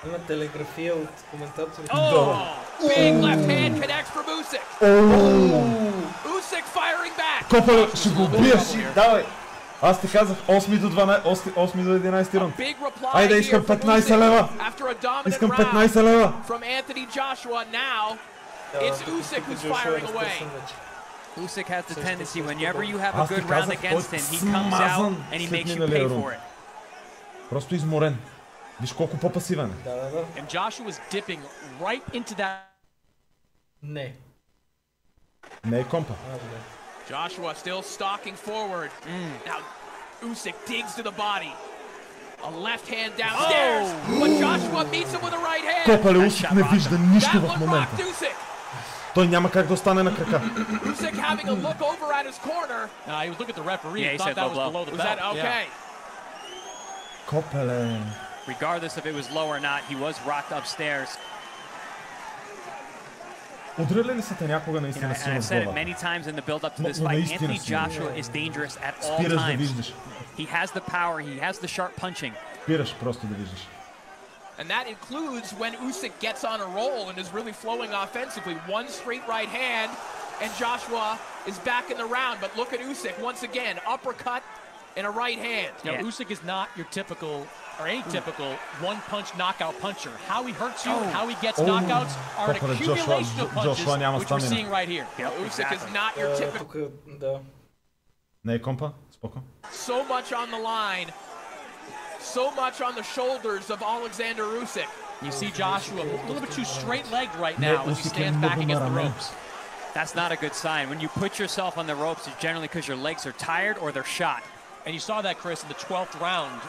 Има телеграфия от коментаторите. Big left hand connects from Usyk. Usyk firing back. Копа, ще го убия. Давай. Аз ти казах 8 до 11 рунд. Айде, искам 15 лева. Искам 15 лева. From Anthony Joshua now, it's Usyk who's firing away. Usyk has the tendency whenever you have a good round against him, he comes out and he makes you pay for it. Просто изморен. Виж колко по-пасивен е. And Joshua was dipping right into that. Не. Не е компа. Joshua still stalking forward. Now Usyk digs to the body. A left hand downstairs, but Joshua meets him with a right hand. Копале, Усик не вижда нищо в момента. Той няма как да остане на крака. Usyk having a look over at his corner. He was looking at the referee. Yeah, he thought said that low was blow. below the Was belt. that okay? Копеле. Regardless if it was low or not, he was rocked upstairs. Удряли ли са те някога You know, наистина and силно I've в said it глава? many times in the build up to this Но fight. наистина Anthony силно. Joshua is dangerous at all Спираш да times. виждаш. He has the power, he has the sharp punching. Спираш просто да виждаш. And that includes when Usyk gets on a roll and is really flowing offensively. One straight right hand, and Joshua is back in the round. But look at Usyk once again, uppercut and a right hand. Now, Usyk is not your typical or atypical one-punch knockout puncher. How he hurts you and how he gets knockouts are an accumulation of punches, which we're seeing right here. Usyk is not your typical. Не е компа? Споко. So much on the line. So much on the shoulders of Alexander Usyk. You see Joshua a little bit too straight-legged right now as he stands back against the ropes. That's not a good sign. When you put yourself on the ropes, it's generally because your legs are tired or they're shot. And you saw that, Chris, in the 12th round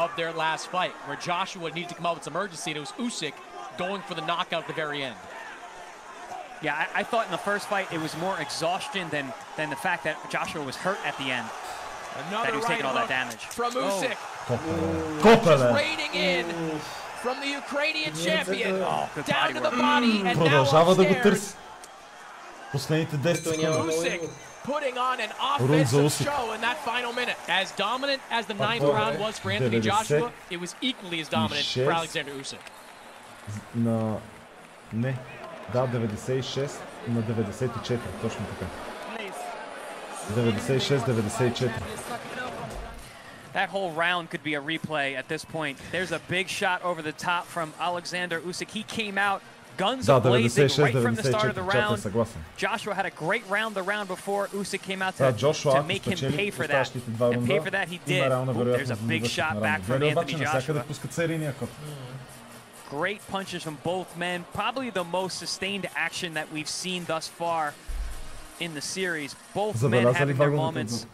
of their last fight, where Joshua needed to come out with some urgency, and it was Usyk going for the knockout at the very end. Yeah, I thought in the first fight it was more exhaustion than the fact that Joshua was hurt at the end. Another that he was taking all that damage. From Usyk. Копеле. Raining in from the Ukrainian champion. Good Down body to the work. body and now Продължава да го upstairs. търси. Последните 10 секунди. Usyk putting on an Рун за offensive Усик. show in that final minute. As dominant as the 9th round was for Anthony Joshua, it was equally as dominant for Alexander Usyk. На... Не. Да, 96 на 94. Точно така. 96-94. That whole round could be a replay at this point. There's a big shot over the top from Alexander Usyk. He came out guns blazing right from the start of the round. Joshua had a great round the round before. Usyk came out to make him pay for that. And pay for that he did. There's a big shot back from Anthony Joshua. Great punches from both men. Probably the most sustained action that we've seen thus far in the series. Both men having their moments.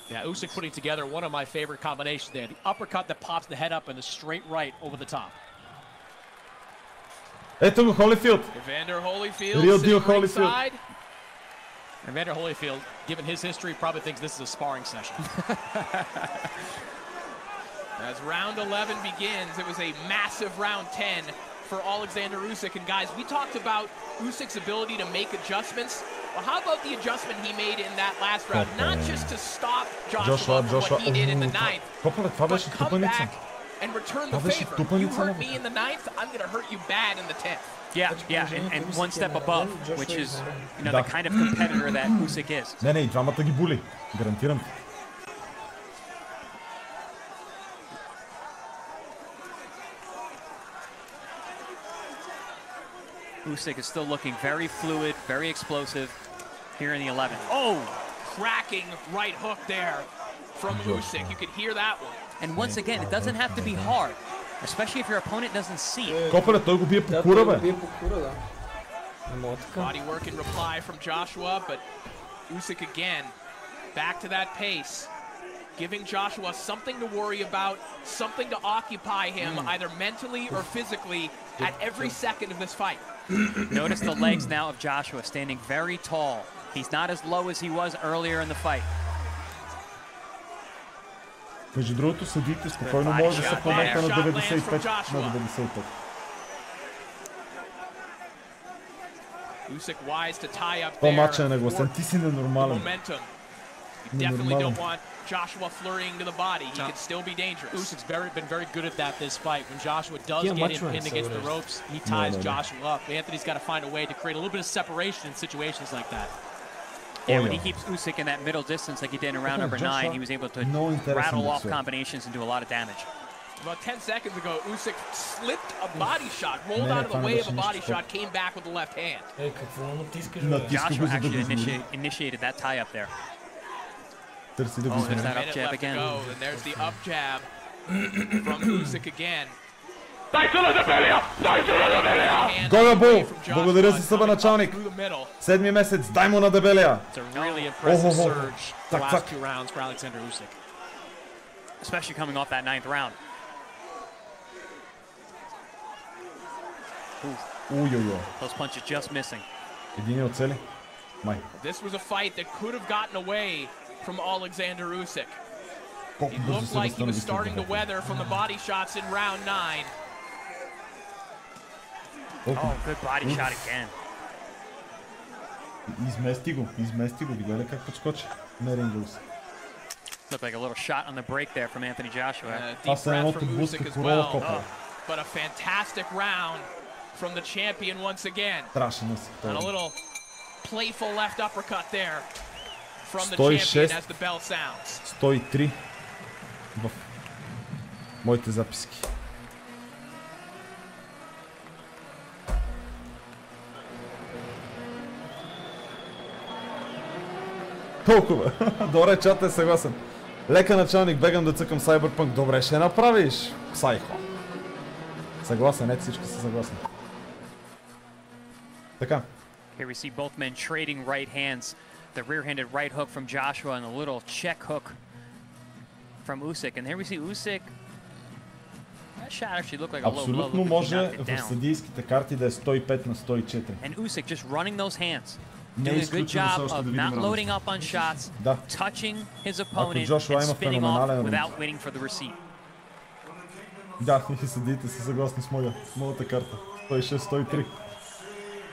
Yeah, Usyk putting together one of my favorite combinations there. The uppercut that pops the head up and the straight right over the top. Ето го Холифилд. Evander Holyfield Real deal sitting Holyfield. ringside. Evander Holyfield, given his history, probably thinks this is a sparring session. As round 11 begins, it was a massive round 10 for Alexander Usyk. And guys, we talked about Usyk's ability to make adjustments. Well, how about the adjustment he made in that last round? Not just to stop Joshua from what he did in the 9th, but come back and return the favor. You hurt me in the 9th, I'm going to hurt you bad in the 10th. Yeah, and one step above, which is, you know, the kind of competitor that Usyk is. Не, и двамата ги були. Гарантирам. Usyk is still looking very fluid, very explosive here in the 11th. Oh, cracking right hook there from Usyk. You could hear that one. And once again, it doesn't have to be hard, especially if your opponent doesn't see it. Копеле, той го бие по кура, бе. Body work in reply from Joshua, but Usyk again, back to that pace, giving Joshua something to worry about, something to occupy him, either mentally or physically, at every second of this fight. Notice the legs now of Joshua standing very tall. He's not as low as he was earlier in the fight. Между другото, съдите спокойно може да се помета на 95. На 95. Usyk wise to tie up Това there. матча е нагласен. Ти си ненормален. Momentum. You definitely don't want Joshua flurrying to the body. He could still be dangerous. Usyk's been very good at that this fight. When Joshua does get in pinned against the ropes, he ties Joshua up. Anthony's got to find a way to create a little bit of separation in situations like that. Yeah, when he keeps Usyk in that middle distance like he did in round number 9, he was able to rattle off combinations and do a lot of damage. About 10 seconds ago, Usyk slipped a body shot, rolled out of the way of a body shot, came back with the left hand. Joshua actually initiated that tie-up there. Oh, there's that up jab again. And there's the up jab from Usyk again. Гога-бу! Благодаря за съба, началник. 7-ми месец, дай му на дебелия. It's a really impressive surge the last 2 rounds for Alexander Usyk. Especially coming off that 9th round. Those punches just missing. Един от цели? Май. This was a fight that could have gotten away from Alexander Usyk. He looked like he was starting to weather from the body shots in round 9. Oh, good body shot again. Измести го. Гледай как подскочи на ринга. Looked like a little shot on the break there from Anthony Joshua. Deep breath from Usyk as well. But a fantastic round from the champion once again. And a little playful left uppercut there from the champion as the bell sounds. 103 в моите записки. Толкова. Добре, чат е съгласен. Лека началник, бегам да цъкам Cyberpunk. Добре, ще направиш. Сайхо. Съгласен, ето всички са съгласни. Така. Here we see both men trading right hands. The rear-handed right hook from Joshua and a little check hook from Usyk. And here we see Usyk. That shot actually looked like a low blow. Абсолютно може в съдийските карти да е 105 на 104. And Usyk just running those hands. Doing a good job of not loading up on shots, touching his opponent, and spinning off without waiting for the receipt. Да, и съдиите са съгласни с моята карта. 106-103.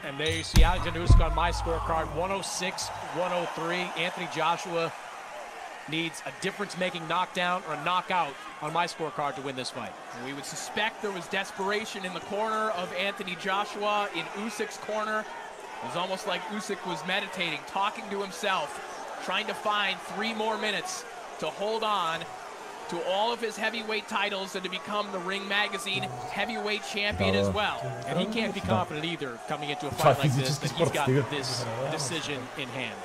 And there you see Alexander Usyk on my scorecard, 106-103. Anthony Joshua needs a difference-making knockdown or knockout on my scorecard to win this fight. And we would suspect there was desperation in the corner of Anthony Joshua. In Usyk's corner, it was almost like Usyk was meditating, talking to himself, trying to find 3 more minutes to hold on to all of his heavyweight titles and to become the Ring Magazine heavyweight champion as well. And he can't be confident either coming into a fight like this that he's got this decision in hand.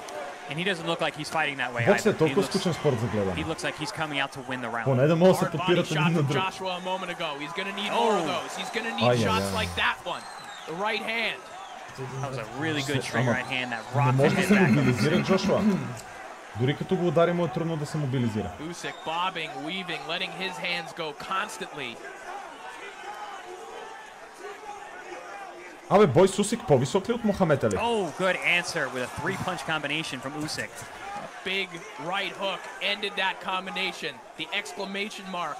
And he doesn't look like he's fighting that way either. He looks like he's coming out to win the round. Hard body shot from Joshua a moment ago. He's going to need more of those. He's going to need shots like that one. The right hand. That was a really good straight right hand that rocked his head back. Дори като го удари му е трудно да се мобилизира. Usyk bobbing, weaving, letting his hands go constantly. Абе, бой с Усик по-висок ли от Мохамед Али? Oh, good answer with a 3-punch combination from Usyk. A big right hook ended that combination. The exclamation mark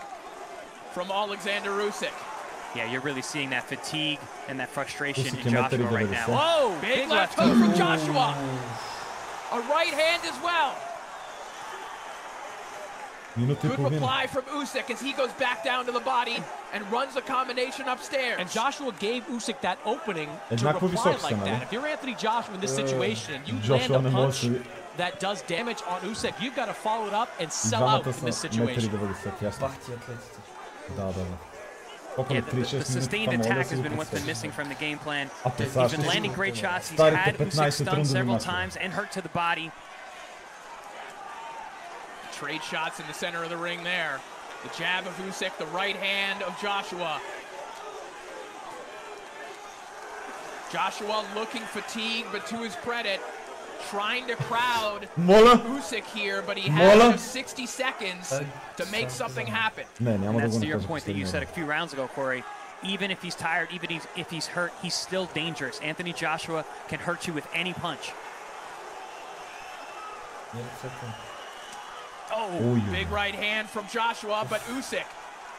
from Alexander Usyk. Yeah, you're really seeing that fatigue and that frustration in Joshua right now. Whoa, big left hook from Joshua. A right hand as well. Good reply from Usyk as he goes back down to the body and runs a combination upstairs. And Joshua gave Usyk that opening to reply like that. If you're Anthony Joshua in this situation and you land a punch that does damage on Usyk, you've got to follow it up and sell out in this situation. Yeah, the sustained attack has been what's been missing from the game plan. He's been landing great shots. He's had Usyk stunned several times and hurt to the body. Trade shots in the center of the ring there. The jab of Usyk, the right hand of Joshua. Joshua looking fatigued, but to his credit, trying to crowd Usyk here, but he has just 60 seconds to make something happen. And that's to your point that you said a few rounds ago, Corey. Even if he's tired, even if he's hurt, he's still dangerous. Anthony Joshua can hurt you with any punch. Oh, big right hand from Joshua, but Usyk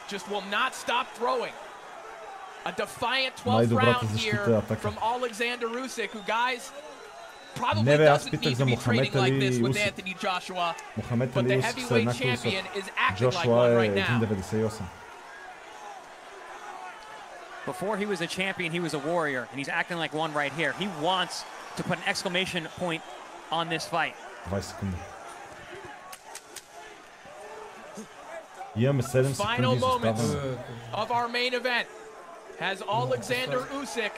just will not stop throwing. A defiant 12th round here from Alexander Usyk, who, guys, probably doesn't need to be training like this with Anthony Joshua, but the heavyweight champion is acting like one right now. Before he was a champion, he was a warrior, and he's acting like one right here. He wants to put an exclamation point on this fight. 20 секунди. Имаме 7 Final секунди moments of our main event. Has Alexander Usyk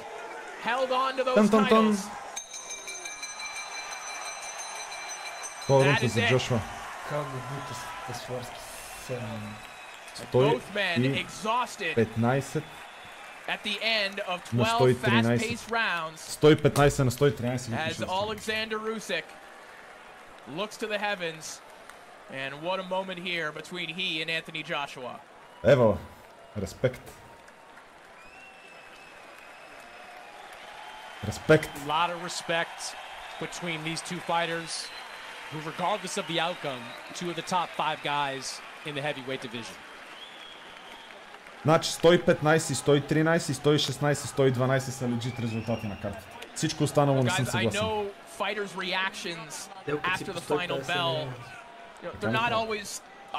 held on to those titles? Второто за Джошуа. Both men exhausted 15 at the end of на 12 113. fast-paced rounds. 115 на 113. As Alexander Usyk looks to the heavens, and what a moment here between he and Anthony Joshua. Ева, респект. Респект. A lot of respect between these two fighters, who, regardless of the outcome, two of the top 5 guys in the heavyweight division. Значи 115, 113, 116, 112 са легит резултати на картата. Всичко останало не съм съгласен. Fighters' reactions after the final bell, they're not always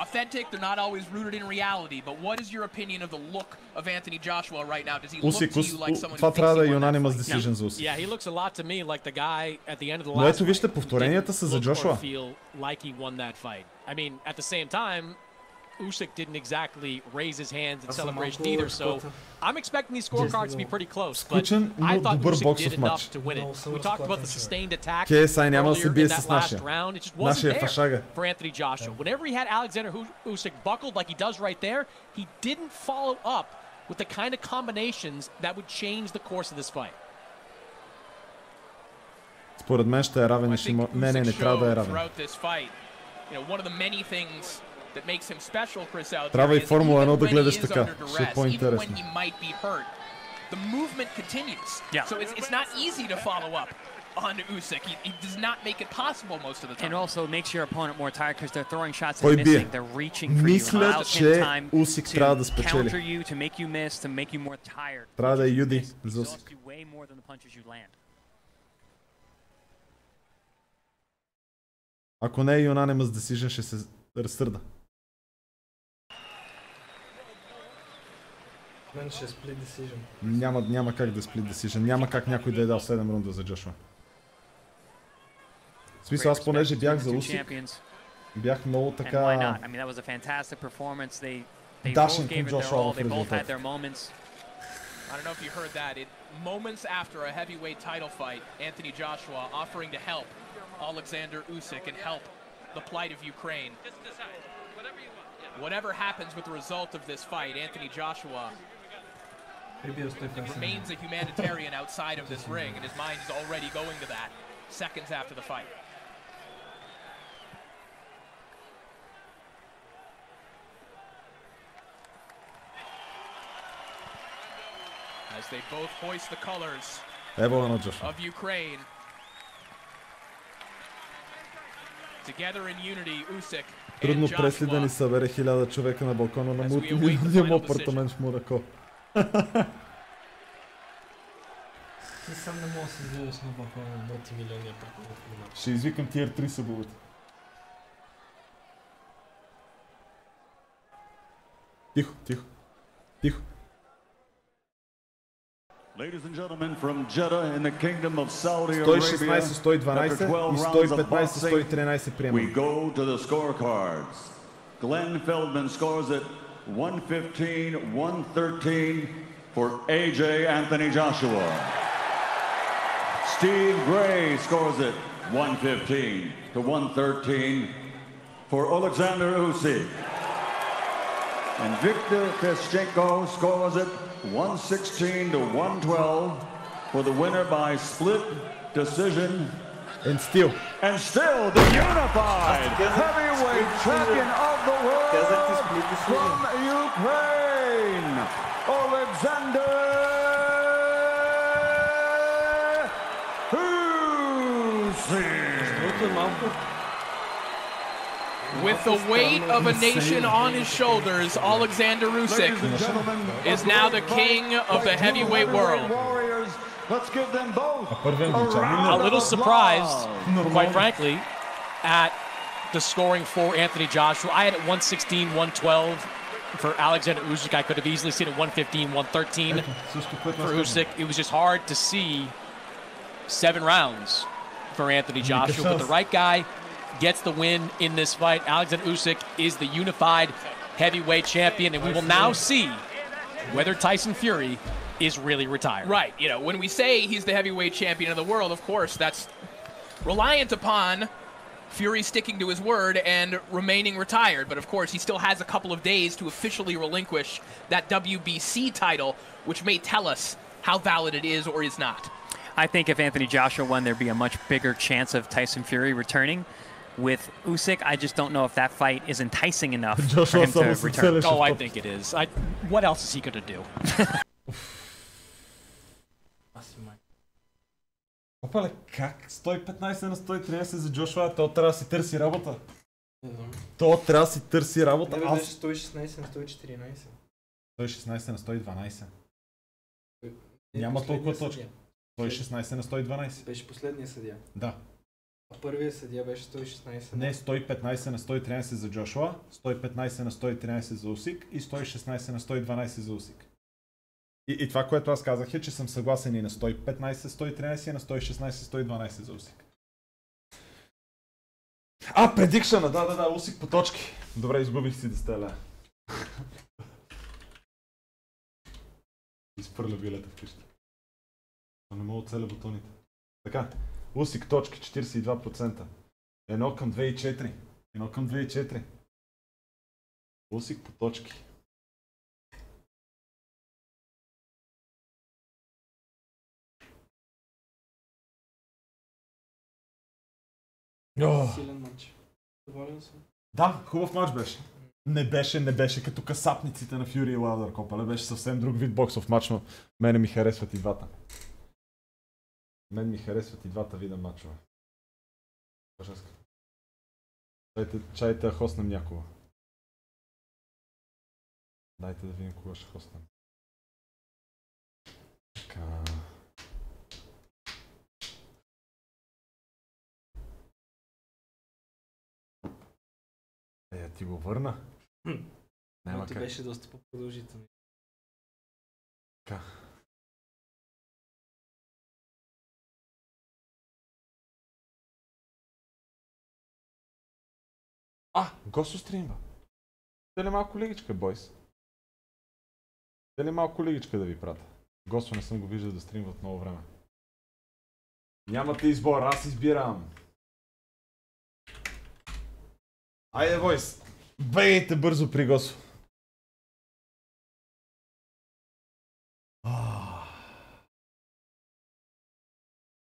authentic, they're not always rooted in reality, but what is your opinion of the look of Anthony Joshua right now? Does he look to you like someone who това трябва да е unanimous fight? decision за Усик. Yeah, he looks a lot to me like the guy at the end of the Но last ето вижте, повторенията са за Джошуа. feel like he won that fight. I mean, at the same time, Usyk didn't exactly raise his hands in celebration either, so I'm expecting these scorecards to be pretty close, but I thought Usyk did enough to win it. We talked about the sustained attack earlier in that last round. It just wasn't there for Anthony Joshua. Whenever he had Alexander Usyk buckled like he does right there, he didn't follow up with the kind of combinations that would change the course of this fight. Според мен ще е равен и ще има... Не трябва да е равен. One of the many things that makes him special, Chris Alexander, трябва и Формула 1 да гледаш is така. under Ще е duress, even when по-интересно. he might be hurt. The movement continues. So it's not easy to follow up on Usyk. He does not make it possible most of the time. And also makes your opponent more tired because they're throwing shots Кой and бие? missing. They're reaching for you. Мисля, Allows him че time Усик трябва да to спечели. counter you, to make you miss, to make you more tired. Трябва да е юди He за still Усик. has to do way more than the punches you land. Ако не е unanimous decision, ще се разсърда. Мен ще е split decision. Няма как да е split decision. Няма как някой да е дал 7 рунда за Джошуа. В смисъл, аз понеже бях за Усик, бях много така... дашен към Джошуа в резултат. I don't know if you heard that. Moments after a heavyweight title fight, Anthony Joshua offering to help Alexander Usyk and help the plight of Ukraine. Whatever happens with the result of this fight, Anthony Joshua remains a humanitarian outside of this ring, and his mind is already going to that seconds after the fight. As they both hoist the colors of Ukraine. Together in unity, Usyk Трудно and пресли да ни Joshua. събере 1000 човека на балкона на мултимилионния му апартамент в Монако. Ти сам не мога да се изгледаш на балкона на мултимилионния апартамент в Монако. Ще извикам Tier 3 събудите. Тихо, тихо, тихо. Ladies and gentlemen, from Jeddah in the Kingdom of Saudi Arabia, 116, 112 и 115, 113 приема. we go to the scorecards. Glenn Feldman scores at 115-113 for AJ Anthony Joshua. Steve Gray scores at 115-113 for Alexander Usyk. And Victor Feschenko scores it 116-112 for the winner by split decision. And still The unified heavyweight champion of the world from Ukraine, Alexander Usyk. With the weight of a nation on his shoulders, Alexander Usyk is now the king of the heavyweight world. Let's give them both A little surprised, quite frankly, at the scoring for Anthony Joshua. I had it 116-112 for Alexander Usyk. I could have easily seen it 115-113 for Usyk. It was just hard to see 7 rounds for Anthony Joshua, but the right guy gets the win in this fight. Alexander Usyk is the unified heavyweight champion, and we will now see whether Tyson Fury is really retired. Right, when we say he's the heavyweight champion of the world, of course, that's reliant upon Fury sticking to his word and remaining retired. But of course, he still has a couple of days to officially relinquish that WBC title, which may tell us how valid it is or is not. I think if Anthony Joshua won, there'd be a much bigger chance of Tyson Fury returning. With Usyk, I just don't know if that fight is enticing enough for him to return. Oh, I think it is. What else is he going to do? Опале, как? 115 на 113 за Джошуа, то трябва да си търси работа. То трябва да си търси работа. Не, беше 116 на 114. 116 на 112. Няма толкова точки. 116 на 112. Беше последния съдия. Да. А първият съдия беше 116. Не, 115 на 113 за Джошуа, 115 на 113 за Усик и 116 на 112 за Усик. И това, което аз казах е, че съм съгласен и на 115, 113 и на 116, 112 за Усик. Предикшъна, да, Усик по точки. Добре, изгубих си 10 лева. Изпърля билета вкъщи. Но не мога да целя бутоните. Така, Усик точки 42%. 1 към 2,4. 1 към 2,4. Усик по точки. Силен матч. Доволен съм. Да, хубав матч беше. Не беше като касапниците на Фюри и Лаудър Копале. Беше съвсем друг вид боксов матч, но мене ми харесват и двата. Мен ми харесват и двата вида матчове. Чайте да хоснем някога. Дайте да видим кога ще хоснем. Така. Ти го върна? Но ти беше доста по-продължително. Така. Стрийм. Дали малко лигичка, бойс? Дали малко лигичка да ви пратя? Госо не съм го виждал да стримва от много време. Нямате избор, аз избирам. Айде, бойс! Бегайте бързо при Госо.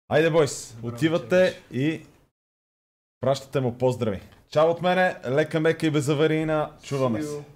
Айде, бойс! Отивате и пращате му поздрави. Чао от мене, лека мека и без аварийна. Чуваме се.